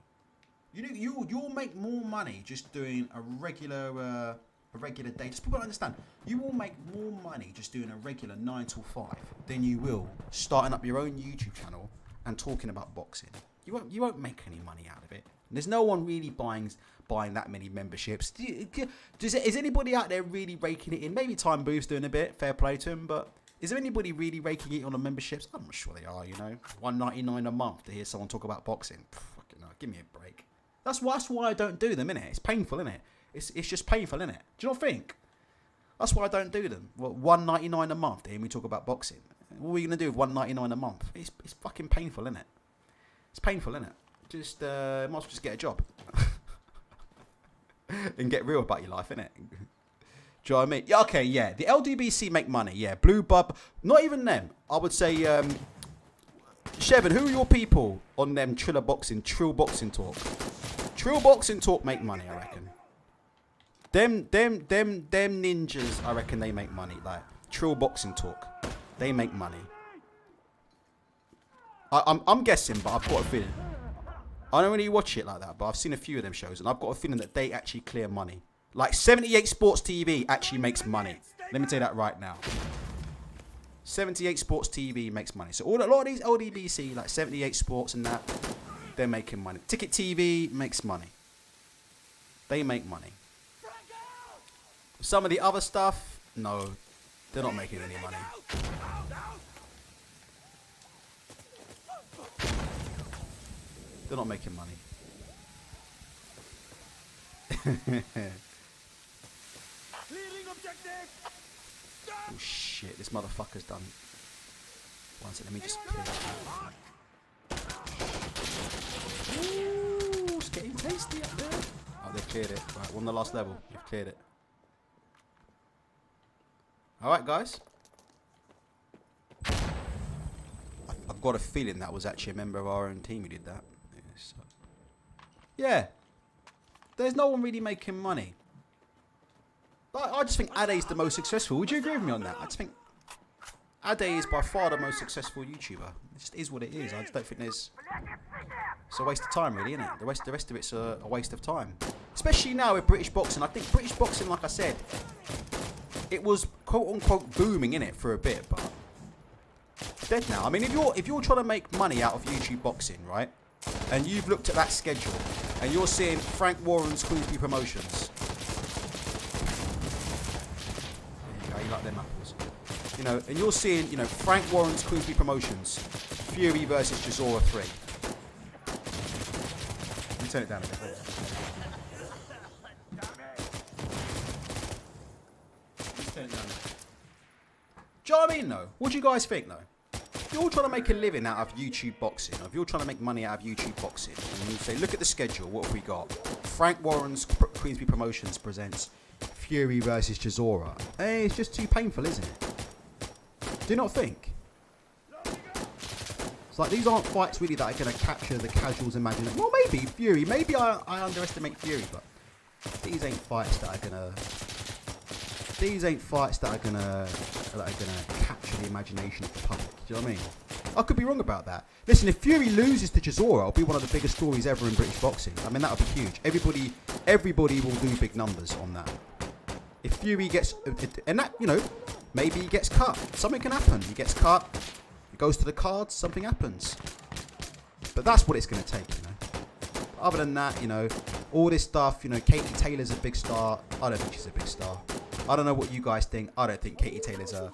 You'll make more money just doing a regular day. Just people don't understand. You will make more money just doing a regular 9 till 5 than you will starting up your own YouTube channel and talking about boxing. You won't make any money out of it. There's no one really buying that many memberships. Is anybody out there really raking it in? Maybe Time Booth's doing a bit. Fair play to him, but is there anybody really raking it on the memberships? I'm sure they are. You know, $1.99 a month to hear someone talk about boxing. Fucking no, give me a break. That's why I don't do them, innit? It's painful, innit? It's just painful, innit? Do you not think? That's why I don't do them. What, $1.99 a month to hear me talk about boxing? What are we going to do with $1.99 a month? It's fucking painful, innit? It's painful, innit? Just, might as well just get a job. And get real about your life, innit? Do you know what I mean? Yeah, okay, yeah. The LDBC make money, yeah. Blue Bub, not even them. I would say, Shevin, who are your people on them Trill Boxing Talk? Trill Boxing Talk make money, I reckon. Them ninjas, I reckon they make money. Like Trill Boxing Talk, they make money. I'm guessing, but I've got a feeling. I don't really watch it like that, but I've seen a few of them shows, and I've got a feeling that they actually clear money. Like 78 Sports TV actually makes money. Let me tell you that right now. 78 Sports TV makes money. So a lot of these LDBC, like 78 Sports and that, they're making money. Ticket TV makes money. They make money. Some of the other stuff, no, they're not making any money. They're not making money. Oh shit, this motherfucker's done. One second, let me just clear it. Ooh, it's getting tasty up there. Oh, they've cleared it. Right, we're on the last level. You've cleared it. Alright, guys. I've got a feeling that was actually a member of our own team who did that. So. Yeah. There's no one really making money. I just think Ade's the most successful. Would you agree with me on that? I just think Ade is by far the most successful YouTuber. It just is what it is. I just don't think there's... It's a waste of time, really, isn't it? The rest of it's a waste of time. Especially now with British boxing. I think British boxing, like I said, it was quote-unquote booming, innit, for a bit, but... It's dead now. I mean, if you're trying to make money out of YouTube boxing, right? and you've looked at that schedule, and you're seeing Frank Warren's Queensberry Promotions. There you go, you like them apples. You know, and you're seeing, you know, Frank Warren's Queensberry Promotions, Fury versus Chisora 3. Let me turn it down a bit. Turn it down. Do you know what I mean, though? What do you guys think, though? If you're trying to make a living out of YouTube boxing, or if you're trying to make money out of YouTube boxing, and you say, look at the schedule, what have we got? Frank Warren's Queensberry Promotions presents Fury versus Chisora. Hey, it's just too painful, isn't it? Do you not think? It's like, these aren't fights really that are going to capture the casual's imagination. Well, maybe Fury. Maybe I underestimate Fury, but these ain't fights that are going to... These ain't fights that are gonna capture the imagination of the public. Do you know what I mean? I could be wrong about that. Listen, if Fury loses to Chisora, it'll be one of the biggest stories ever in British boxing. I mean, that'll be huge. Everybody will do big numbers on that. If Fury gets, and that, you know, maybe he gets cut. Something can happen. He gets cut. He goes to the cards. Something happens. But that's what it's gonna take, you know. Other than that, you know, all this stuff. You know, Katie Taylor's a big star. I don't think she's a big star. I don't know what you guys think. I don't think Katie Taylor's a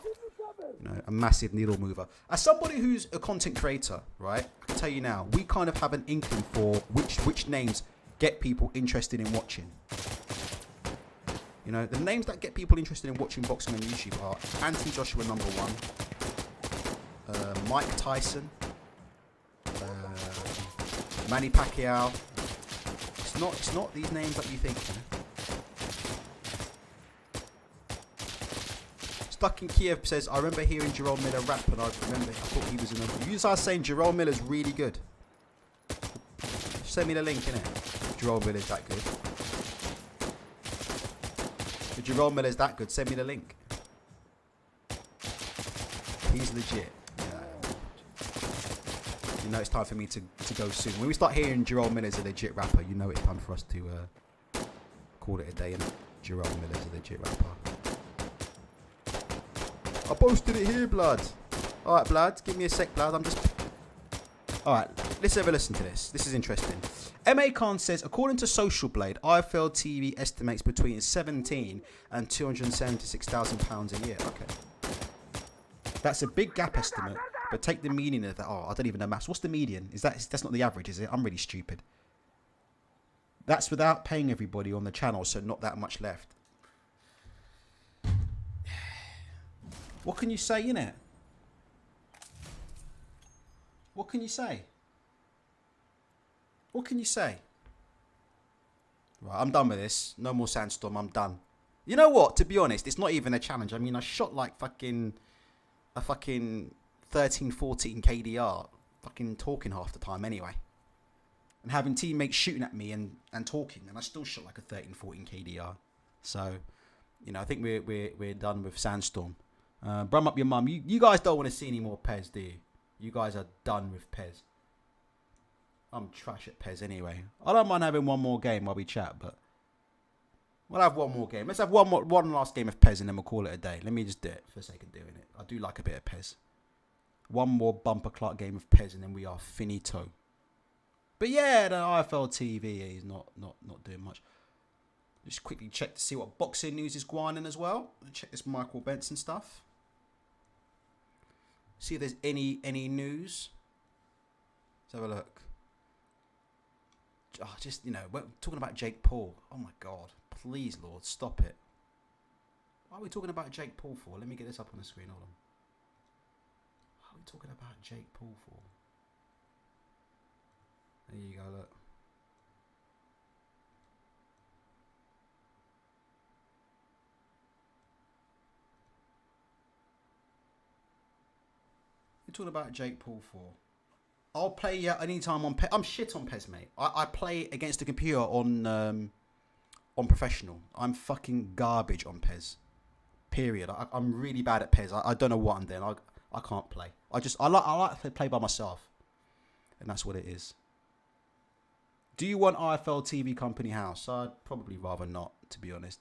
massive needle mover. As somebody who's a content creator, right, I can tell you now, we kind of have an inkling for which names get people interested in watching. You know, the names that get people interested in watching boxing on YouTube are Anthony Joshua #1, Mike Tyson, Manny Pacquiao. It's not these names that you think, you know. Stuck in Kiev says, I remember hearing Jerome Miller rap, and I thought he was in a... You guys saying Jerome Miller's really good. Send me the link, innit? Jerome Miller's that good. If Jerome Miller's that good, send me the link. He's legit. You know it's time for me to go soon. When we start hearing Jerome Miller's a legit rapper, you know it's time for us to call it a day, innit? Jerome Miller's a legit rapper. I posted it here, blood. Alright, blood. Give me a sec, blood. Alright, let's have a listen to this. This is interesting. M.A. Khan says, according to Social Blade, IFL TV estimates between 17 and £276,000 a year. Okay. That's a big gap estimate, but take the meaning of that. Oh, I don't even know maths. What's the median? That's not the average, is it? I'm really stupid. That's without paying everybody on the channel, so not that much left. What can you say, innit? What can you say? What can you say? Right, I'm done with this. No more Sandstorm, I'm done. You know what? To be honest, it's not even a challenge. I mean, I shot like a fucking 13, 14 KDR. Fucking talking half the time anyway. And having teammates shooting at me and talking. And I still shot like a 13, 14 KDR. So, you know, I think we're done with Sandstorm. Brum up your mum. You guys don't want to see any more Pez, do you? You guys are done with Pez. I'm trash at Pez anyway. I don't mind having one more game while we chat, but we'll have one more game. Let's have one last game of Pez and then we'll call it a day. Let me just do it for the sake of doing it. I do like a bit of Pez. One more bumper clock game of Pez and then we are finito. But yeah, the IFL TV is not doing much. Just quickly check to see what boxing news is going on as well. Check this Michael Benson stuff. See if there's any news. Let's have a look. Oh, just, you know, we're talking about Jake Paul. Oh my God. Please, Lord, stop it. Why are we talking about Jake Paul for? Let me get this up on the screen. Hold on. What are we talking about Jake Paul for? There you go, look. You're talking about Jake Paul for? I'll play anytime on Pez. I'm shit on Pez, mate. I play against the computer on professional. I'm fucking garbage on Pez. Period. I'm really bad at Pez. I don't know what I'm doing. I can't play. I like to play by myself, and that's what it is. Do you want IFL TV Company House? I'd probably rather not, to be honest.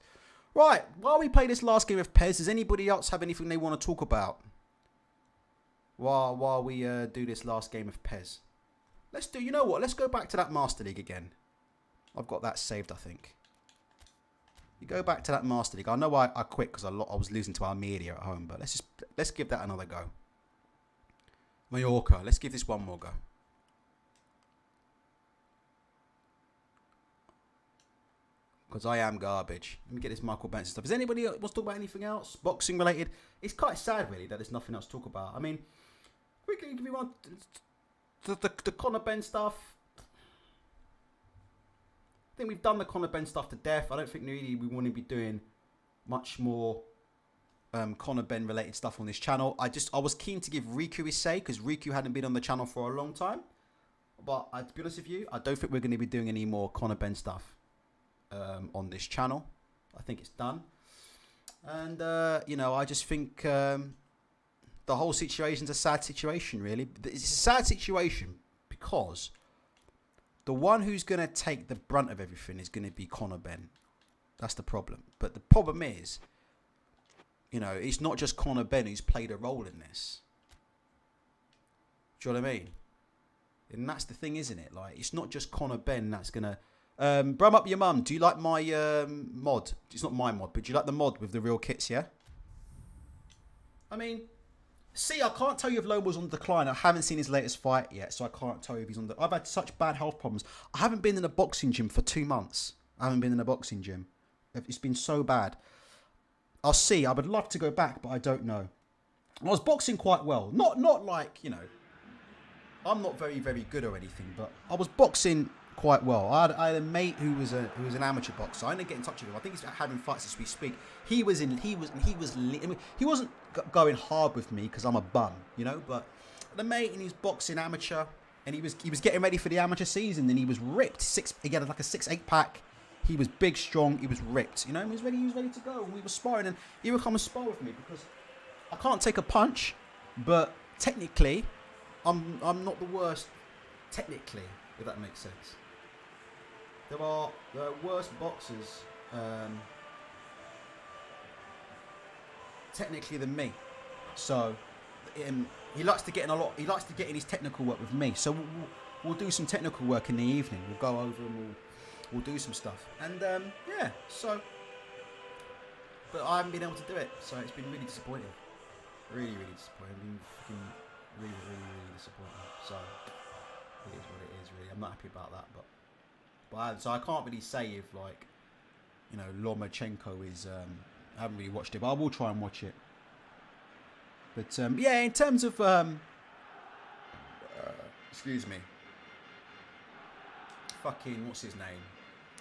Right. While we play this last game of Pez, does anybody else have anything they want to talk about? While we do this last game of Pez. You know what? Let's go back to that Master League again. I've got that saved, I think. You go back to that Master League. I know I quit because I was losing to Almeria at home, but let's give that another go. Mallorca. Let's give this one more go. Because I am garbage. Let me get this Michael Benson stuff. Is anybody else wants to talk about anything else? Boxing related? It's quite sad, really, that there's nothing else to talk about. I mean, we can give you one. The Conor Benn stuff. I think we've done the Conor Benn stuff to death. I don't think really we want to be doing much more Conor Benn related stuff on this channel. I was keen to give Riku his say because Riku hadn't been on the channel for a long time. But to be honest with you, I don't think we're going to be doing any more Conor Benn stuff on this channel. I think it's done. And, I just think the whole situation's a sad situation, really. It's a sad situation because the one who's going to take the brunt of everything is going to be Conor Benn. That's the problem. But the problem is, it's not just Conor Benn who's played a role in this. Do you know what I mean? And that's the thing, isn't it? Like, it's not just Conor Benn that's going to... Brum up your mum. Do you like my mod? It's not my mod, but do you like the mod with the real kits, yeah? I mean... See, I can't tell you if Loma's on the decline. I haven't seen his latest fight yet, so I can't tell you if he's on the... I've had such bad health problems. I haven't been in a boxing gym for 2 months. It's been so bad. I'll see. I would love to go back, but I don't know. I was boxing quite well. Not like, I'm not very, very good or anything, but I was boxing quite well. I had a mate who was an amateur boxer. I didn't get in touch with him. I think he's having fights as we speak. He wasn't going hard with me because I'm a bum, but the mate, and he's boxing amateur, and he was getting ready for the amateur season, and he was ripped. He had like a 6-8 pack. He was big, strong. He was ripped. He was ready to go. And we were sparring, and he would come and spar with me because I can't take a punch, but technically, I'm not the worst. Technically, if that makes sense. There are worse boxers technically than me. So he likes to get in his technical work with me. So we'll do some technical work in the evening. We'll go over and we'll do some stuff. And so but I haven't been able to do it. So it's been really disappointing. Really, really disappointing. I've been fucking really, really, really disappointing. So it is what it is, really. I'm not happy about that, but so I can't really say if Lomachenko is. I haven't really watched it, but I will try and watch it. But in terms of excuse me, fucking what's his name,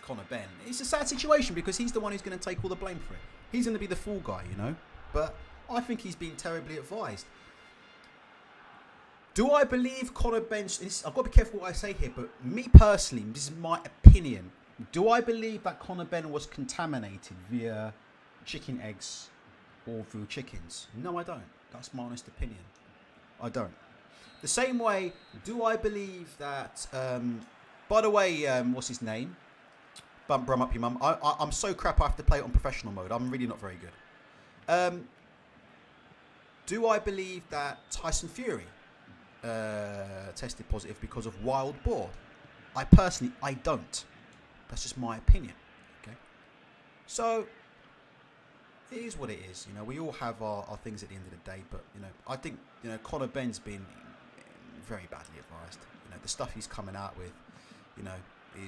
Conor Benn. It's a sad situation because he's the one who's going to take all the blame for it. He's going to be the fool guy, But I think he's been terribly advised. Do I believe Conor Benn... I've got to be careful what I say here, but me personally, this is my opinion. Do I believe that Conor Benn was contaminated via chicken eggs or through chickens? No, I don't. That's my honest opinion. I don't. The same way, do I believe that... by the way, what's his name? Brum up your mum. I'm so crap I have to play it on professional mode. I'm really not very good. Do I believe that Tyson Fury... tested positive because of wild boar? I don't. That's just my opinion. Okay. So it is what it is. We all have our things at the end of the day, but I think Conor Benn's been very badly advised. The stuff he's coming out with,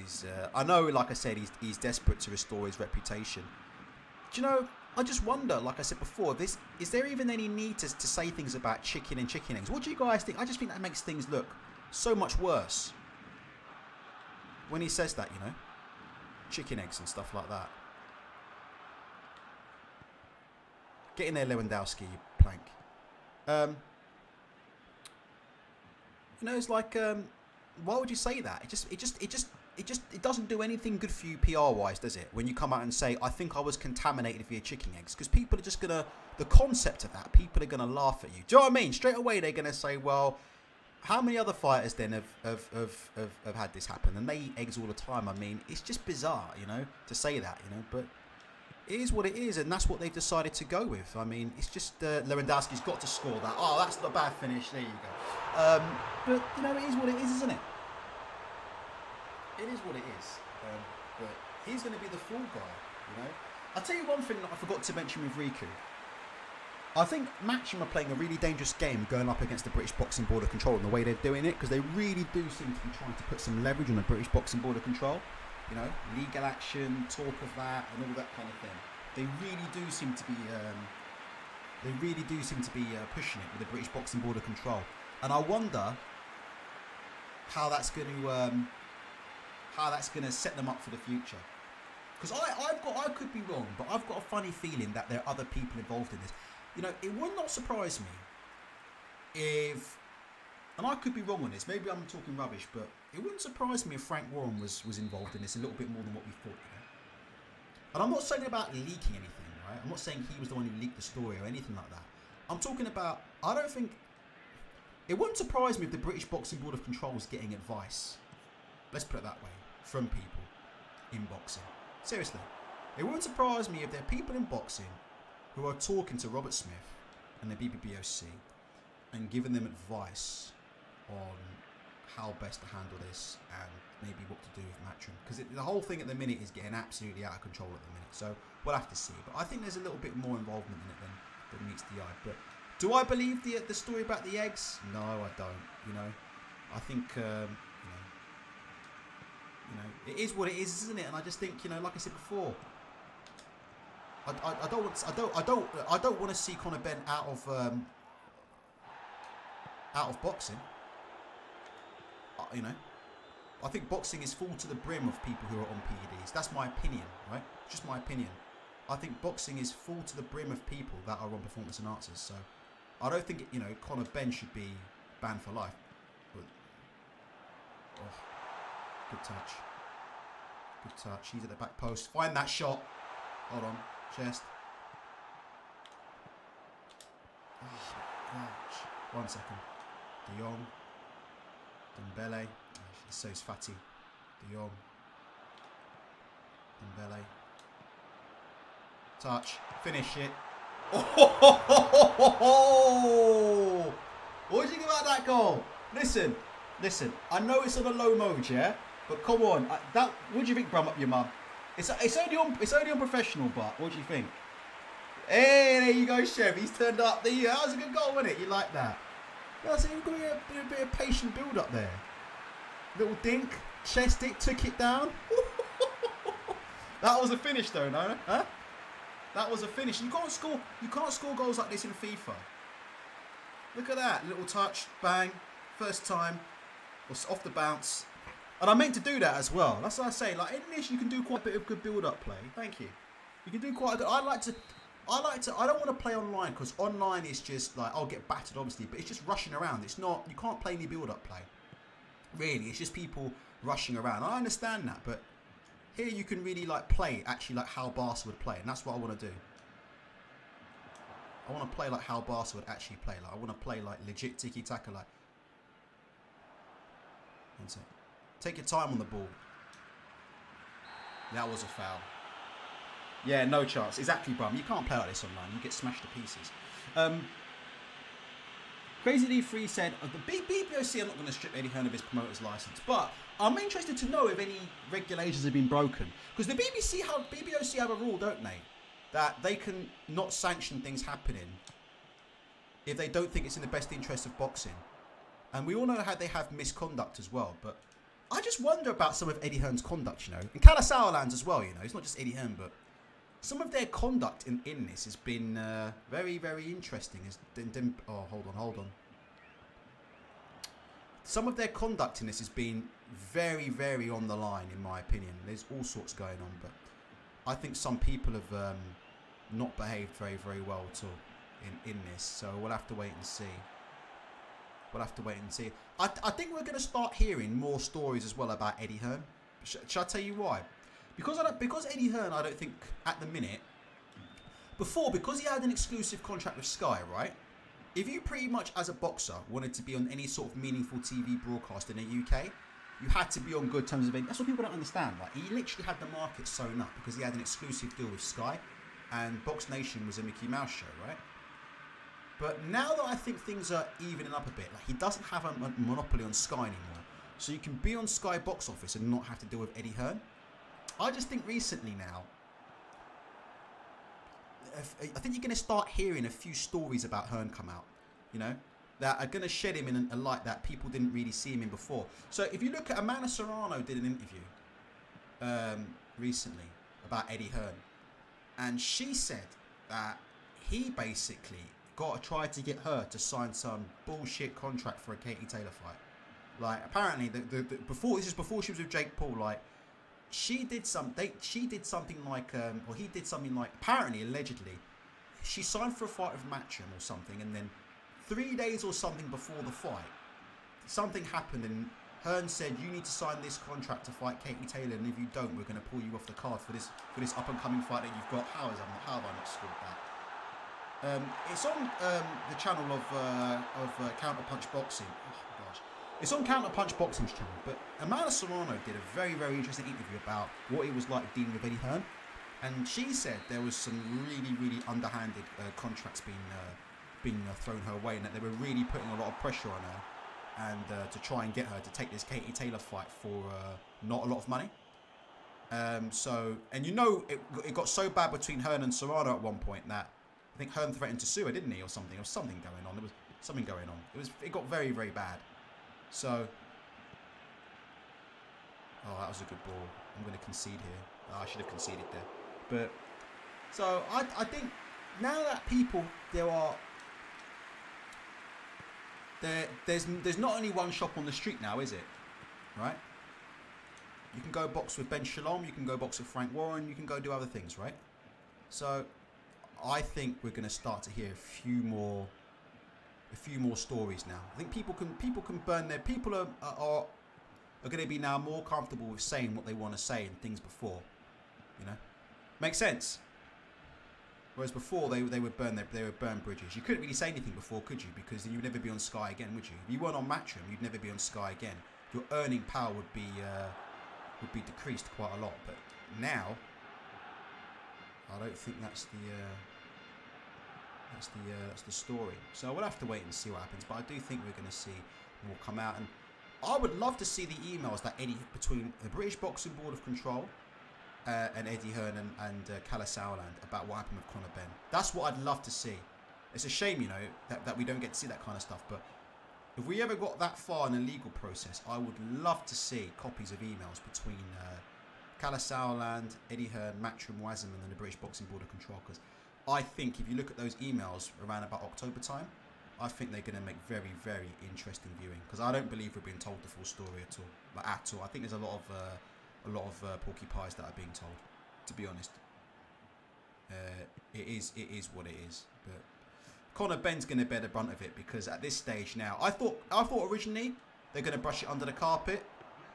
is I know, like I said, he's desperate to restore his reputation. Do I just wonder, like I said before, is there even any need to say things about chicken and chicken eggs? What do you guys think? I just think that makes things look so much worse when he says that, chicken eggs and stuff like that. Get in there, Lewandowski, you plank. It's like, why would you say that? It doesn't do anything good for you PR-wise, does it? When you come out and say, I think I was contaminated via chicken eggs. Because people are just going to... The concept of that, people are going to laugh at you. Do you know what I mean? Straight away, they're going to say, well, how many other fighters then have had this happen? And they eat eggs all the time. I mean, it's just bizarre, to say that, But it is what it is, and that's what they've decided to go with. I mean, it's just... Lewandowski's got to score that. Oh, that's not a bad finish. There you go. But, it is what it is, isn't it? it is what it is. But he's going to be the fall guy, you know. I'll tell you one thing that I forgot to mention with Riku. I think Matchroom are playing a really dangerous game going up against the British Boxing Board of Control and the way they're doing it, because they really do seem to be trying to put some leverage on the British Boxing Board of Control. You know, legal action, talk of that, and all that kind of thing. They really do seem to be, pushing it with the British Boxing Board of Control, and I wonder how that's going to set them up for the future. Because I could be wrong, but I've got a funny feeling that there are other people involved in this. You know, it would not surprise me if, and I could be wrong on this, maybe I'm talking rubbish, but it wouldn't surprise me if Frank Warren was involved in this a little bit more than what we thought. You know? And I'm not saying about leaking anything, right? I'm not saying he was the one who leaked the story or anything like that. I'm talking about, it wouldn't surprise me if the British Boxing Board of Control was getting advice, let's put it that way, from people in boxing. Seriously, it wouldn't surprise me if there are people in boxing who are talking to Robert Smith and the BBBOC and giving them advice on how best to handle this and maybe what to do with Matchroom. Because the whole thing at the minute is getting absolutely out of control at the minute. So we'll have to see. But I think there's a little bit more involvement in it than meets the eye. But do I believe the story about the eggs? No, I don't. You know, I think it is what it is, isn't it? And I just think, you know, like I said before, I don't want to see Conor Benn out of boxing. You know, I think boxing is full to the brim of people who are on PEDs. That's my opinion, right? Just my opinion. I think boxing is full to the brim of people that are on performance enhancers. So I don't think Conor Benn should be banned for life. But, good touch. Good touch. He's at the back post. Find that shot. Hold on. Chest. Oh, gosh. 1 second. De Jong. Dembele. He's so fatty. De Jong. Dembele. Touch. Finish it. Oh! What do you think about that goal? Listen. I know it's on a low mode, yeah? But come on. What do you think, Brum Up Your Mum? It's only unprofessional, but what do you think? Hey, there you go, Chev. He's turned up. That was a good goal, wasn't it? You like that? Yeah, so you've got a bit of patient build up there. Little dink, chest it, took it down. That was a finish, though, no? Huh? That was a finish. You can't score goals like this in FIFA. Look at that little touch, bang, first time, off the bounce. And I meant to do that as well. That's what I say. Like in this, you can do quite a bit of good build-up play. Thank you. You can do quite a good. I don't want to play online because online is just like I'll get battered, obviously, but it's just rushing around. It's not. You can't play any build-up play. Really, it's just people rushing around. I understand that, but here you can really like play actually like how Barca would play, and that's what I want to do. I want to play like how Barca would actually play. Like I want to play like legit tiki-taka. Like, one sec. Take your time on the ball. That was a foul. Yeah, no chance. Exactly, Brum. You can't play like this online. You get smashed to pieces. Crazy D3 said, the BBOC are not going to strip Eddie Hearn of his promoter's license, but I'm interested to know if any regulations have been broken. Because the BBOC have a rule, don't they? That they can not sanction things happening if they don't think it's in the best interest of boxing. And we all know how they have misconduct as well, but I just wonder about some of Eddie Hearn's conduct, you know. And Calasaurlands as well, you know. It's not just Eddie Hearn, but some of their conduct in this has been very, very interesting. Oh, hold on. Some of their conduct in this has been very, very on the line, in my opinion. There's all sorts going on, but I think some people have not behaved very, very well at all in this. So we'll have to wait and see. I think we're going to start hearing more stories as well about Eddie Hearn. Shall I tell you why? Because Eddie Hearn, I don't think at the minute, because he had an exclusive contract with Sky, right? If you pretty much as a boxer wanted to be on any sort of meaningful TV broadcast in the UK, you had to be on good terms of it. That's what people don't understand. Like he literally had the market sewn up because he had an exclusive deal with Sky, and Box Nation was a Mickey Mouse show, right? But now that I think things are evening up a bit, like he doesn't have a monopoly on Sky anymore. so you can be on Sky Box Office and not have to deal with Eddie Hearn. I just think recently now, I think you're going to start hearing a few stories about Hearn come out, you know, that are going to shed him in a light that people didn't really see him in before. So if you look at Amanda Serrano did an interview recently about Eddie Hearn, and she said that he basically tried to get her to sign some bullshit contract for a Katie Taylor fight. Like, apparently, before she was with Jake Paul, like, he did something like, apparently, allegedly, she signed for a fight with Matchroom or something, and then 3 days or something before the fight, something happened, and Hearn said, you need to sign this contract to fight Katie Taylor, and if you don't, we're going to pull you off the card for this up and coming fight that you've got. How have I not scored that? It's on the channel of Counterpunch Boxing. Oh my gosh, it's on Counterpunch Boxing's channel. But Amanda Serrano did a very, very interesting interview about what it was like dealing with Eddie Hearn, and she said there was some really, really underhanded contracts being thrown her way, and that they were really putting a lot of pressure on her, and to try and get her to take this Katie Taylor fight for not a lot of money. So, and you know, it got so bad between Hearn and Serrano at one point that I think Hearn threatened to sue her, didn't he, or something? There was something going on. There was something going on. It got very, very bad. So, oh, that was a good ball. I'm going to concede here. Oh, I should have conceded there. But so I think now that people there's not only one shop on the street now, is it? Right? You can go box with Ben Shalom. You can go box with Frank Warren. You can go do other things, right? So I think we're going to start to hear a few more stories now. I think people can burn their people are going to be now more comfortable with saying what they want to say and things before, you know, makes sense. Whereas before they would burn bridges. You couldn't really say anything before, could you? Because then you'd never be on Sky again, would you? If you weren't on Matchroom, you'd never be on Sky again. Your earning power would be decreased quite a lot. But now, I don't think that's the story. So we'll have to wait and see what happens. But I do think we're going to see more come out, and I would love to see the emails that between the British Boxing Board of Control and Eddie Hearn and Kalle Sauerland about what happened with Conor Benn. That's what I'd love to see. It's a shame, you know, that we don't get to see that kind of stuff. But if we ever got that far in the legal process, I would love to see copies of emails between Kalle Sauerland, Eddie Hearn, Matchroom Wasserman and the British Boxing Board of Control. Because I think if you look at those emails around about October time, I think they're going to make very, very interesting viewing. Because I don't believe we're being told the full story at all. Like, at all. I think there's a lot of porky pies that are being told. To be honest, it is what it is. But Conor Benn's going to bear the brunt of it, because at this stage now, I thought originally they're going to brush it under the carpet,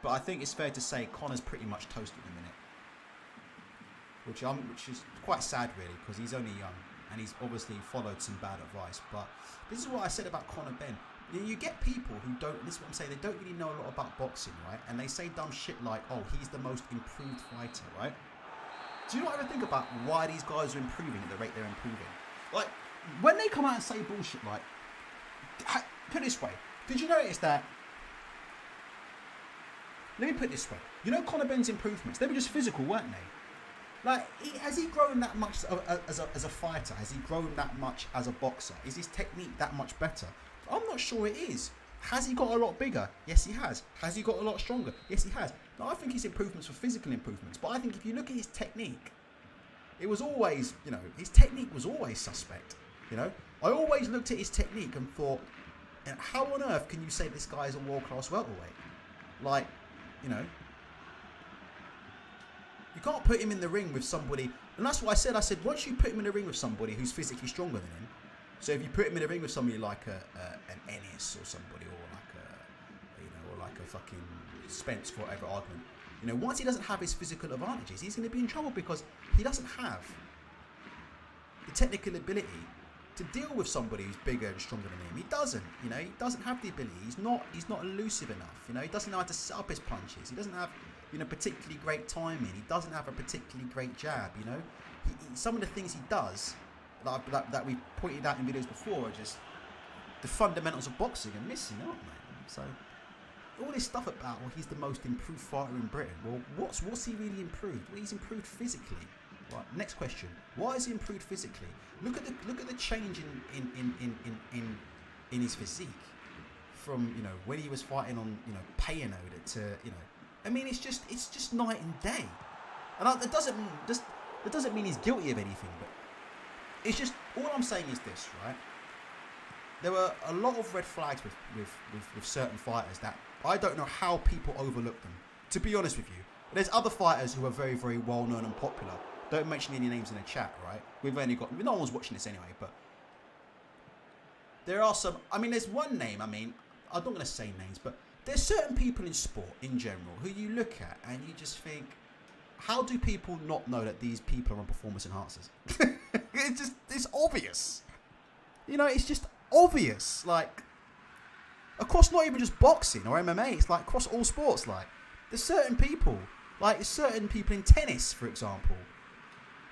but I think it's fair to say Conor's pretty much toast at the minute, which is quite sad really, because he's only young and he's obviously followed some bad advice. But this is what I said about Conor Benn. You get people who don't, this is what I'm saying, they don't really know a lot about boxing, right? And they say dumb shit like, oh, he's the most improved fighter, right? Do you not ever think about why these guys are improving at the rate they're improving? Like, when they come out and say bullshit like, put it this way, did you notice that? Let me put it this way. You know Conor Benn's improvements, they were just physical, weren't they? Like, has he grown that much as a fighter? Has he grown that much as a boxer? Is his technique that much better? I'm not sure it is. Has he got a lot bigger? Yes, he has. Has he got a lot stronger? Yes, he has. Now, I think his improvements were physical improvements, but I think if you look at his technique, it was always, you know, his technique was always suspect. You know, I always looked at his technique and thought, how on earth can you say this guy is a world-class welterweight? Like, you know, you can't put him in the ring with somebody, and that's what I said. I said, once you put him in the ring with somebody who's physically stronger than him, so if you put him in the ring with somebody like an Ennis or somebody, or like a fucking Spence, for whatever argument, you know, once he doesn't have his physical advantages, he's going to be in trouble, because he doesn't have the technical ability to deal with somebody who's bigger and stronger than him. He doesn't, you know, he doesn't have the ability. He's not elusive enough. You know, he doesn't know how to set up his punches. He doesn't have, you know, particularly great timing. He doesn't have a particularly great jab. You know, some of the things he does that we pointed out in videos before are just the fundamentals of boxing are missing, aren't they? So all this stuff about, well, he's the most improved fighter in Britain. Well, what's he really improved? Well, he's improved physically. Right. Next question. Why is he improved physically? Look at the change in his physique from, you know, when he was fighting on, you know, Payano to, you know, I mean, it's just night and day. And that doesn't mean he's guilty of anything, but it's just, all I'm saying is this, right? There were a lot of red flags with certain fighters that I don't know how people overlook them. To be honest with you, there's other fighters who are very, very well known and popular. Don't mention any names in the chat, right? We've only got, no one's watching this anyway, but there are some, I mean, there's one name, I mean, I'm not going to say names, but there's certain people in sport in general who you look at and you just think, how do people not know that these people are on performance enhancers? It's obvious. You know, it's just obvious. Like, across not even just boxing or MMA, it's like across all sports. Like, there's certain people in tennis, for example.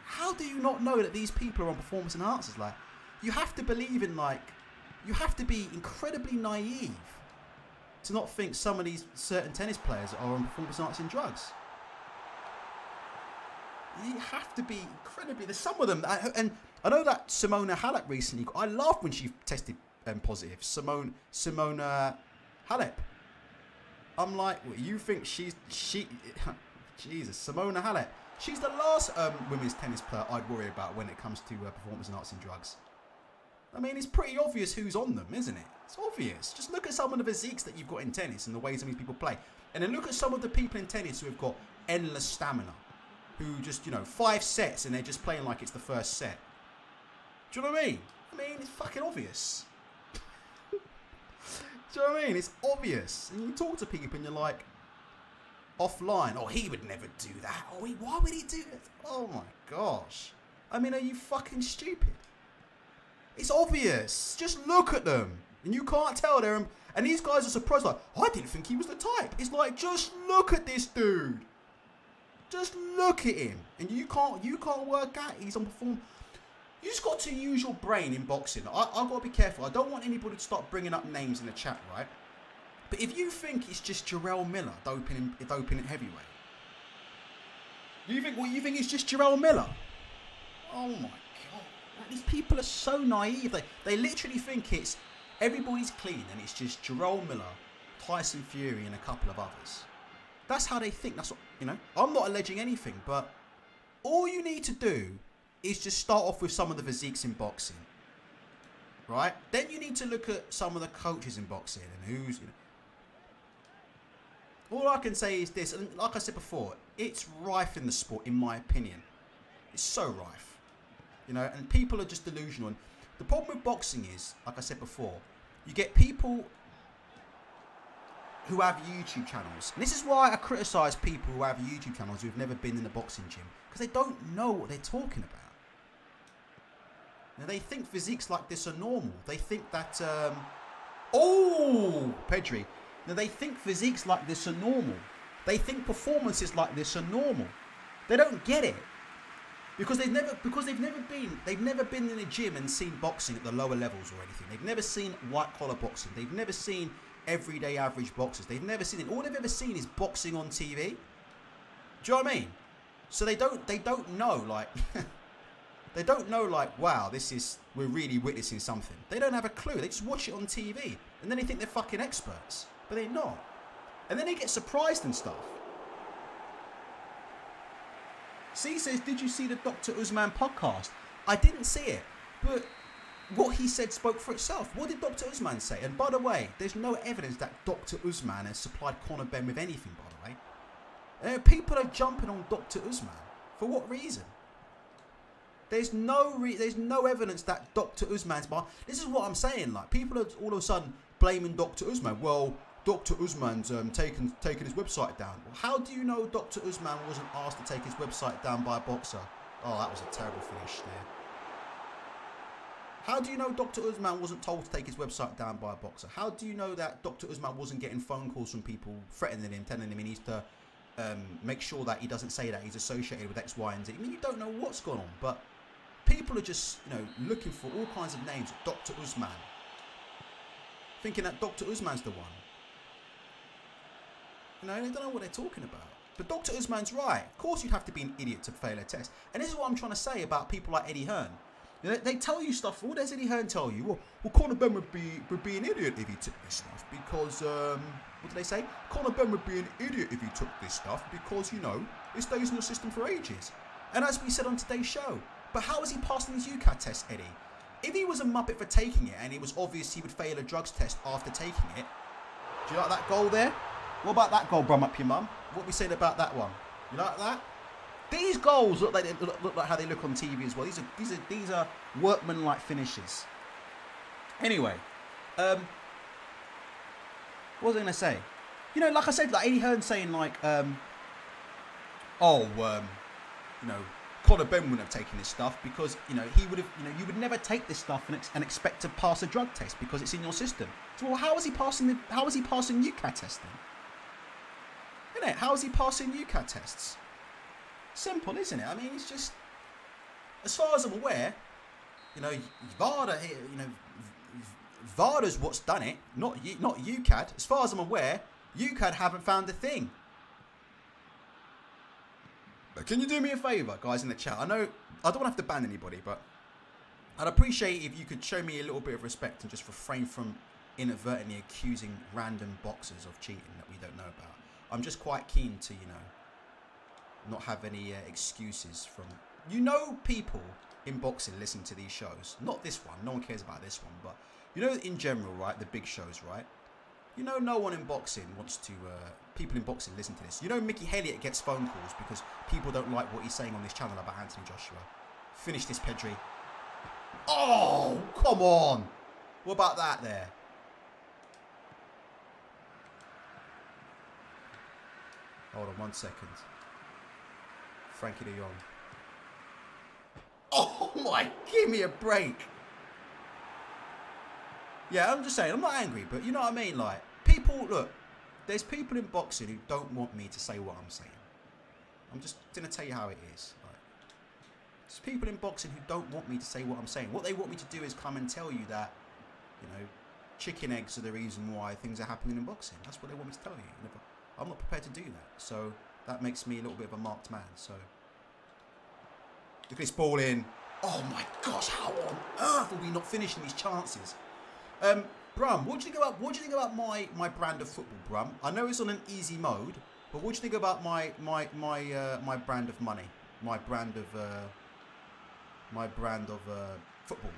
How do you not know that these people are on performance enhancers? Like, you have to believe in, like, you have to be incredibly naive to not think some of these certain tennis players are on performance enhancing drugs. You have to be incredibly. There's some of them, and I know that Simona Halep recently. I laughed when she tested positive. Simona Halep. I'm like, well, you think she? Jesus, Simona Halep. She's the last women's tennis player I'd worry about when it comes to performance enhancing drugs. I mean, it's pretty obvious who's on them, isn't it? It's obvious. Just look at some of the physiques that you've got in tennis and the ways in which people play, and then look at some of the people in tennis who have got endless stamina. Who just, you know, 5 sets and they're just playing like it's the first set. Do you know what I mean? I mean, it's fucking obvious. Do you know what I mean? It's obvious. And you talk to people and you're like, offline, oh, he would never do that. Oh, why would he do that? Oh my gosh. I mean, are you fucking stupid? It's obvious. Just look at them. And you can't tell they're... And these guys are surprised, like, I didn't think he was the type. It's like, just look at this dude. Just look at him, and you can't work out he's on perform. You just got to use your brain in boxing. I've got to be careful. I don't want anybody to start bringing up names in the chat, right? But if you think it's just Jarrell Miller doping at heavyweight, you think it's just Jarrell Miller? Oh my god! Like, these people are so naive. They literally think it's everybody's clean, and it's just Jarrell Miller, Tyson Fury, and a couple of others. That's how they think. That's what, you know. I'm not alleging anything, but all you need to do is just start off with some of the physiques in boxing, right? Then you need to look at some of the coaches in boxing and who's, you know. All I can say is this, and like I said before, it's rife in the sport, in my opinion. It's so rife, you know, and people are just delusional. And the problem with boxing is, like I said before, you get people who have YouTube channels. And this is why I criticise people who have YouTube channels who've never been in the boxing gym, because they don't know what they're talking about. Now, they think physiques like this are normal. They think that, Pedri. Now, they think physiques like this are normal. They think performances like this are normal. They don't get it. Because they've never been in a gym and seen boxing at the lower levels or anything. They've never seen white collar boxing. They've never seen everyday average boxers. They've never seen it. All they've ever seen is boxing on TV. Do you know what I mean? So they don't know, like they don't know, like, wow, we're really witnessing something. They don't have a clue. They just watch it on TV and then they think they're fucking experts, but they're not. And then they get surprised and stuff. C says, did you see the Dr. Usman podcast? I didn't see it, but what he said spoke for itself. What did Dr. Usman say? And by the way, there's no evidence that Dr. Usman has supplied Conor Ben with anything, by the way. People are jumping on Dr. Usman. For what reason? There's no evidence that Dr. Usman's... This is what I'm saying. Like, people are all of a sudden blaming Dr. Usman. Well, Dr. Usman's taken his website down. Well, how do you know Dr. Usman wasn't asked to take his website down by a boxer? Oh, that was a terrible finish there. How do you know Dr. Usman wasn't told to take his website down by a boxer? How do you know that Dr. Usman wasn't getting phone calls from people threatening him, telling him he needs to make sure that he doesn't say that he's associated with X, Y, and Z? I mean, you don't know what's going on, but people are just, you know, looking for all kinds of names. Dr. Usman. Thinking that Dr. Usman's the one. You know, they don't know what they're talking about. But Dr. Usman's right. Of course, you'd have to be an idiot to fail a test. And this is what I'm trying to say about people like Eddie Hearn. You know, they tell you stuff. What does Eddie Hearn tell you? Well, Conor Ben would be an idiot if he took this stuff because what do they say? Conor Ben would be an idiot if he took this stuff because, you know, it stays in your system for ages. And as we said on today's show, but how is he passing his UCAT test, Eddie? If he was a muppet for taking it and it was obvious he would fail a drugs test after taking it, do you like that goal there? What about that goal, Brum Up Your Mum? What we said about that one? You like that? These goals look like how they look on TV as well. These are workman-like finishes. Anyway, what was I going to say? You know, like I said, like Eddie Hearn saying like, you know, Conor Ben wouldn't have taken this stuff because, you know, he would have, you know, you would never take this stuff and expect to pass a drug test because it's in your system. So, well, how is he passing UCAT testing? Isn't it? How is he passing UCAT tests? Simple, isn't it? I mean, it's just, as far as I'm aware, you know, VADA here, you know, VADA's what's done it, not UCAD. As far as I'm aware, UCAD haven't found a thing. But can you do me a favour, guys, in the chat? I know I don't have to ban anybody, but I'd appreciate if you could show me a little bit of respect and just refrain from inadvertently accusing random boxers of cheating that we don't know about. I'm just quite keen to, you know, not have any excuses from, you know, people in boxing listen to these shows. Not this one. No one cares about this one. But, you know, in general, right, the big shows, right? You know, no one in boxing wants to, people in boxing listen to this. You know, Mickey Elliott gets phone calls because people don't like what he's saying on this channel about Anthony Joshua. Finish this, Pedri. Oh, come on. What about that there? Hold on 1 second. Frankie de Jong. Oh my, give me a break. Yeah, I'm just saying, I'm not angry, but you know what I mean? Like, people, look, there's people in boxing who don't want me to say what I'm saying. I'm just going to tell you how it is. Like, there's people in boxing who don't want me to say what I'm saying. What they want me to do is come and tell you that, you know, chicken eggs are the reason why things are happening in boxing. That's what they want me to tell you. I'm not prepared to do that. So that makes me a little bit of a marked man. So look at this ball in. Oh my gosh, how on earth are we not finishing these chances? Brum, what do you think about my brand of football, Brum? I know it's on an easy mode, but what do you think about my brand of money, my brand of football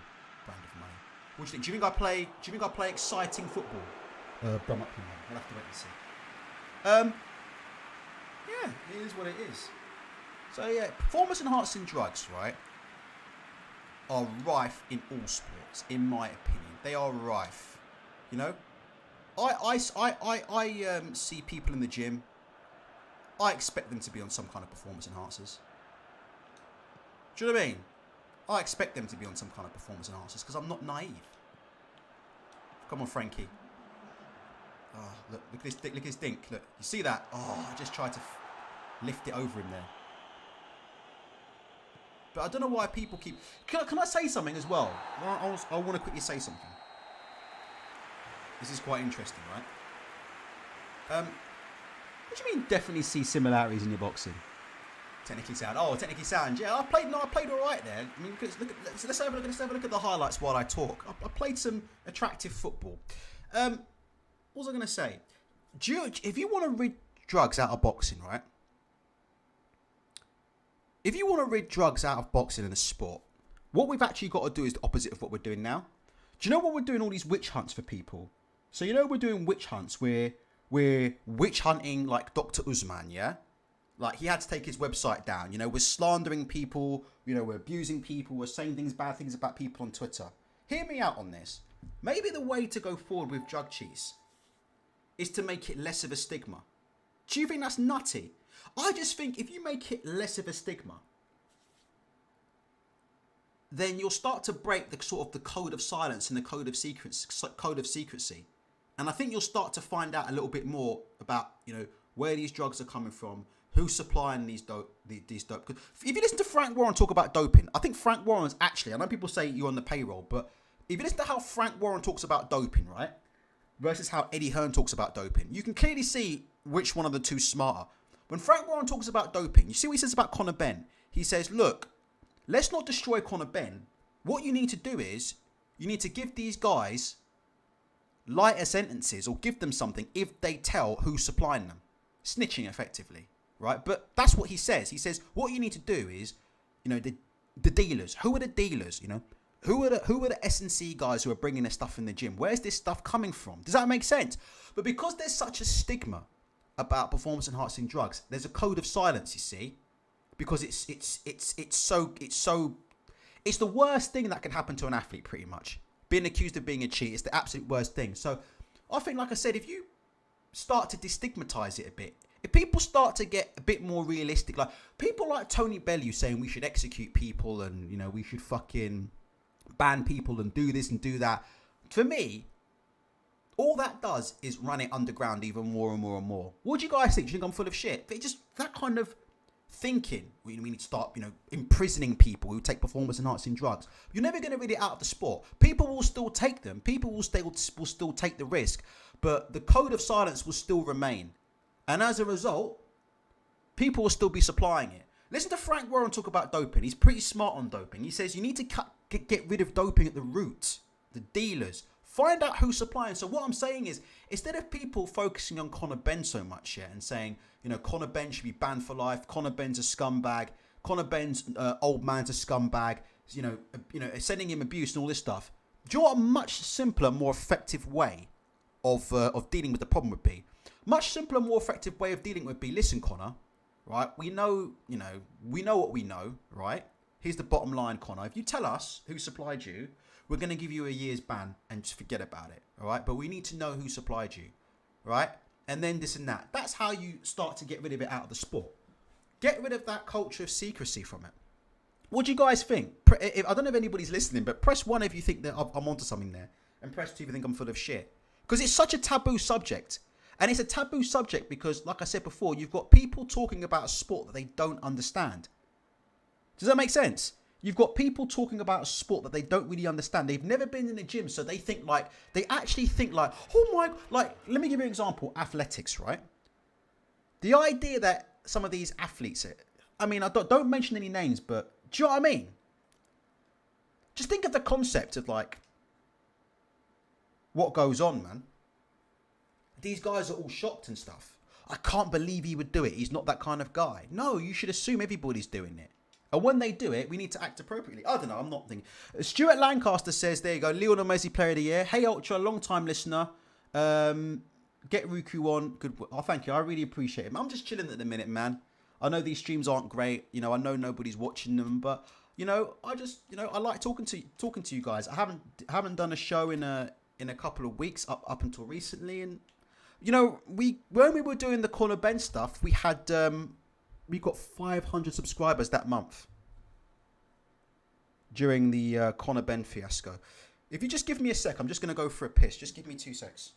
brand of money? What do you think? Do you think I play exciting football? Brum up your man. We'll have to wait and see. Yeah, it is what it is. So yeah, performance enhancing drugs, right, are rife in all sports, in my opinion. They are rife. You know, I see people in the gym. I expect them to be on some kind of performance enhancers. Do you know what I mean? I expect them to be on some kind of performance enhancers because I'm not naive. Come on, Frankie. Oh, look at this dink. Look, you see that? Oh, I just tried to lift it over him there. But I don't know why people keep... Can I say something as well? I want to quickly say something. This is quite interesting, right? What do you mean definitely see similarities in your boxing? Technically sound. Oh, technically sound. Yeah, I played all right there. I mean, let's have a look at the highlights while I talk. I played some attractive football. What was I going to say? If you want to rid drugs out of boxing, right? If you want to rid drugs out of boxing in a sport, what we've actually got to do is the opposite of what we're doing now. Do you know what we're doing? All these witch hunts for people. So you know we're doing witch hunts. We're witch hunting like Dr. Usman, yeah? Like he had to take his website down. You know, we're slandering people. You know, we're abusing people. We're saying bad things about people on Twitter. Hear me out on this. Maybe the way to go forward with drug cheats is to make it less of a stigma. Do you think that's nutty? I just think if you make it less of a stigma, then you'll start to break the sort of the code of silence and the code of secrecy. And I think you'll start to find out a little bit more about, you know, where these drugs are coming from, who's supplying these dope. Because if you listen to Frank Warren talk about doping, I think Frank Warren's actually, I know people say you're on the payroll, but if you listen to how Frank Warren talks about doping, right, versus how Eddie Hearn talks about doping, you can clearly see which one of the two smarter. When Frank Warren talks about doping, you see what he says about Conor Benn? He says, look, let's not destroy Conor Benn. What you need to do is, you need to give these guys lighter sentences or give them something if they tell who's supplying them. Snitching, effectively, right? But that's what he says. He says, what you need to do is, you know, the dealers. Who are the dealers, you know? Who are the S&C guys who are bringing their stuff in the gym? Where's this stuff coming from? Does that make sense? But because there's such a stigma about performance enhancing drugs, there's a code of silence, you see? Because it's the worst thing that can happen to an athlete, pretty much. Being accused of being a cheat is the absolute worst thing. So I think, like I said, if you start to destigmatize it a bit, if people start to get a bit more realistic, like people like Tony Bellew saying we should execute people and, you know, we should fucking ban people and do this and do that. For me, all that does is run it underground even more and more and more. What do you guys think? Do you think I'm full of shit? But just that kind of thinking, we need to start, you know, imprisoning people who take performance enhancing drugs. You're never going to rid it out of the sport. People will still take them. People will still take the risk, but the code of silence will still remain. And as a result, people will still be supplying it. Listen to Frank Warren talk about doping. He's pretty smart on doping. He says you need to get rid of doping at the root, the dealers. Find out who's supplying. So what I'm saying is, instead of people focusing on Conor Benn so much, yeah, and saying, you know, Conor Benn should be banned for life, Conor Benn's a scumbag, Conor Benn's old man's a scumbag, you know, sending him abuse and all this stuff. Do you know what a much simpler, more effective way of dealing with the problem would be? Much simpler, more effective way of dealing would be, listen, Conor, right? We know what we know, right? Here's the bottom line, Conor. If you tell us who supplied you, we're going to give you a year's ban and just forget about it, all right? But we need to know who supplied you, right? And then this and that. That's how you start to get rid of it out of the sport. Get rid of that culture of secrecy from it. What do you guys think? I don't know if anybody's listening, but press 1 if you think that I'm onto something there. And press 2 if you think I'm full of shit. Because it's such a taboo subject. And it's a taboo subject because, like I said before, you've got people talking about a sport that they don't understand. Does that make sense? You've got people talking about a sport that they don't really understand. They've never been in a gym, so they actually think like, oh my, like, let me give you an example. Athletics, right? The idea that some of these athletes, I mean, I don't mention any names, but do you know what I mean? Just think of the concept of like, what goes on, man. These guys are all shocked and stuff. I can't believe he would do it. He's not that kind of guy. No, you should assume everybody's doing it. And when they do it, we need to act appropriately. I don't know. I'm not thinking. Stuart Lancaster says, there you go. Lionel Messi, player of the year. Hey, Ultra, long time listener. Get Ruku on. Good. Oh, thank you. I really appreciate it. I'm just chilling at the minute, man. I know these streams aren't great. You know, I know nobody's watching them, but you know, I like talking to you guys. I haven't done a show in a couple of weeks up until recently, and you know, when we were doing the Conor Benn stuff, we got 500 subscribers that month during the Conor Benn fiasco. If you just give me a sec, I'm just going to go for a piss. Just give me 2 secs.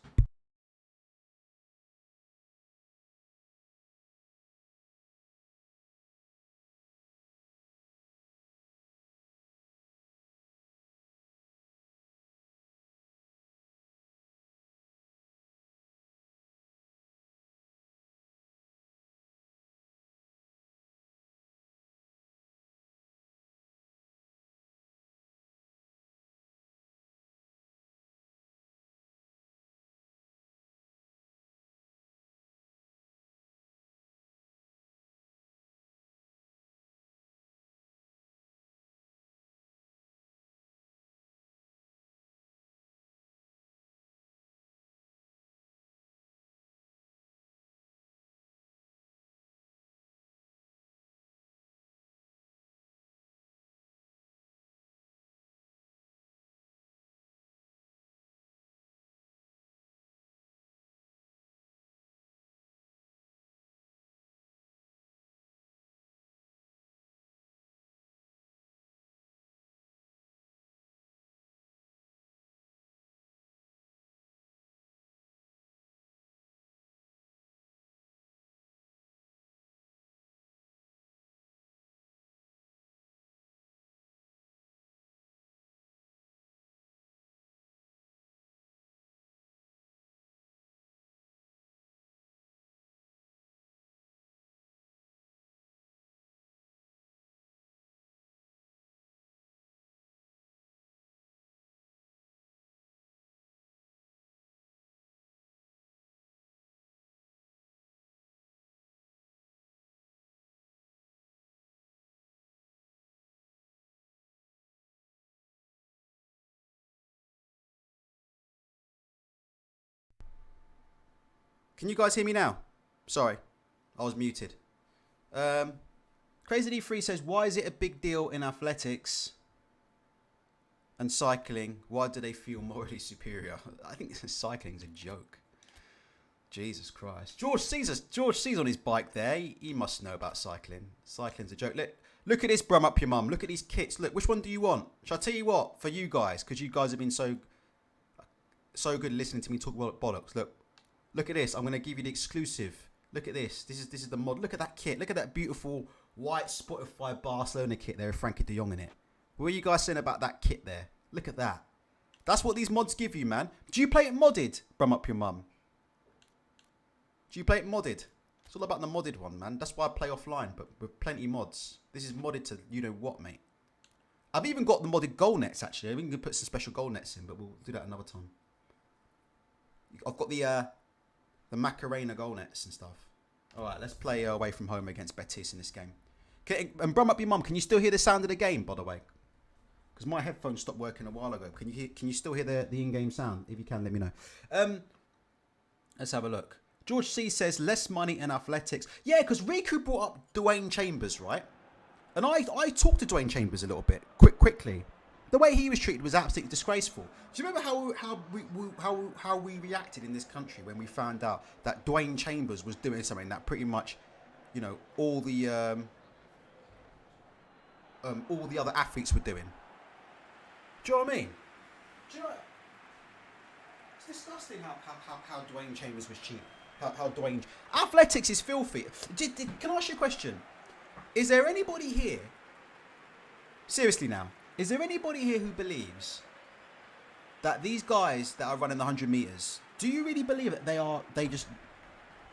Can you guys hear me now? Sorry, I was muted. Crazy D3 says, why is it a big deal in athletics and cycling? Why do they feel morally superior? I think cycling's a joke. Jesus Christ. George sees on his bike there. He must know about cycling. Cycling's a joke. Look at this, brum up your mum. Look at these kits. Look, which one do you want? Shall I tell you what? For you guys, because you guys have been so good listening to me talk bollocks. Look at this. I'm going to give you the exclusive. Look at this. This is the mod. Look at that kit. Look at that beautiful white Spotify Barcelona kit there with Frankie de Jong in it. What are you guys saying about that kit there? Look at that. That's what these mods give you, man. Do you play it modded? Brum up your mum. Do you play it modded? It's all about the modded one, man. That's why I play offline, but with plenty of mods. This is modded to you know what, mate. I've even got the modded goal nets, actually. I'm even going to put some special goal nets in, but we'll do that another time. I've got the Macarena goal nets and stuff. All right, let's play away from home against Betis in this game. Okay, and brum up your mum. Can you still hear the sound of the game, by the way? Because my headphones stopped working a while ago. Can you still hear the in-game sound? If you can, let me know. Let's have a look. George C says, less money in athletics. Yeah, because Riku brought up Dwayne Chambers, right? And I talked to Dwayne Chambers a little bit, quickly. The way he was treated was absolutely disgraceful. Do you remember how we reacted in this country when we found out that Dwayne Chambers was doing something that pretty much, you know, all the other athletes were doing? Do you know what I mean? Do you know what? It's disgusting how Dwayne Chambers was cheap. How Dwayne... Athletics is filthy. Can I ask you a question? Is there anybody here... Seriously now. Is there anybody here who believes that these guys that are running the 100 metres, do you really believe that they just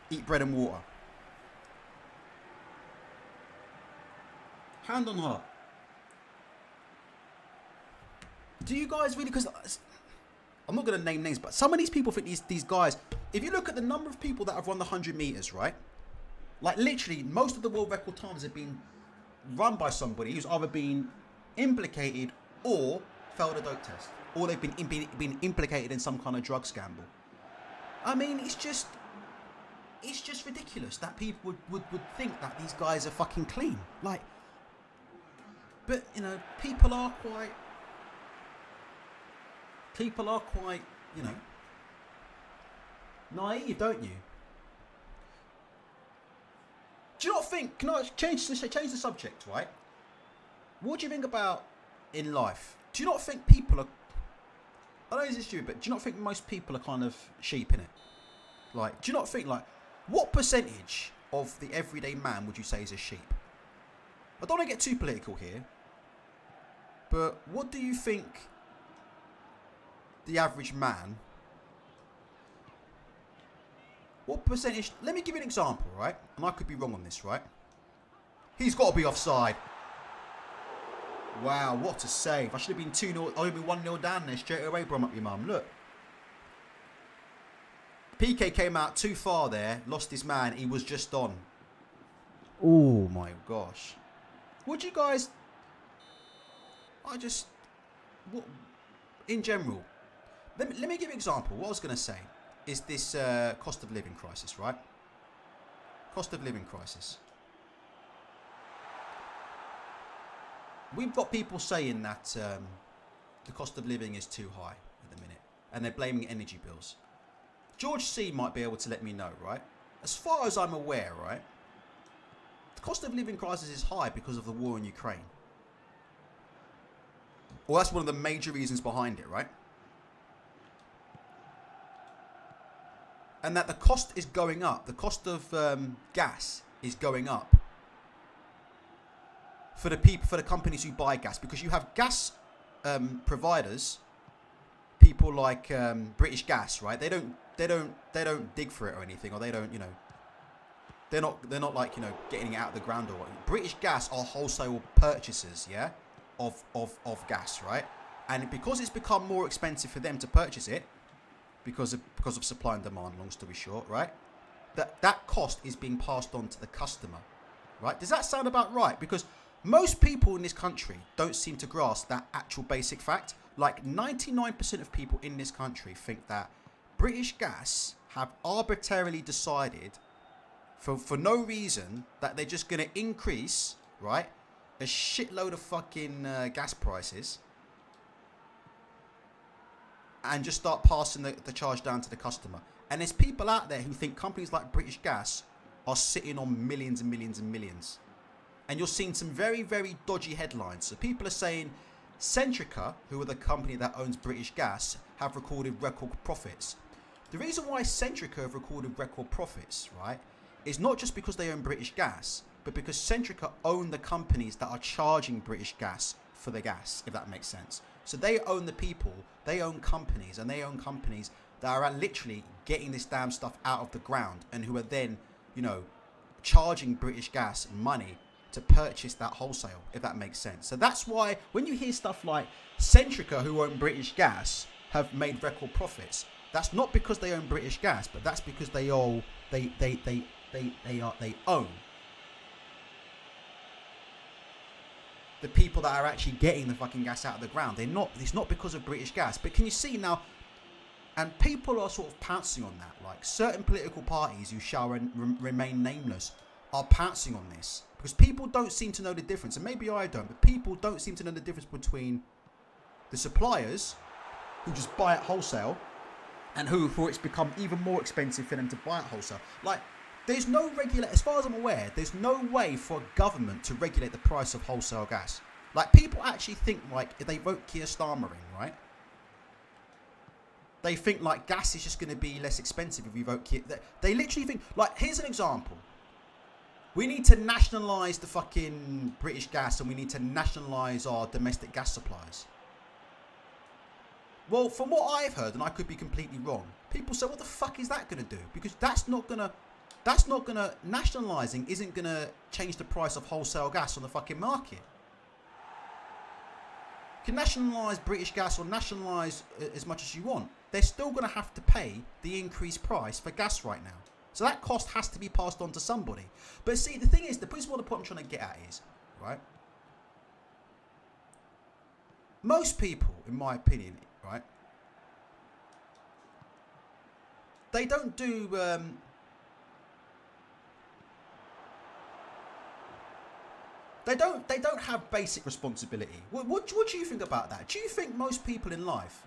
eat bread and water? Hand on heart. Do you guys really... Because I'm not going to name names, but some of these people think these guys... If you look at the number of people that have run the 100 metres, right? Like, literally, most of the world record times have been run by somebody who's either been implicated or failed a dope test. Or they've been implicated in some kind of drug scandal. I mean, it's just ridiculous that people would think that these guys are fucking clean. Like, but, you know, people are quite, you know, naive, don't you? Do you not think, can I change the subject, right? What do you think about in life? Do you not think people are, I know this is stupid, but do you not think most people are kind of sheep in it? Like, do you not think, like, what percentage of the everyday man would you say is a sheep? I don't want to get too political here, but what do you think the average man, what percentage, let me give you an example, right? And I could be wrong on this, right? He's got to be offside. Wow, what a save. I should have been 2-0, I would have been 1-0 down there straight away, brum up your mum. Look. PK came out too far there, lost his man, he was just on. Oh my gosh. Would you guys, what, in general, let me give you an example. What I was going to say is this cost of living crisis, right? Cost of living crisis. We've got people saying that the cost of living is too high at the minute, and they're blaming energy bills. George C might be able to let me know, right? As far as I'm aware, right, the cost of living crisis is high because of the war in Ukraine. Well, that's one of the major reasons behind it, right? And that the cost is going up. The cost of gas is going up for the people, for the companies who buy gas, because you have gas providers, people like British Gas, right? They don't dig for it or anything, or they don't, you know, they're not like, you know, getting it out of the ground or what. British Gas are wholesale purchasers, yeah, of gas, right? And because it's become more expensive for them to purchase it, because of supply and demand, long story short, right? That cost is being passed on to the customer, right? Does that sound about right? Because most people in this country don't seem to grasp that actual basic fact. Like 99% of people in this country think that British Gas have arbitrarily decided for no reason that they're just going to increase, right, a shitload of fucking gas prices and just start passing the charge down to the customer. And there's people out there who think companies like British Gas are sitting on millions and millions and millions. And you're seeing some very, very dodgy headlines. So people are saying Centrica, who are the company that owns British Gas, have recorded record profits. The reason why Centrica have recorded record profits, right, is not just because they own British Gas, but because Centrica own the companies that are charging British Gas for the gas, if that makes sense. So they own the people, they own companies, and they own companies that are literally getting this damn stuff out of the ground and who are then, you know, charging British Gas money to purchase that wholesale, if that makes sense. So that's why when you hear stuff like Centrica, who own British Gas, have made record profits, that's not because they own British Gas, but that's because they own the people that are actually getting the fucking gas out of the ground. It's not because of British Gas. But can you see now, and people are sort of pouncing on that, like certain political parties who shall remain nameless are pouncing on this because people don't seem to know the difference, and maybe I don't, but people don't seem to know the difference between the suppliers who just buy it wholesale and who it's become even more expensive for them to buy it wholesale. Like, there's no as far as I'm aware, there's no way for a government to regulate the price of wholesale gas. Like, people actually think, like, if they vote Keir Starmer in, right? They think, like, gas is just going to be less expensive if we vote Keir. They literally think, like, here's an example. We need to nationalise the fucking British Gas and we need to nationalise our domestic gas suppliers. Well, from what I've heard, and I could be completely wrong, people say, what the fuck is that going to do? Because nationalising isn't going to change the price of wholesale gas on the fucking market. You can nationalise British Gas or nationalise as much as you want. They're still going to have to pay the increased price for gas right now. So that cost has to be passed on to somebody. But see, the thing is, the point I'm trying to get at is, right? Most people, in my opinion, right? They don't do... They don't have basic responsibility. What do you think about that? Do you think most people in life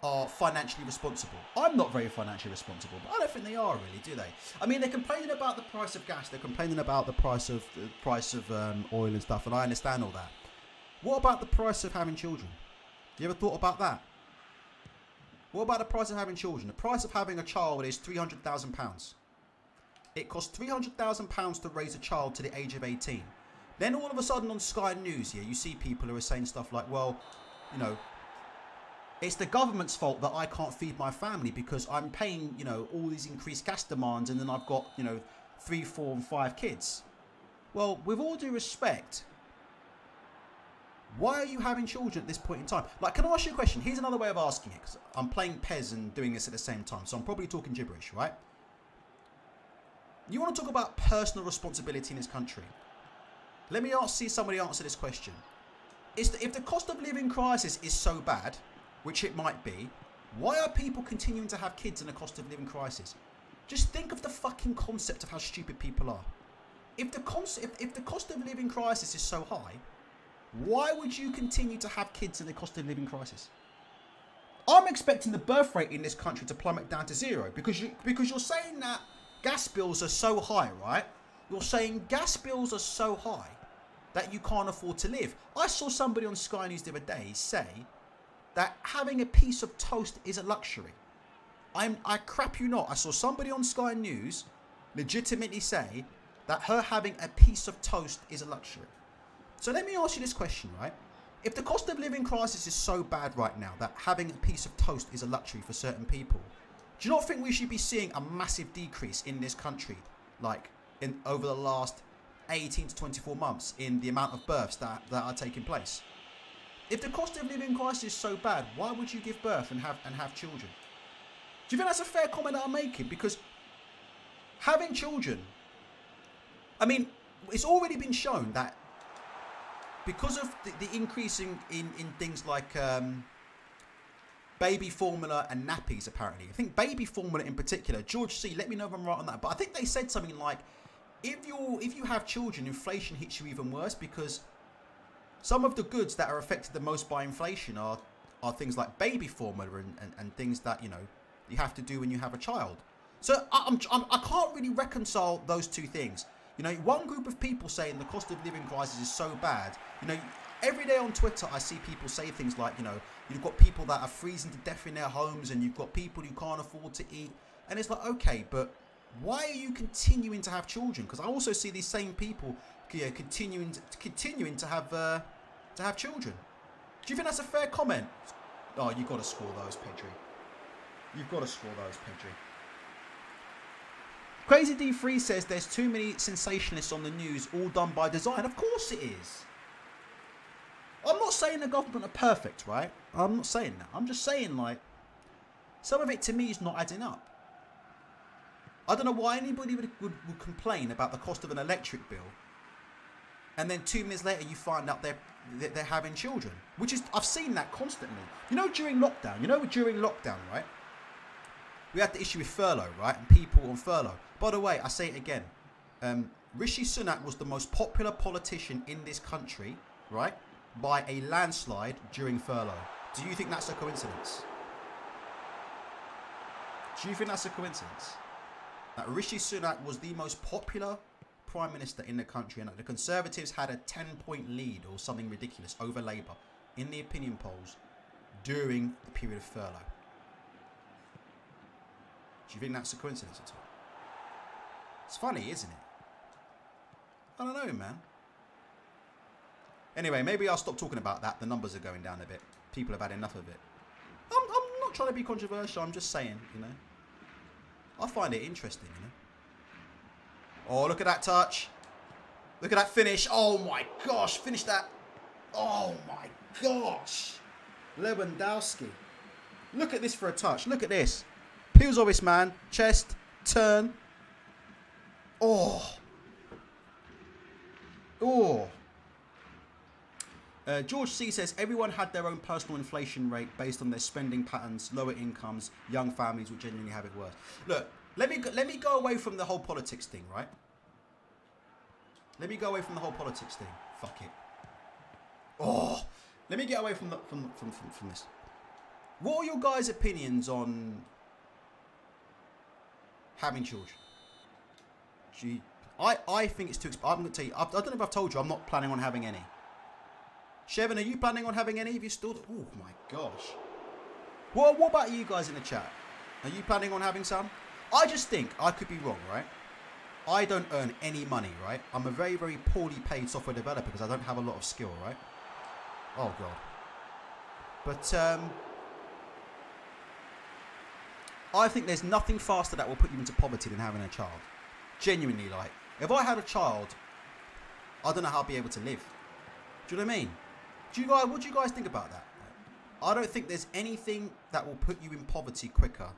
are financially responsible? I'm not very financially responsible, but I don't think they are really, do they? I mean, they're complaining about the price of gas, they're complaining about the price of oil and stuff, and I understand all that. What about the price of having children? You ever thought about that? What about the price of having children? The price of having a child is £300,000. It costs £300,000 to raise a child to the age of 18. Then all of a sudden on Sky News, you see people who are saying stuff like, well, you know, it's the government's fault that I can't feed my family because I'm paying, you know, all these increased gas demands and then I've got, you know, 3, 4 and 5 kids. Well, with all due respect, why are you having children at this point in time? Like, can I ask you a question? Here's another way of asking it, because I'm playing Pez and doing this at the same time, so I'm probably talking gibberish, right? You want to talk about personal responsibility in this country? Let me see somebody answer this question. If the cost of living crisis is so bad, which it might be, why are people continuing to have kids in a cost of living crisis? Just think of the fucking concept of how stupid people are. If the cost of living crisis is so high, why would you continue to have kids in a cost of living crisis? I'm expecting the birth rate in this country to plummet down to 0 because you're saying that gas bills are so high, right? You're saying gas bills are so high that you can't afford to live. I saw somebody on Sky News the other day say that having a piece of toast is a luxury. I crap you not. I saw somebody on Sky News legitimately say that her having a piece of toast is a luxury. So let me ask you this question, right? If the cost of living crisis is so bad right now that having a piece of toast is a luxury for certain people, do you not think we should be seeing a massive decrease in this country, like over the last 18 to 24 months in the amount of births that are taking place? If the cost of living crisis is so bad, why would you give birth and have children? Do you think that's a fair comment that I'm making? Because having children, I mean, it's already been shown that because of the increase in things like baby formula and nappies, apparently. I think baby formula in particular. George C, let me know if I'm right on that. But I think they said something like, if you have children, inflation hits you even worse, because some of the goods that are affected the most by inflation are things like baby formula and things that, you know, you have to do when you have a child. So I can't really reconcile those two things. You know, one group of people saying the cost of living crisis is so bad. You know, every day on Twitter I see people say things like, you know, you've got people that are freezing to death in their homes, and you've got people who can't afford to eat. And it's like, okay, but why are you continuing to have children? Because I also see these same people continuing to have children. Do you think that's a fair comment? Oh, you've got to score those, Pedri. You've got to score those, Pedri. Crazy D3 says there's too many sensationalists on the news, all done by design. Of course it is. I'm not saying the government are perfect, right? I'm not saying that. I'm just saying, like, some of it to me is not adding up. I don't know why anybody would complain about the cost of an electric bill, and then 2 minutes later you find out they're having children, which is, I've seen that constantly. You know, during lockdown, right? We had the issue with furlough, right? And people on furlough. By the way, I say it again. Rishi Sunak was the most popular politician in this country, right? By a landslide during furlough. Do you think that's a coincidence? Do you think that's a coincidence? That Rishi Sunak was the most popular Prime Minister in the country, and that the Conservatives had a 10-point lead or something ridiculous over Labour in the opinion polls during the period of furlough. Do you think that's a coincidence at all? It's funny, isn't it? I don't know, man. Anyway, maybe I'll stop talking about that. The numbers are going down a bit. People have had enough of it. I'm not trying to be controversial. I'm just saying, you know. I find it interesting, you know. Oh, look at that touch. Look at that finish. Oh, my gosh. Finish that. Oh, my gosh. Lewandowski. Look at this for a touch. Look at this. Peels off his man. Chest. Turn. Oh. Oh. George C says everyone had their own personal inflation rate based on their spending patterns, lower incomes, young families will genuinely have it worse. Look, let me go away from the whole politics thing, right? Let me go away from the whole politics thing. Fuck it. Oh, let me get away from this. What are your guys' opinions on having children? Gee, I think it's too expensive. I'm going to tell you, I don't know if I've told you, I'm not planning on having any. Chevin, are you planning on having any? Have you still? Oh my gosh. What about you guys in the chat? Are you planning on having some? I just think, I could be wrong, right? I don't earn any money, right? I'm a very, very poorly paid software developer because I don't have a lot of skill, right? Oh god. But I think there's nothing faster that will put you into poverty than having a child. Genuinely, like, if I had a child, I don't know how I'd be able to live. Do you know what I mean? What do you guys think about that? I don't think there's anything that will put you in poverty quicker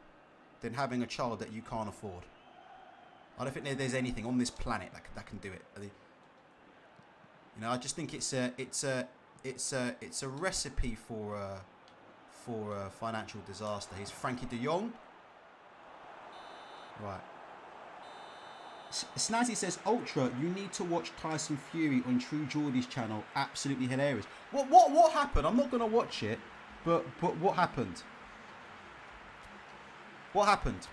than having a child that you can't afford. I don't think there's anything on this planet that can do it. You know, I just think it's a recipe for financial disaster. Here's Frankie de Jong. Right. Snazzy says, Ultra, you need to watch Tyson Fury on True Geordie's channel. Absolutely hilarious. What happened? I'm not going to watch it, but what happened? What happened?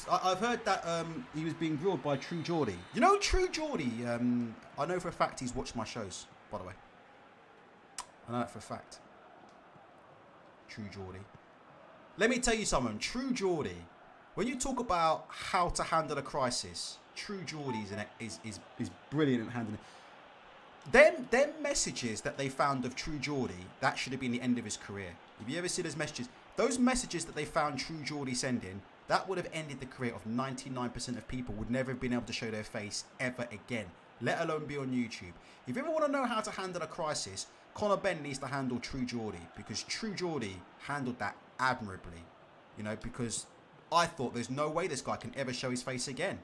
I've heard that he was being grilled by True Geordie. You know True Geordie? I know for a fact he's watched my shows, by the way. I know that for a fact. True Geordie. Let me tell you something. True Geordie. When you talk about how to handle a crisis, True Geordie is brilliant at handling it. Them messages that they found of True Geordie, that should have been the end of his career. If you ever see those messages that they found True Geordie sending, that would have ended the career of 99% of people, would never have been able to show their face ever again, let alone be on YouTube. If you ever want to know how to handle a crisis, Conor Benn needs to handle True Geordie, because True Geordie handled that admirably. You know, because I thought there's no way this guy can ever show his face again.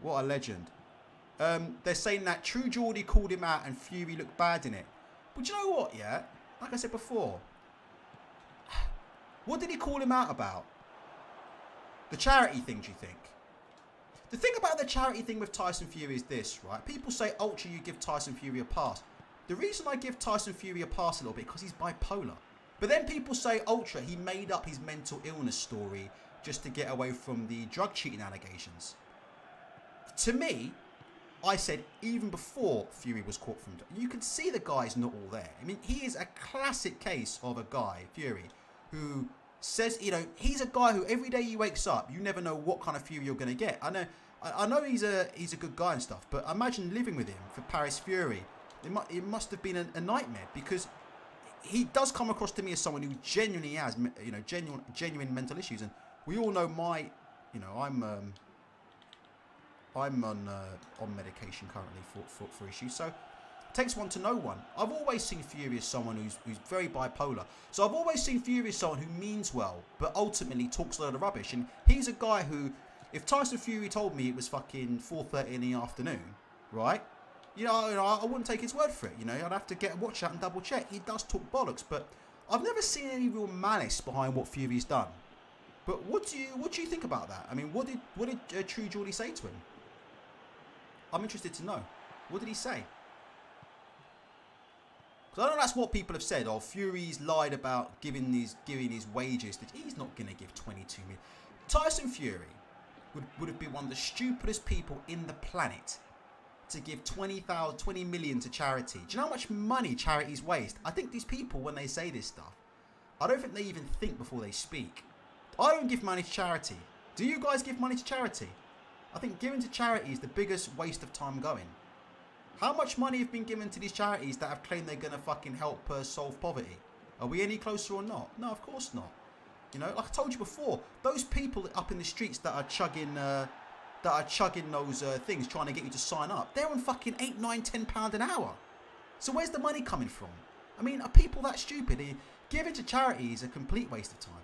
What a legend. They're saying that True Geordie called him out and Fury looked bad in it. But you know what, yeah? Like I said before, What did he call him out about? The charity thing, do you think? The thing about the charity thing with Tyson Fury is this, right? People say, Ultra, you give Tyson Fury a pass. The reason I give Tyson Fury a pass a little bit, because he's bipolar. But then people say, Ultra, he made up his mental illness story just to get away from the drug cheating allegations. To me, I said even before Fury was caught from... You can see the guy's not all there. I mean, he is a classic case of a guy, Fury, who says, you know, he's a guy who every day he wakes up, you never know what kind of Fury you're going to get. I know he's a good guy and stuff, but imagine living with him for Paris Fury. It must have been a nightmare, because he does come across to me as someone who genuinely has, you know, genuine mental issues. And we all know you know, I'm on medication currently for issues. So it takes one to know one. I've always seen Fury as someone who's very bipolar. So I've always seen Fury as someone who means well, but ultimately talks a load of rubbish. And he's a guy who, if Tyson Fury told me it was fucking 4:30 in the afternoon, right? You know, I wouldn't take his word for it. You know, I'd have to get a watch out and double check. He does talk bollocks, but I've never seen any real malice behind what Fury's done. But what do you think about that? I mean, what did True Geordie say to him? I'm interested to know. What did he say? Because I know that's what people have said. Oh, Fury's lied about giving his wages. He's not going to give 22 million. Tyson Fury would have been one of the stupidest people in the planet to give 20 million to charity. Do you know how much money charities waste? I think these people, when they say this stuff, I don't think they even think before they speak. I don't give money to charity. Do you guys give money to charity? I think giving to charity is the biggest waste of time going. How much money have been given to these charities that have claimed they're going to fucking help solve poverty? Are we any closer or not? No, of course not. You know, like I told you before, those people up in the streets that are chugging those things, trying to get you to sign up, they're on fucking £8, £9, £10 an hour. So where's the money coming from? I mean, are people that stupid? Giving to charity is a complete waste of time.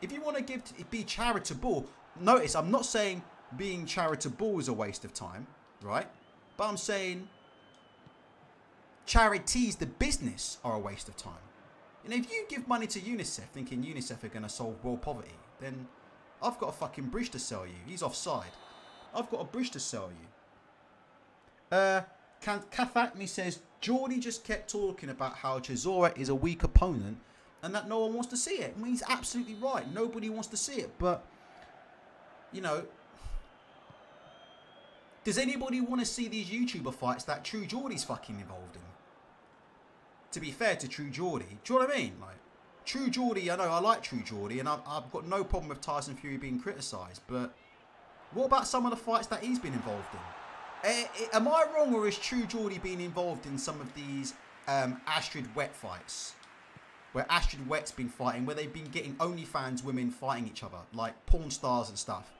If you want to be charitable, notice I'm not saying being charitable is a waste of time, right? But I'm saying charities, the business, are a waste of time. You know, if you give money to UNICEF thinking UNICEF are going to solve world poverty, then I've got a fucking bridge to sell you. He's offside. I've got a bridge to sell you. Kath Acme says, Geordie just kept talking about how Chisora is a weak opponent and that no one wants to see it. I mean, he's absolutely right. Nobody wants to see it. But, you know, does anybody want to see these YouTuber fights that True Geordie's fucking involved in? To be fair to True Geordie, do you know what I mean? Like, True Geordie, I know I like True Geordie, and I've got no problem with Tyson Fury being criticised, but what about some of the fights that he's been involved in? Am I wrong, or is True Geordie being involved in some of these Astrid Wet fights? Where Astrid Wet's been fighting, where they've been getting OnlyFans women fighting each other, like porn stars and stuff.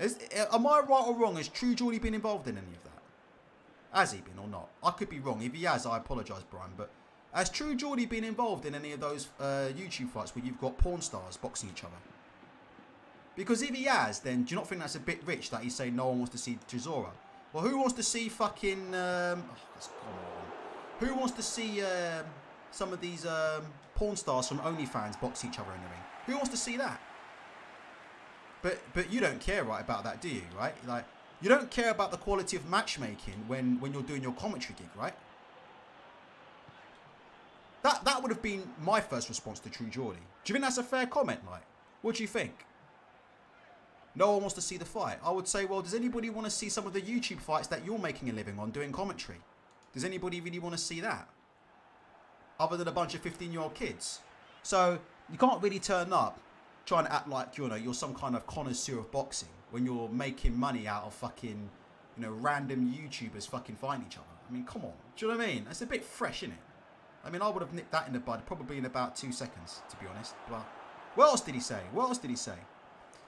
Am I right or wrong? Has True Geordie been involved in any of that? Has he been or not? I could be wrong. If he has, I apologise, Brian, but has True Geordie been involved in any of those YouTube fights where you've got porn stars boxing each other? Because if he has, then do you not think that's a bit rich that he's saying no one wants to see Chisora? Well, who wants to see fucking... Who wants to see some of these porn stars from OnlyFans box each other in the ring? Who wants to see that? But you don't care, right, about that, do you, right? Like, you don't care about the quality of matchmaking when you're doing your commentary gig, right? That would have been my first response to True Geordie. Do you think that's a fair comment? Like, what do you think? No one wants to see the fight. I would say, well, does anybody want to see some of the YouTube fights that you're making a living on doing commentary? Does anybody really want to see that? Other than a bunch of 15-year-old kids. So you can't really turn up trying to act like, you know, you're some kind of connoisseur of boxing when you're making money out of fucking, you know, random YouTubers fucking fighting each other. I mean, come on. Do you know what I mean? That's a bit fresh, isn't it? I mean, I would have nipped that in the bud probably in about 2 seconds, to be honest. Well, what else did he say? What else did he say?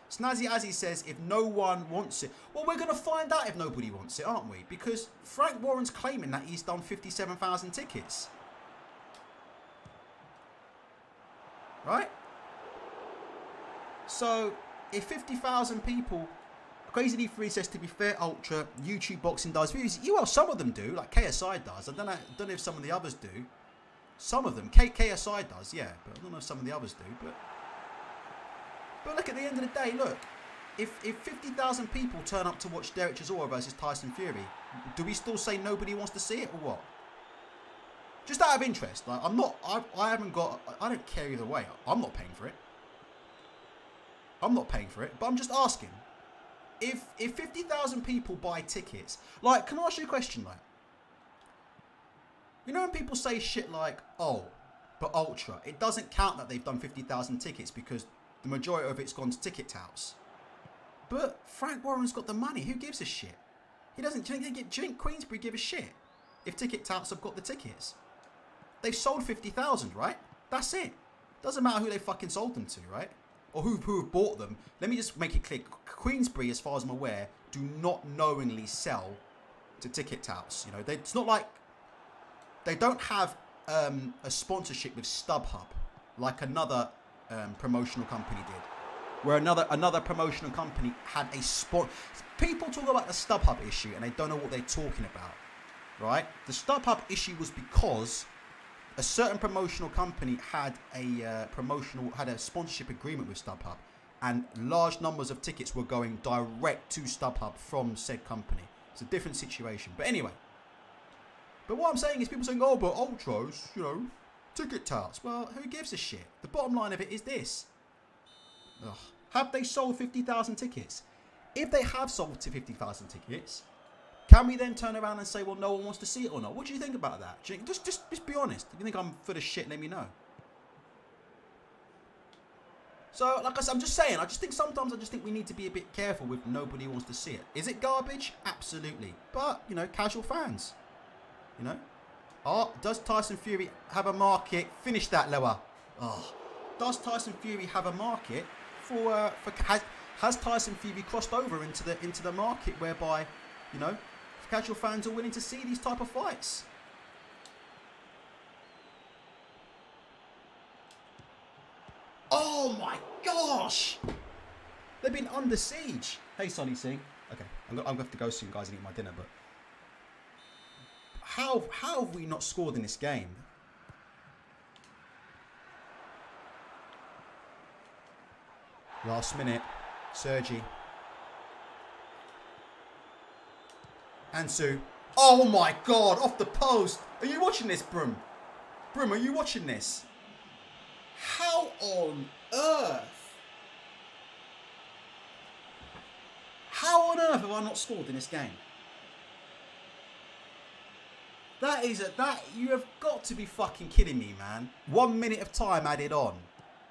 Snazzy Azzy says, if no one wants it. Well, we're going to find out if nobody wants it, aren't we? Because Frank Warren's claiming that he's done 57,000 tickets. Right? So, if 50,000 people... Crazy D3 says, to be fair, Ultra, YouTube boxing does views. Well, some of them do, like KSI does. I don't know if some of the others do. Some of them. KSI does, yeah. But I don't know if some of the others do. But But look, at the end of the day, look, if 50,000 people turn up to watch Derek Chisora versus Tyson Fury, do we still say nobody wants to see it or what? Just out of interest, like, I don't care either way. I'm not paying for it. I'm not paying for it, but I'm just asking. If 50,000 people buy tickets, like, can I ask you a question, like, you know when people say shit like, oh, but Ultra, it doesn't count that they've done 50,000 tickets because the majority of it's gone to ticket touts. But Frank Warren's got the money. Who gives a shit? He doesn't. Do you think Queensbury give a shit if ticket touts have got the tickets? They've sold 50,000, right? That's it. Doesn't matter who they fucking sold them to, right? Or who have bought them. Let me just make it clear. Queensbury, as far as I'm aware, do not knowingly sell to ticket touts. You know, it's not like they don't have a sponsorship with StubHub like another promotional company did, where another promotional company had a spot. People talk about the StubHub issue and they don't know what they're talking about, right? The StubHub issue was because a certain promotional company had a sponsorship agreement with StubHub, and large numbers of tickets were going direct to StubHub from said company. It's a different situation, but anyway. But what I'm saying is, people saying, "Oh, but Ultras, you know, ticket touts." Well, who gives a shit? The bottom line of it is this. Ugh. Have they sold 50,000 tickets? If they have sold to 50,000 tickets, can we then turn around and say, well, no one wants to see it or not? What do you think about that? Just be honest. If you think I'm full of shit, let me know. So, like I said, I'm just saying, I just think we need to be a bit careful with nobody wants to see it. Is it garbage? Absolutely. But, you know, casual fans. You know? Oh, does Tyson Fury have a market? Finish that, Lower. Oh. Does Tyson Fury have a market for has Tyson Fury crossed over into the market whereby, you know, casual fans are willing to see these type of fights? Oh my gosh! They've been under siege. Hey, Sonny Singh. Okay, I'm gonna have to go soon, guys, and eat my dinner. But how have we not scored in this game? Last minute, Sergi. Ansu. Oh my god, off the post. Are you watching this, Brum? Brum, are you watching this? How on earth? How on earth have I not scored in this game? You have got to be fucking kidding me, man. 1 minute of time added on.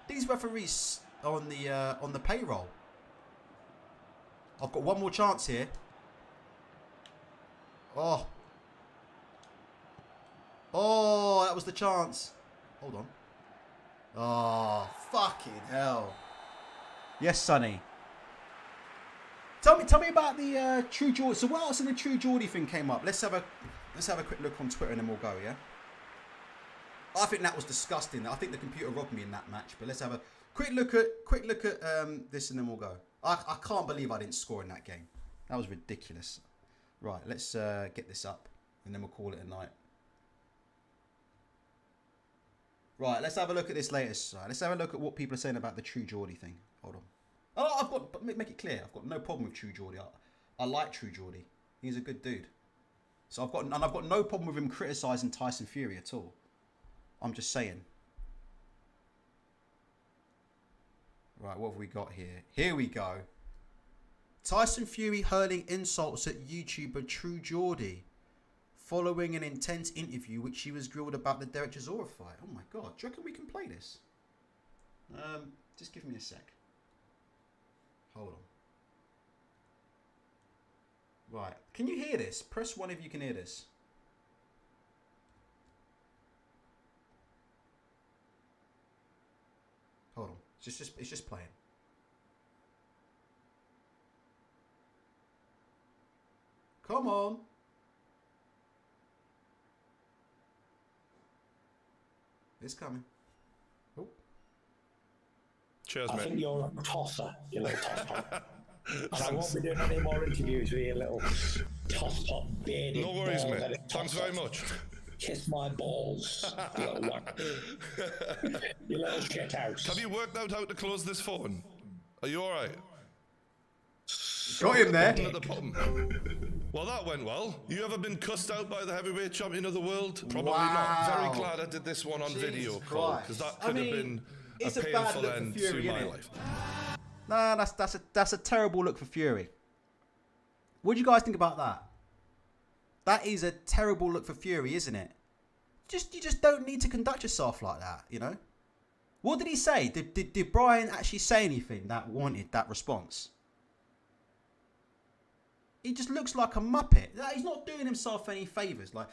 These referees are on the payroll. I've got one more chance here. Oh, that was the chance. Hold on. Oh, fucking hell. Yes, Sonny. Tell me about the True Geordie. So what else in the True Geordie thing came up? Let's have a quick look on Twitter and then we'll go. Yeah. I think that was disgusting. I think the computer robbed me in that match. But let's have a quick look at this and then we'll go. I can't believe I didn't score in that game. That was ridiculous. Right, let's get this up and then we'll call it a night. Right, let's have a look at this latest. Right, let's have a look at what people are saying about the True Geordie thing. Hold on. Oh, make it clear. I've got no problem with True Geordie. I like True Geordie. He's a good dude. So I've got no problem with him criticising Tyson Fury at all. I'm just saying. Right, what have we got here? Here we go. Tyson Fury hurling insults at YouTuber True Geordie following an intense interview which he was grilled about the Derek Chisora fight. Oh my god, do you reckon we can play this? Just give me a sec. Hold on. Right, can you hear this? Press 1 if you can hear this. Hold on, it's just playing. Come on. It's coming. Oh. Cheers, I mate. think you're a tosser, you little toss top. And I won't be doing any more interviews with you little toss top bearded. No worries, mate. bald-headed Thanks tosser. very much. Kiss my balls, you little one. You little shit house. Have you worked out how to close this phone? Are you all right? Got him there. At the bottom. Well, that went well. You ever been cussed out by the heavyweight champion of the world? Probably not. Very glad I did this one on video, Paul, because that could have been a painful end to my life. Nah, that's a terrible look for Fury. What do you guys think about that? That is a terrible look for Fury, isn't it? You just don't need to conduct yourself like that, you know? What did he say? Did Brian actually say anything that wanted that response? He just looks like a muppet. He's not doing himself any favours. Like,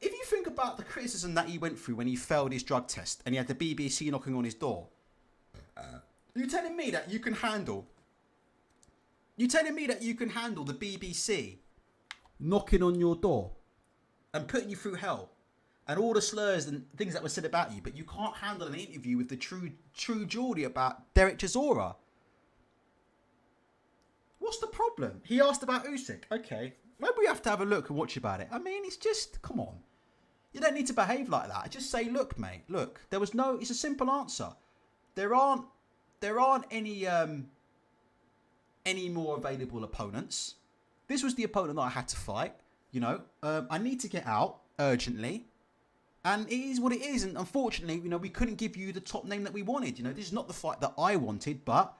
if you think about the criticism that he went through when he failed his drug test and he had the BBC knocking on his door, you telling me that you can handle? You telling me that you can handle the BBC knocking on your door and putting you through hell and all the slurs and things that were said about you, but you can't handle an interview with the true Geordie about Derek Chisora? What's the problem? He asked about Usyk. Okay, maybe we have to have a look and watch about it. I mean, it's just, come on. You don't need to behave like that. Just say, look, mate, look, there was no, it's a simple answer. There aren't any more available opponents. This was the opponent that I had to fight. You know, I need to get out urgently. And it is what it is. And unfortunately, you know, we couldn't give you the top name that we wanted. You know, this is not the fight that I wanted, but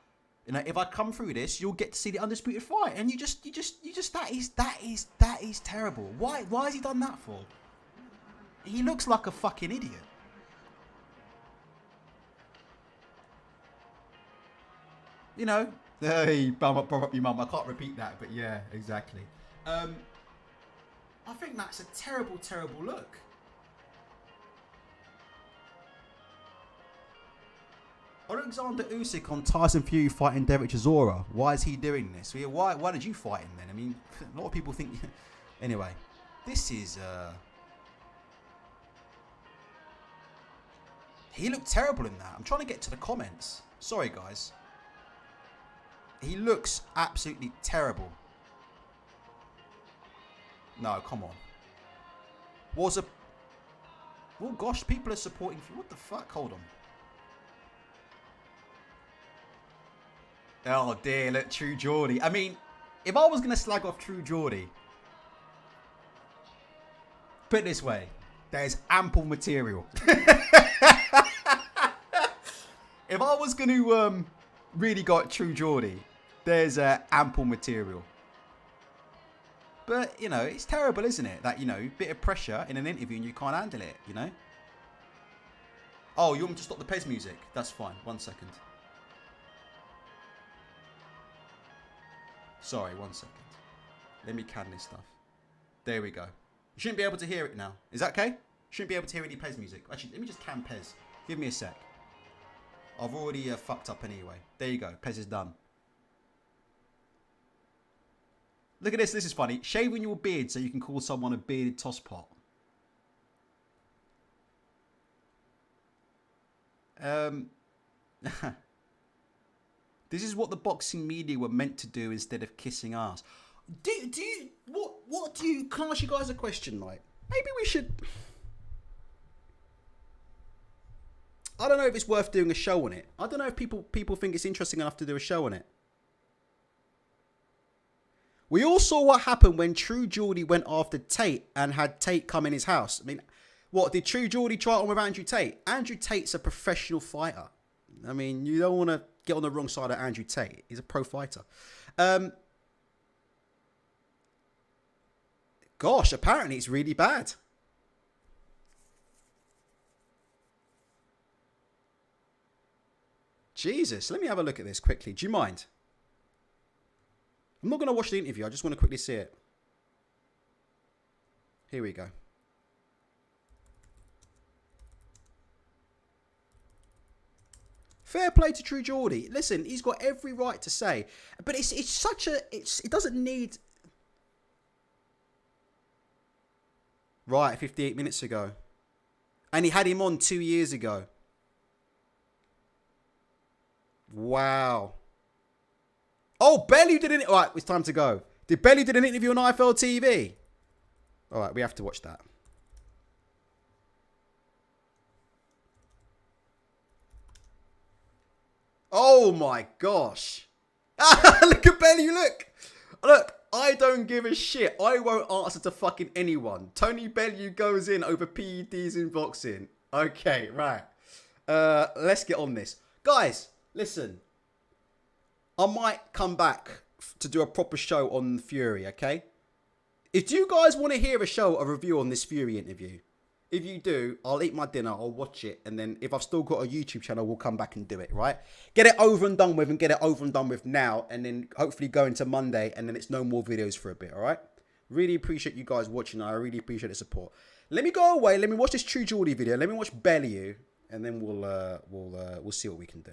you know, if I come through this, you'll get to see the undisputed fight. And you just that is terrible. Why has he done that for? He looks like a fucking idiot. You know, hey, bum up your mum. I can't repeat that, but yeah, exactly. I think that's a terrible, terrible look. Alexander Usyk on Tyson Fury fighting Derek Chisora. Why is he doing this? Why did you fight him then? I mean, a lot of people think... Anyway, this is... He looked terrible in that. I'm trying to get to the comments. Sorry, guys. He looks absolutely terrible. No, come on. Oh, gosh, people are supporting... What the fuck? Hold on. Oh dear, look, True Geordie. I mean, if I was going to slag off True Geordie, put it this way, there's ample material. If I was going to really go at True Geordie, there's ample material. But, you know, it's terrible, isn't it? That, you know, bit of pressure in an interview and you can't handle it, you know? Oh, you want me to stop the Pez music? That's fine. 1 second. Sorry, 1 second. Let me can this stuff. There we go. You shouldn't be able to hear it now. Is that okay? Shouldn't be able to hear any Pez music. Actually, let me just can Pez. Give me a sec. I've already fucked up anyway. There you go. Pez is done. Look at this. This is funny. Shaving your beard so you can call someone a bearded tosspot. This is what the boxing media were meant to do instead of kissing ass. What do you, can I ask you guys a question, like, maybe we should, I don't know if it's worth doing a show on it. I don't know if people think it's interesting enough to do a show on it. We all saw what happened when True Geordie went after Tate and had Tate come in his house. I mean, what, did True Geordie try it on with Andrew Tate? Andrew Tate's a professional fighter. I mean, you don't want to get on the wrong side of Andrew Tate. He's a pro fighter. Gosh, apparently it's really bad. Jesus, let me have a look at this quickly. Do you mind? I'm not going to watch the interview. I just want to quickly see it. Here we go. Fair play to True Geordie. Listen, he's got every right to say, but it's such a, it doesn't need. Right, 58 minutes ago, and he had him on 2 years ago. Wow. Oh, Bellew did an, right, it's time to go. Did Bellew did an interview on IFL TV? All right, we have to watch that. Oh my gosh. Look at Bellew, look. Look, I don't give a shit. I won't answer to fucking anyone. Tony Bellew goes in over PEDs in boxing. Okay, right. Let's get on this. Guys, listen. I might come back to do a proper show on Fury, okay? If you guys want to hear a review on this Fury interview, if you do, I'll eat my dinner, I'll watch it, and then if I've still got a YouTube channel, we'll come back and do it, right? Get it over and done with, and get it over and done with now, and then hopefully go into Monday, and then it's no more videos for a bit, all right? Really appreciate you guys watching. I really appreciate the support. Let me go away. Let me watch this True Geordie video. Let me watch Bellew, and then we'll see what we can do.